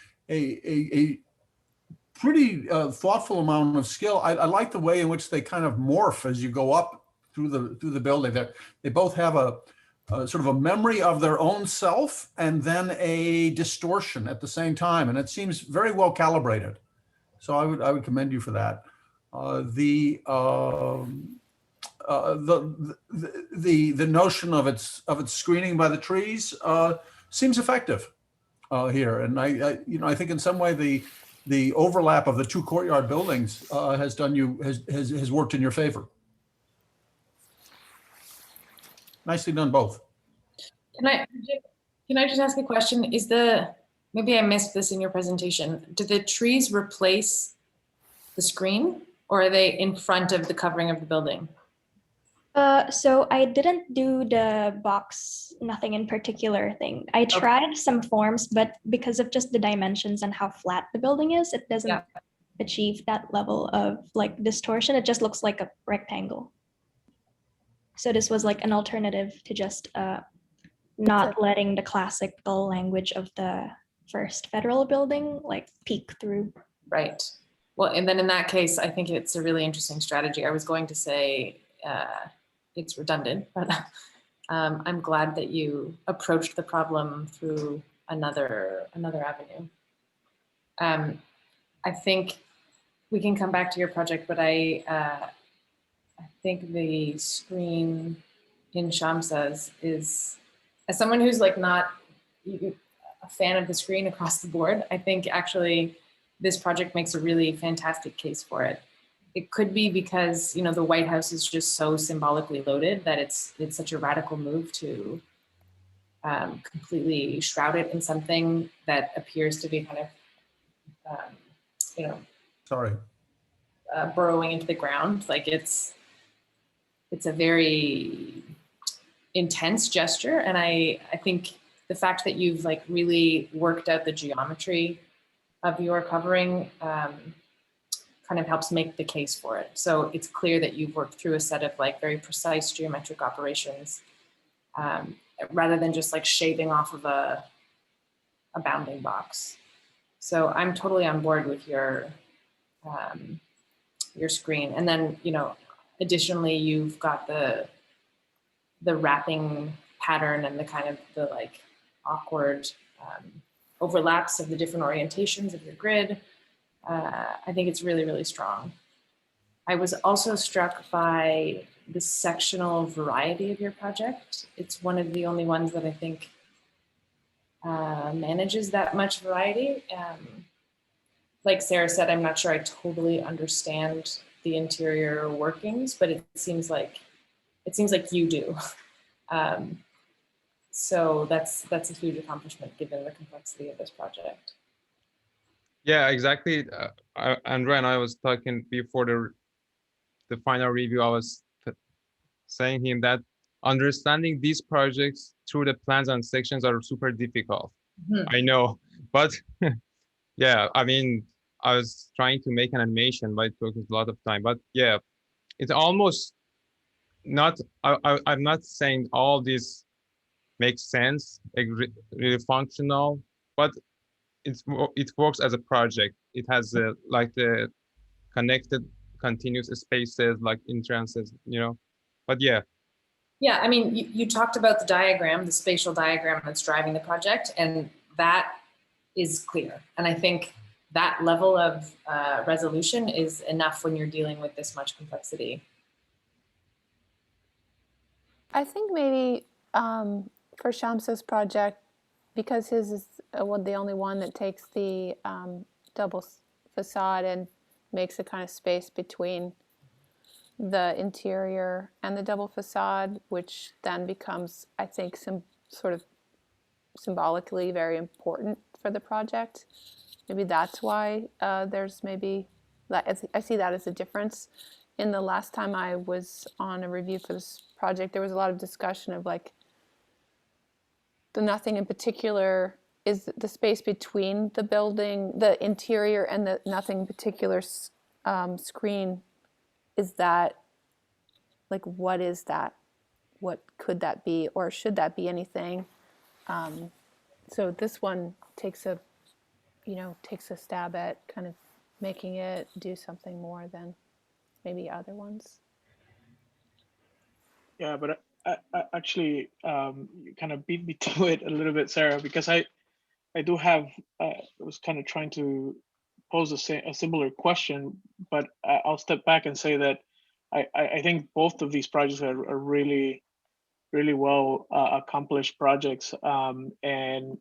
pretty thoughtful amount of skill. I like the way in which they kind of morph as you go up through the building. They both have a sort of a memory of their own self and then a distortion at the same time, and it seems very well calibrated. So I would commend you for that. The notion of its screening by the trees seems effective here, and I think in some way the overlap of the two courtyard buildings has worked in your favor. Nicely done, both. Can I just ask a question? Maybe I missed this in your presentation. Do the trees replace the screen, or are they in front of the covering of the building? So I didn't do the box, nothing in particular thing. I tried some forms, but because of just the dimensions and how flat the building is, it doesn't achieve that level of like distortion. It just looks like a rectangle. So this was like an alternative to just not letting the classical language of the first federal building like peek through. Right. Well, and then in that case, I think it's a really interesting strategy. I was going to say it's redundant, but I'm glad that you approached the problem through another avenue. I think we can come back to your project, but I think the screen in Shamsa's is, as someone who's like not a fan of the screen across the board, I think actually this project makes a really fantastic case for it. It could be because the White House is just so symbolically loaded that it's such a radical move to completely shroud it in something that appears to be kind of burrowing into the ground. Like it's a very intense gesture, and I think the fact that you've like really worked out the geometry of your covering kind of helps make the case for it. So it's clear that you've worked through a set of like very precise geometric operations rather than just like shaving off of a bounding box. So I'm totally on board with your screen. And then, additionally, you've got the wrapping pattern and the kind of the like awkward overlaps of the different orientations of your grid. I think it's really, really strong. I was also struck by the sectional variety of your project. It's one of the only ones that I think manages that much variety. Like Sarah said, I'm not sure I totally understand the interior workings, but it seems like you do. So that's a huge accomplishment given the complexity of this project. Yeah, exactly. Andrea and I was talking before the final review. I was saying him that understanding these projects through the plans and sections are super difficult. Mm-hmm. I know, but yeah, I mean, I was trying to make an animation, but it took a lot of time. But yeah, it's almost not. I'm not saying all this makes sense, like really functional, but it works as a project. It has like the connected continuous spaces like entrances, but yeah. Yeah, I mean, you talked about the diagram, the spatial diagram that's driving the project, and that is clear. And I think that level of resolution is enough when you're dealing with this much complexity. I think maybe for Shamsa's project, because his is the only one that takes the double facade and makes a kind of space between the interior and the double facade, which then becomes, I think, some sort of symbolically very important for the project. Maybe that's why there's maybe, I see that as a difference. In the last time I was on a review for this project, there was a lot of discussion of like the nothing in particular is the space between the building, the interior and the nothing particular screen, is that, like, what is that? What could that be, or should that be anything? So this one takes a, takes a stab at kind of making it do something more than maybe other ones. Yeah, but I actually, you kind of beat me to it a little bit, Sarah, because I do have, I was kind of trying to pose a similar question, but I'll step back and say that I think both of these projects are really, really well accomplished projects. And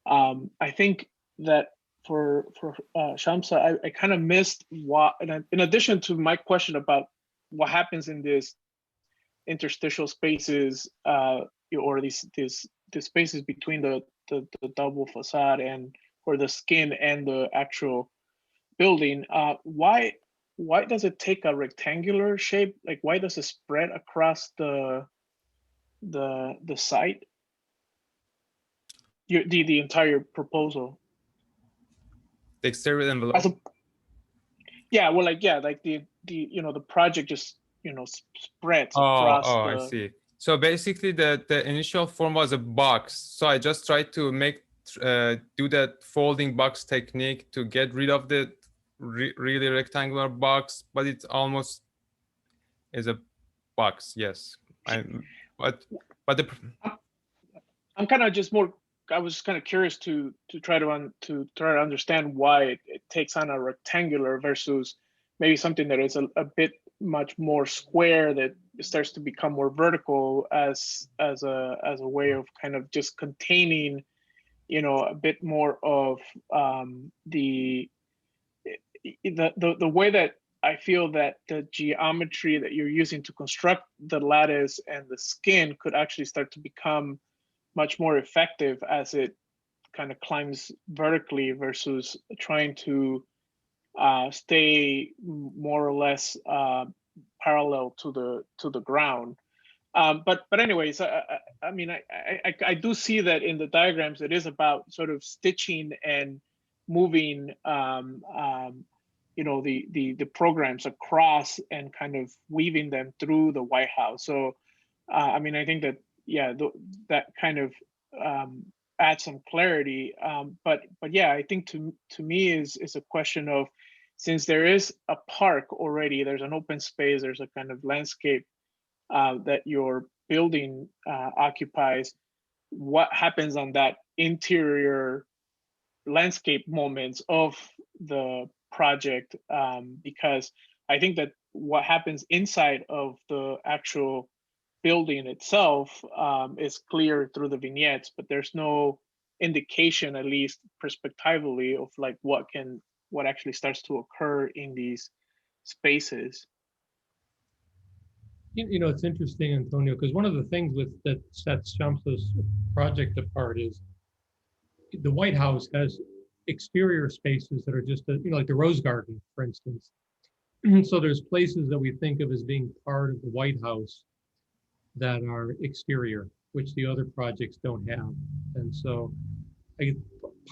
I think that for Shamsa, I kind of missed what, in addition to my question about what happens in this interstitial spaces, or these spaces between the double facade and, or the skin and the actual building, why does it take a rectangular shape? Like, why does it spread across the site? The entire proposal. The exterior envelope. Yeah, well, like, yeah, like the the project just spreads across. I see. So basically, the initial form was a box. So I just tried to make do that folding box technique to get rid of the really rectangular box, but it almost is a box. Yes, but I'm kind of just more. I was kind of curious to try to understand why it takes on a rectangular versus maybe something that is a bit much more square, that starts to become more vertical as a way of kind of just containing, a bit more of the way that I feel that the geometry that you're using to construct the lattice and the skin could actually start to become much more effective as it kind of climbs vertically versus trying to stay more or less parallel to the ground. But anyways, I mean, I do see that in the diagrams it is about sort of stitching and moving the programs across and kind of weaving them through the White House. So I mean, I think that, yeah, that kind of adds some clarity. But yeah, I think to me is a question of, since there is a park already, there's an open space, there's a kind of landscape that your building occupies, what happens on that interior landscape moments of the project? Because I think that what happens inside of the actual building itself is clear through the vignettes, but there's no indication, at least perspectively, of like what actually starts to occur in these spaces. It's interesting, Antonio, because one of the things that sets Shamsa's project apart is the White House has exterior spaces that are just, like the Rose Garden, for instance. So there's places that we think of as being part of the White House that are exterior, which the other projects don't have. And so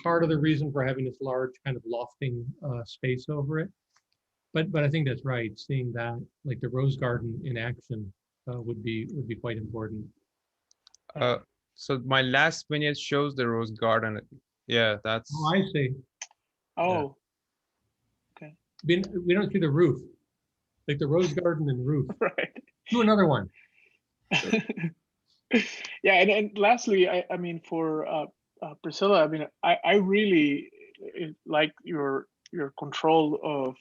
part of the reason for having this large kind of lofting space over it. But I think that's right. Seeing that, like the Rose Garden in action, would be quite important. So my last vignette shows the Rose Garden. Yeah, that's. Oh, I see. Oh. Yeah. Okay. We don't see the roof, like the Rose Garden and roof. Right. Do another one. Yeah, and lastly, I mean, for Priscilla, I mean, I really like your control of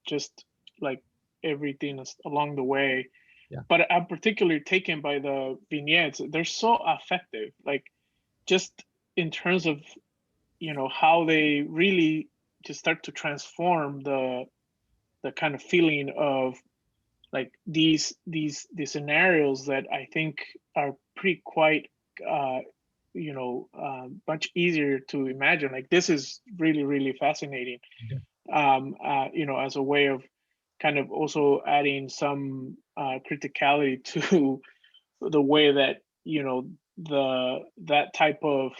just like everything along the way. Yeah. But I'm particularly taken by the vignettes. They're so effective, like just in terms of how they really just start to transform the kind of feeling of like these scenarios that I think are pretty quite much easier to imagine. Like this is really fascinating. Yeah. As a way of kind of also adding some criticality to the way that that type of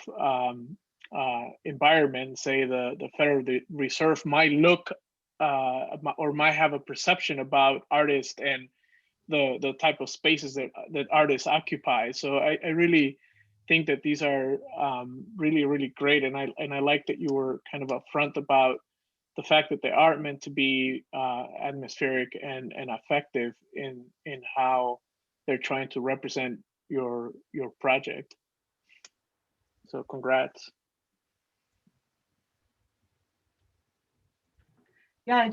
environment, say the Federal Reserve, might look or might have a perception about artists and the type of spaces that artists occupy. So I really think that these are really, really great. And I like that you were kind of upfront about the fact that they are meant to be atmospheric and effective in how they're trying to represent your project. So congrats. Yeah,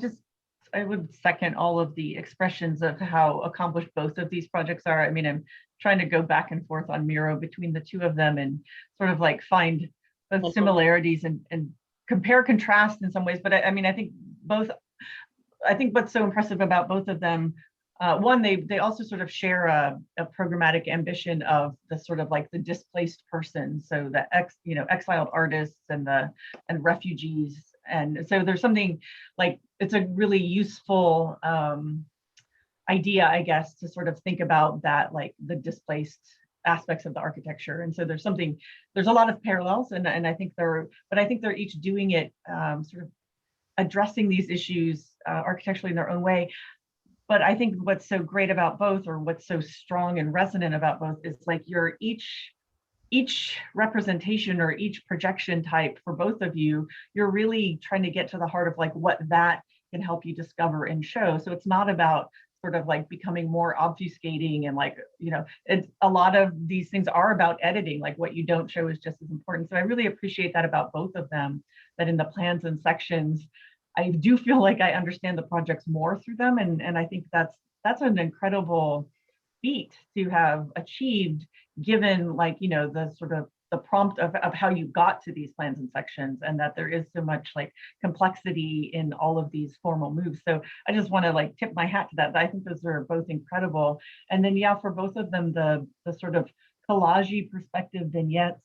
I would second all of the expressions of how accomplished both of these projects are. I mean, I'm trying to go back and forth on Miro between the two of them and sort of like find both similarities and compare contrast in some ways. But I mean, I think what's so impressive about both of them, one, they also sort of share a programmatic ambition of the sort of like the displaced person. So the exiled artists and refugees. And so there's something like, it's a really useful idea, I guess, to sort of think about that, like the displaced aspects of the architecture. And so there's a lot of parallels, and I think they're each doing it, sort of addressing these issues architecturally in their own way. But I think what's so great about both, or what's so strong and resonant about both, is like each representation or each projection type for both of you, you're really trying to get to the heart of like what that can help you discover and show. So it's not about sort of like becoming more obfuscating and like, it's a lot of these things are about editing, like what you don't show is just as important. So I really appreciate that about both of them, that in the plans and sections, I do feel like I understand the projects more through them. And I think that's an incredible feat to have achieved, given like, the sort of the prompt of how you got to these plans and sections, and that there is so much like complexity in all of these formal moves. So I just want to like tip my hat to that. I think those are both incredible. And then, yeah, for both of them, the sort of collage-y perspective vignettes,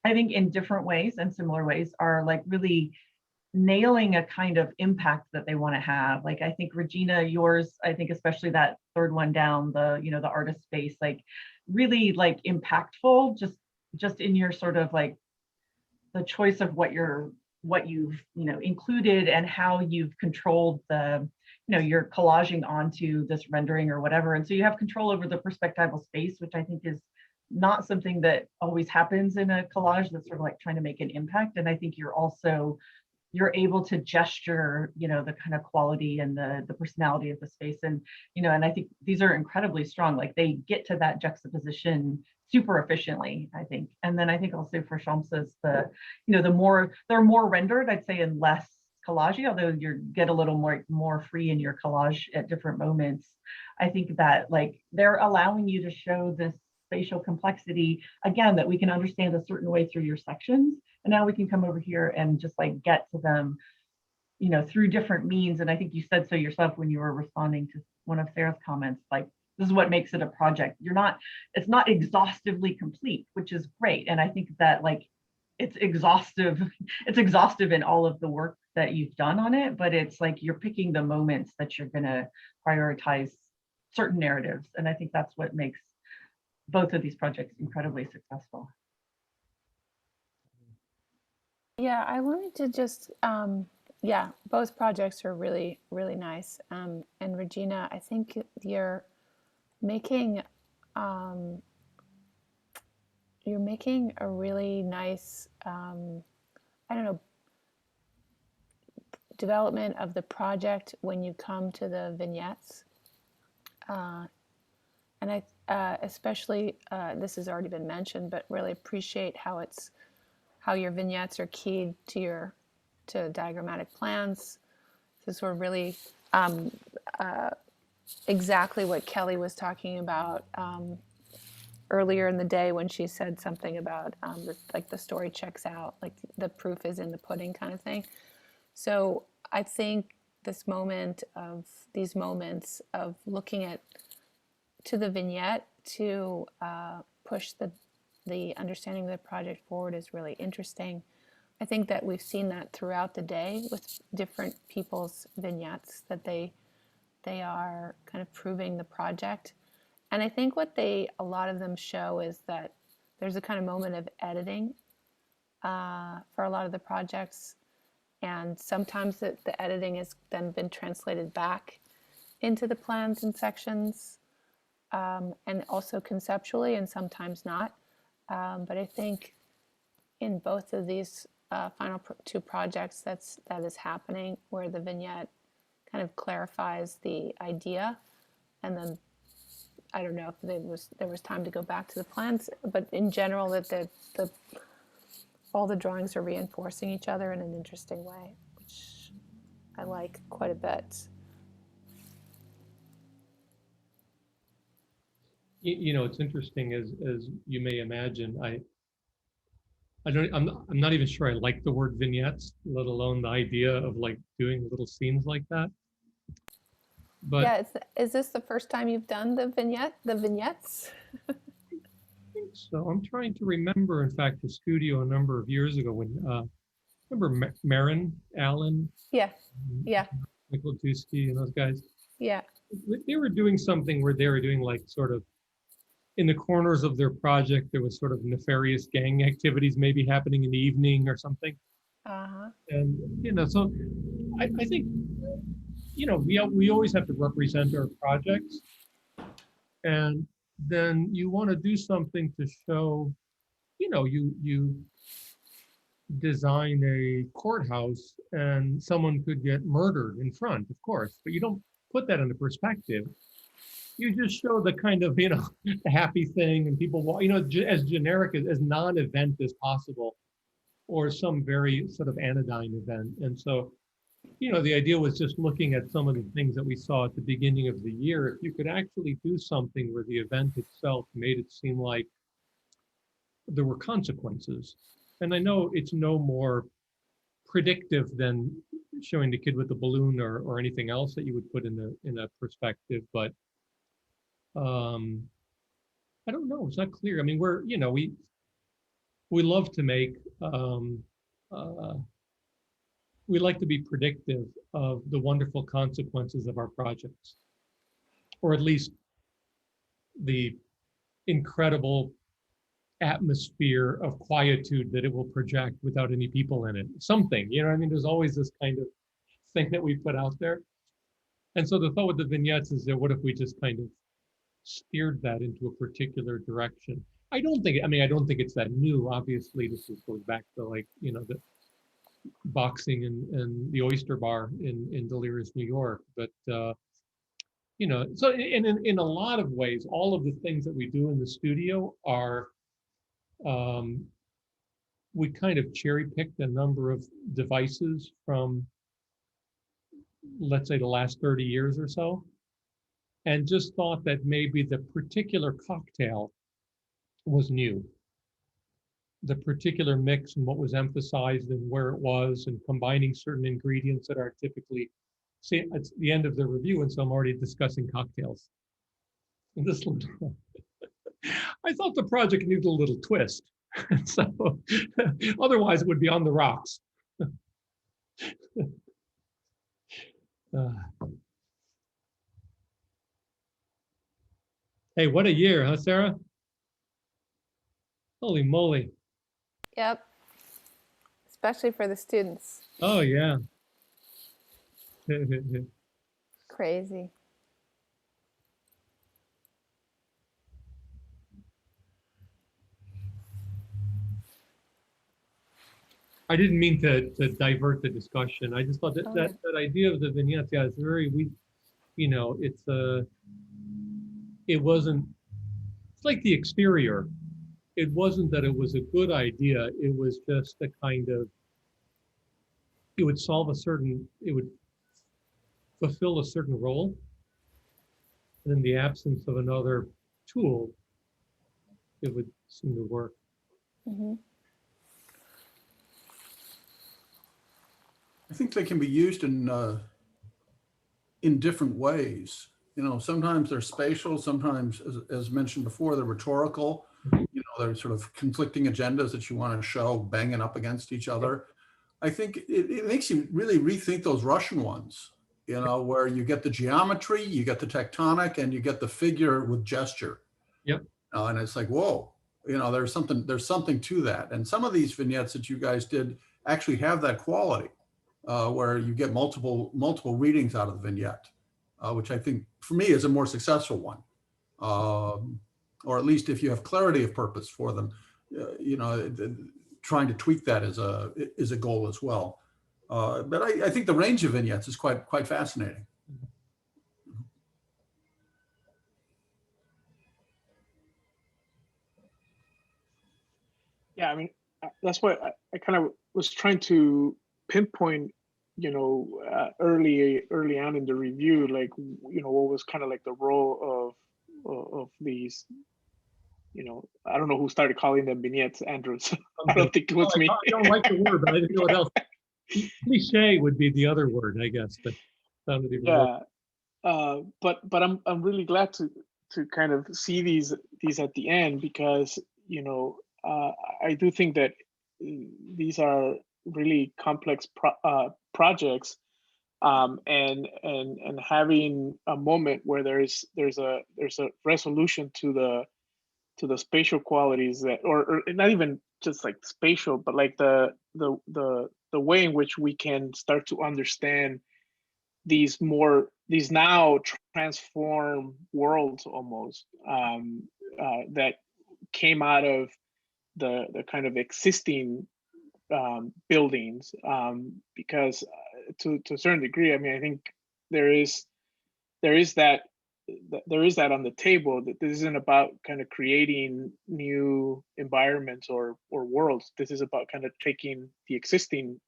I think in different ways and similar ways, are like really nailing a kind of impact that they want to have. Like, I think Regina, yours, I think especially that third one down, the the artist space, like really like impactful, just in your sort of like the choice of what you've included and how you've controlled the you're collaging onto this rendering or whatever. And so you have control over the perspectival space, which I think is not something that always happens in a collage that's sort of like trying to make an impact. And I think you're able to gesture, the kind of quality and the personality of the space. And, and I think these are incredibly strong. Like they get to that juxtaposition super efficiently, I think. And then I think also for Shamsa's, they're more rendered, I'd say, and less collage, although you get a little more free in your collage at different moments. I think that like they're allowing you to show this spatial complexity, again, that we can understand a certain way through your sections. And now we can come over here and just like get to them, through different means. And I think you said so yourself when you were responding to one of Sarah's comments, like, this is what makes it a project. It's not exhaustively complete, which is great. And I think that like, it's exhaustive in all of the work that you've done on it, but it's like, you're picking the moments that you're gonna prioritize certain narratives. And I think that's what makes both of these projects incredibly successful. Yeah, I wanted to just, both projects are really, really nice. And Regina, I think you're making a really nice, development of the project when you come to the vignettes. And I especially, this has already been mentioned, but really appreciate how your vignettes are keyed to diagrammatic plans. This sort of really exactly what Kelly was talking about earlier in the day when she said something about like the story checks out, like the proof is in the pudding kind of thing. So I think these moments of looking to the vignette to push the understanding of the project forward is really interesting. I think that we've seen that throughout the day with different people's vignettes, that they are kind of proving the project. And I think what a lot of them show is that there's a kind of moment of editing for a lot of the projects. And sometimes the editing has then been translated back into the plans and sections, and also conceptually, and sometimes not. But I think in both of these final two projects, that is happening, where the vignette kind of clarifies the idea, and then I don't know if there was time to go back to the plans, but in general, that all the drawings are reinforcing each other in an interesting way, which I like quite a bit. You know, it's interesting, as you may imagine, I'm not even sure I like the word vignettes, let alone the idea of like doing little scenes like that. But yeah, is this the first time you've done the vignettes? I think so. I'm trying to remember, in fact, the studio a number of years ago when, remember Marin, Allen? Yeah, yeah. Michael Tuski and those guys? Yeah. They were doing something where they were doing like sort of, in the corners of their project, there was sort of nefarious gang activities maybe happening in the evening or something. Uh-huh. And, you know, so I think, you know, we always have to represent our projects. And then you want to do something to show, you know, you design a courthouse and someone could get murdered in front, of course, but you don't put that into perspective. You just show the kind of, you know, the happy thing, and people, you know, as generic as non-event as possible, or some very sort of anodyne event. And so, you know, the idea was just looking at some of the things that we saw at the beginning of the year. If you could actually do something where the event itself made it seem like there were consequences. And I know it's no more predictive than showing the kid with the balloon or anything else that you would put in a perspective, but I don't know. It's not clear. I mean, you know, we love to make, we like to be predictive of the wonderful consequences of our projects, or at least the incredible atmosphere of quietude that it will project without any people in it. Something, you know, I mean, there's always this kind of thing that we put out there. And so the thought with the vignettes is that what if we just kind of steered that into a particular direction? I don't think it's that new. Obviously, this goes back to, like, you know, the boxing and the oyster bar in Delirious New York. But you know, so in a lot of ways, all of the things that we do in the studio are, we kind of cherry picked a number of devices from, let's say, the last 30 years or so, and just thought that maybe the particular cocktail was new. The particular mix and what was emphasized and where it was, and combining certain ingredients that are typically, see, it's the end of the review, and so I'm already discussing cocktails. And this little, I thought the project needed a little twist. So otherwise it would be on the rocks. Hey, what a year, huh, Sarah? Holy moly. Yep. Especially for the students. Oh, yeah. Crazy. I didn't mean to divert the discussion. I just thought that that idea of the vignettes, yeah, it's very, you know, it wasn't, it's like the exterior. It wasn't that it was a good idea. It was just a kind of, it would it would fulfill a certain role. And in the absence of another tool, it would seem to work. Mm-hmm. I think they can be used in different ways. You know, sometimes they're spatial, sometimes, as mentioned before, they're rhetorical. You know, they're sort of conflicting agendas that you want to show banging up against each other. I think it makes you really rethink those Russian ones, you know, where you get the geometry, you get the tectonic, and you get the figure with gesture. Yep. And it's like, whoa, You know, there's something to that. And some of these vignettes that you guys did actually have that quality where you get multiple readings out of the vignette, which I think for me is a more successful one. Or at least if you have clarity of purpose for them, you know, trying to tweak that is a goal as well. But I think the range of vignettes is quite fascinating. Yeah, I mean, that's what I kind of was trying to pinpoint, you know, early on in the review, like, you know, what was kind of like the role of these, you know, I don't know who started calling them vignettes, Andrew. So I don't think it was me. I don't like the word, but I didn't know what else. Cliche would be the other word, I guess, but sounded even worse. Yeah, but I'm really glad to kind of see these at the end, because, you know, I do think that these are really complex projects, and having a moment where there's a resolution to the spatial qualities that, or not even just like spatial, but like the way in which we can start to understand these now transform worlds almost, that came out of the kind of existing buildings, because to a certain degree, I mean, I think there is that on the table, that this isn't about kind of creating new environments or worlds. This is about kind of taking the existing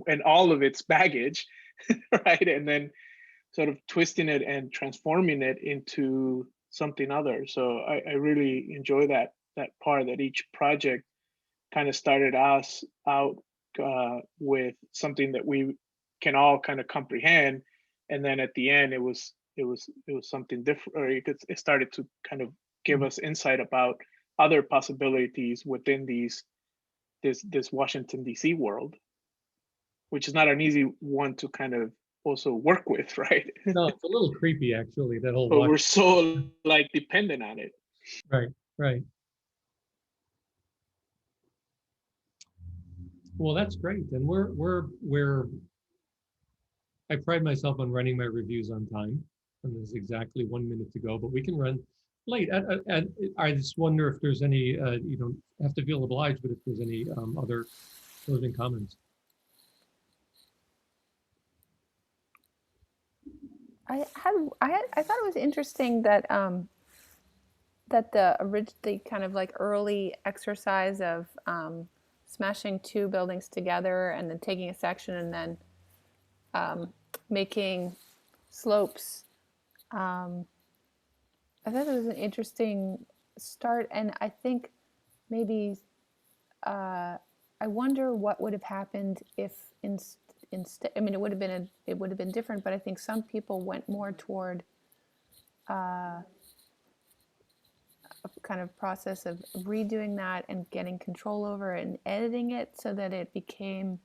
and all of its baggage, right, and then sort of twisting it and transforming it into something other. So I really enjoy that part, that each project kind of started us out with something that we can all kind of comprehend, and then at the end it was something different, or it started to kind of give us insight about other possibilities within this Washington DC world, which is not an easy one to kind of also work with, right? No, it's a little creepy, actually, that whole. But we're so like dependent on it. Right, right. Well, that's great. And I pride myself on running my reviews on time. And there's exactly 1 minute to go, but we can run late. I just wonder if there's any, you don't have to feel obliged, but if there's any other closing comments. I thought it was interesting that that the kind of like early exercise of smashing two buildings together and then taking a section and then making slopes. I thought it was an interesting start, and I think maybe I wonder what would have happened if instead. I mean, it would have been different, but I think some people went more toward a kind of process of redoing that and getting control over it and editing it so that it became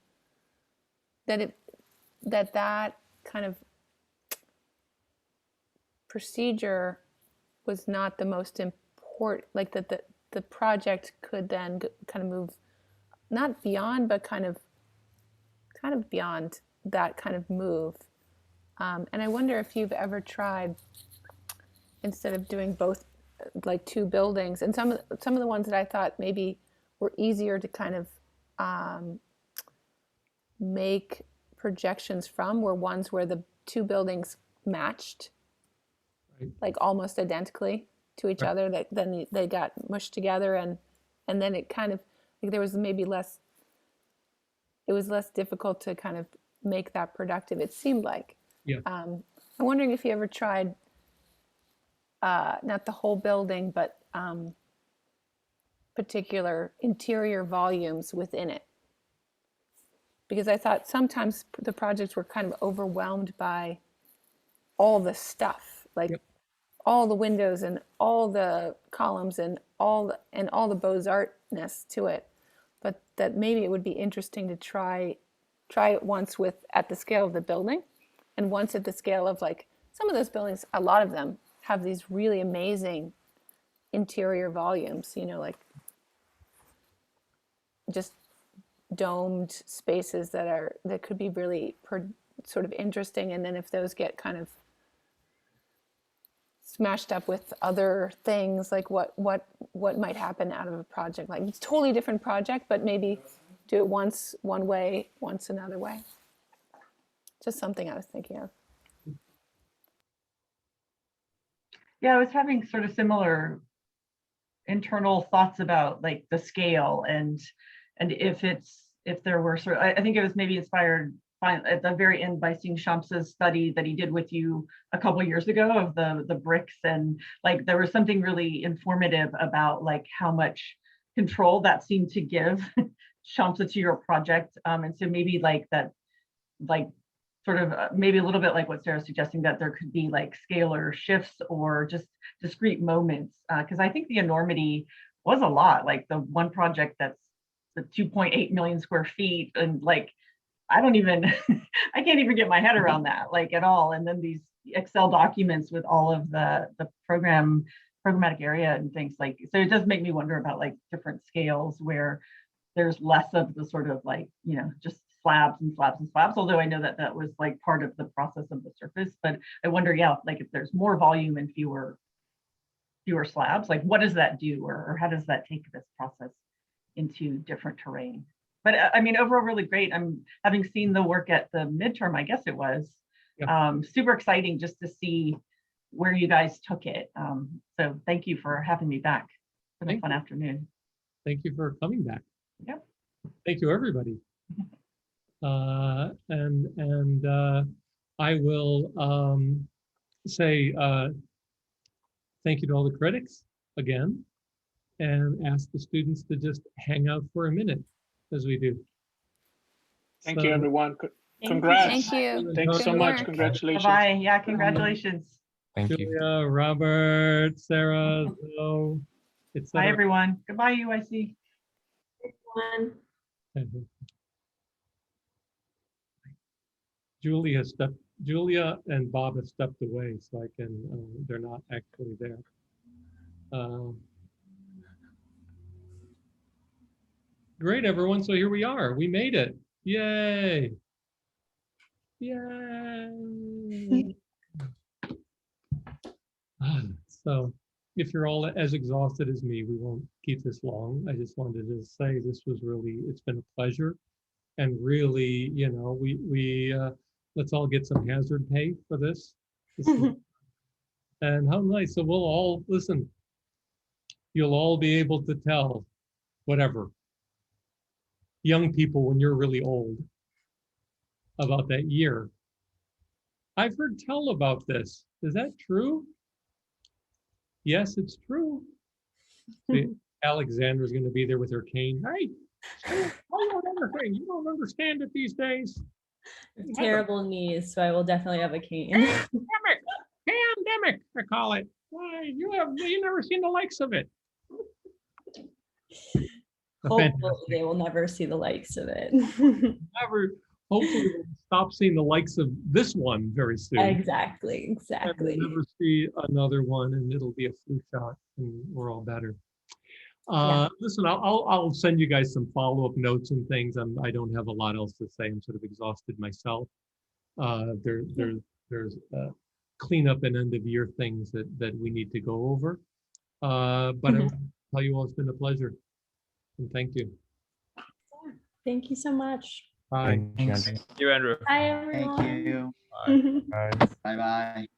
that kind of procedure was not the most important, like that the project could then kind of move not beyond, but kind of beyond that kind of move. And I wonder if you've ever tried, instead of doing both, like two buildings, and some of the ones that I thought maybe were easier to kind of make projections from were ones where the two buildings matched, right, like almost identically to each other, that then they got mushed together, and then it kind of, like, there was maybe less, it was less difficult to kind of make that productive, it seemed like. Yeah. I'm wondering if you ever tried not the whole building, but particular interior volumes within it. Because I thought sometimes the projects were kind of overwhelmed by all the stuff, like all the windows and all the columns and all the Beaux-Artness to it. But that maybe it would be interesting to try it once at the scale of the building, and once at the scale of, like, some of those buildings, a lot of them have these really amazing interior volumes, you know, like just domed spaces that could be really sort of interesting. And then if those get kind of smashed up with other things, like what might happen out of a project, like it's a totally different project, but maybe do it once one way, once another way. Just something I was thinking of. Yeah, I was having sort of similar internal thoughts about like the scale and if there were sort of, I think it was maybe inspired at the very end by seeing Shamsa's study that he did with you a couple of years ago of the bricks, and like there was something really informative about like how much control that seemed to give Shamsa to your project, and so maybe like that, like sort of maybe a little bit like what Sarah's suggesting, that there could be like scalar shifts or just discrete moments, because I think the enormity was a lot. Like the one project that's the 2.8 million square feet, and like I don't even I can't even get my head around that like at all. And then these Excel documents with all of the programmatic area and things, like, so it does make me wonder about like different scales where there's less of the sort of like, you know, just slabs and slabs and slabs, although I know that that was like part of the process of the surface. But I wonder, yeah, like if there's more volume and fewer slabs, like what does that do, or how does that take this process into different terrain? But I mean, overall, really great. I'm having seen the work at the midterm, I guess it was, super exciting just to see where you guys took it. So thank you for having me back. It's been a fun afternoon. Thank you for coming back. Yep. Thank you, everybody. And I will say thank you to all the critics again, and ask the students to just hang out for a minute as we do. Thank you, everyone. Congrats. Thank you. Thanks so much. Congratulations. Bye. Yeah, congratulations. Thank you. Julia, Robert, Sarah, Zoe, etc. Bye, everyone. Goodbye, UIC. Julia and Bob have stepped away, so I can, they're not actually there. Great, everyone. So here we are. We made it. Yay. Yay. So if you're all as exhausted as me, we won't keep this long. I just wanted to say this was really, it's been a pleasure. And really, you know, we let's all get some hazard pay for this. And how nice. So we'll all, listen, you'll all be able to tell whatever young people when you're really old about that year. I've heard tell about this. Is that true? Yes, it's true. Alexandra's going to be there with her cane. Hey, you don't understand it these days. Terrible knees, so I will definitely have a cane. Pandemic, I call it. Why, you never seen the likes of it. Hopefully they will never see the likes of it. Hopefully we'll stop seeing the likes of this one very soon. Exactly. And we'll never see another one, and it'll be a flu shot, and we're all better. Listen, I'll send you guys some follow-up notes and things. I don't have a lot else to say. I'm sort of exhausted myself. There's cleanup and end of year things that we need to go over. But I want to tell you all it's been a pleasure. And thank you. Thank you so much. Bye. Thank you, Andrew. Bye, everyone. Thank you. Bye. Bye. Bye-bye.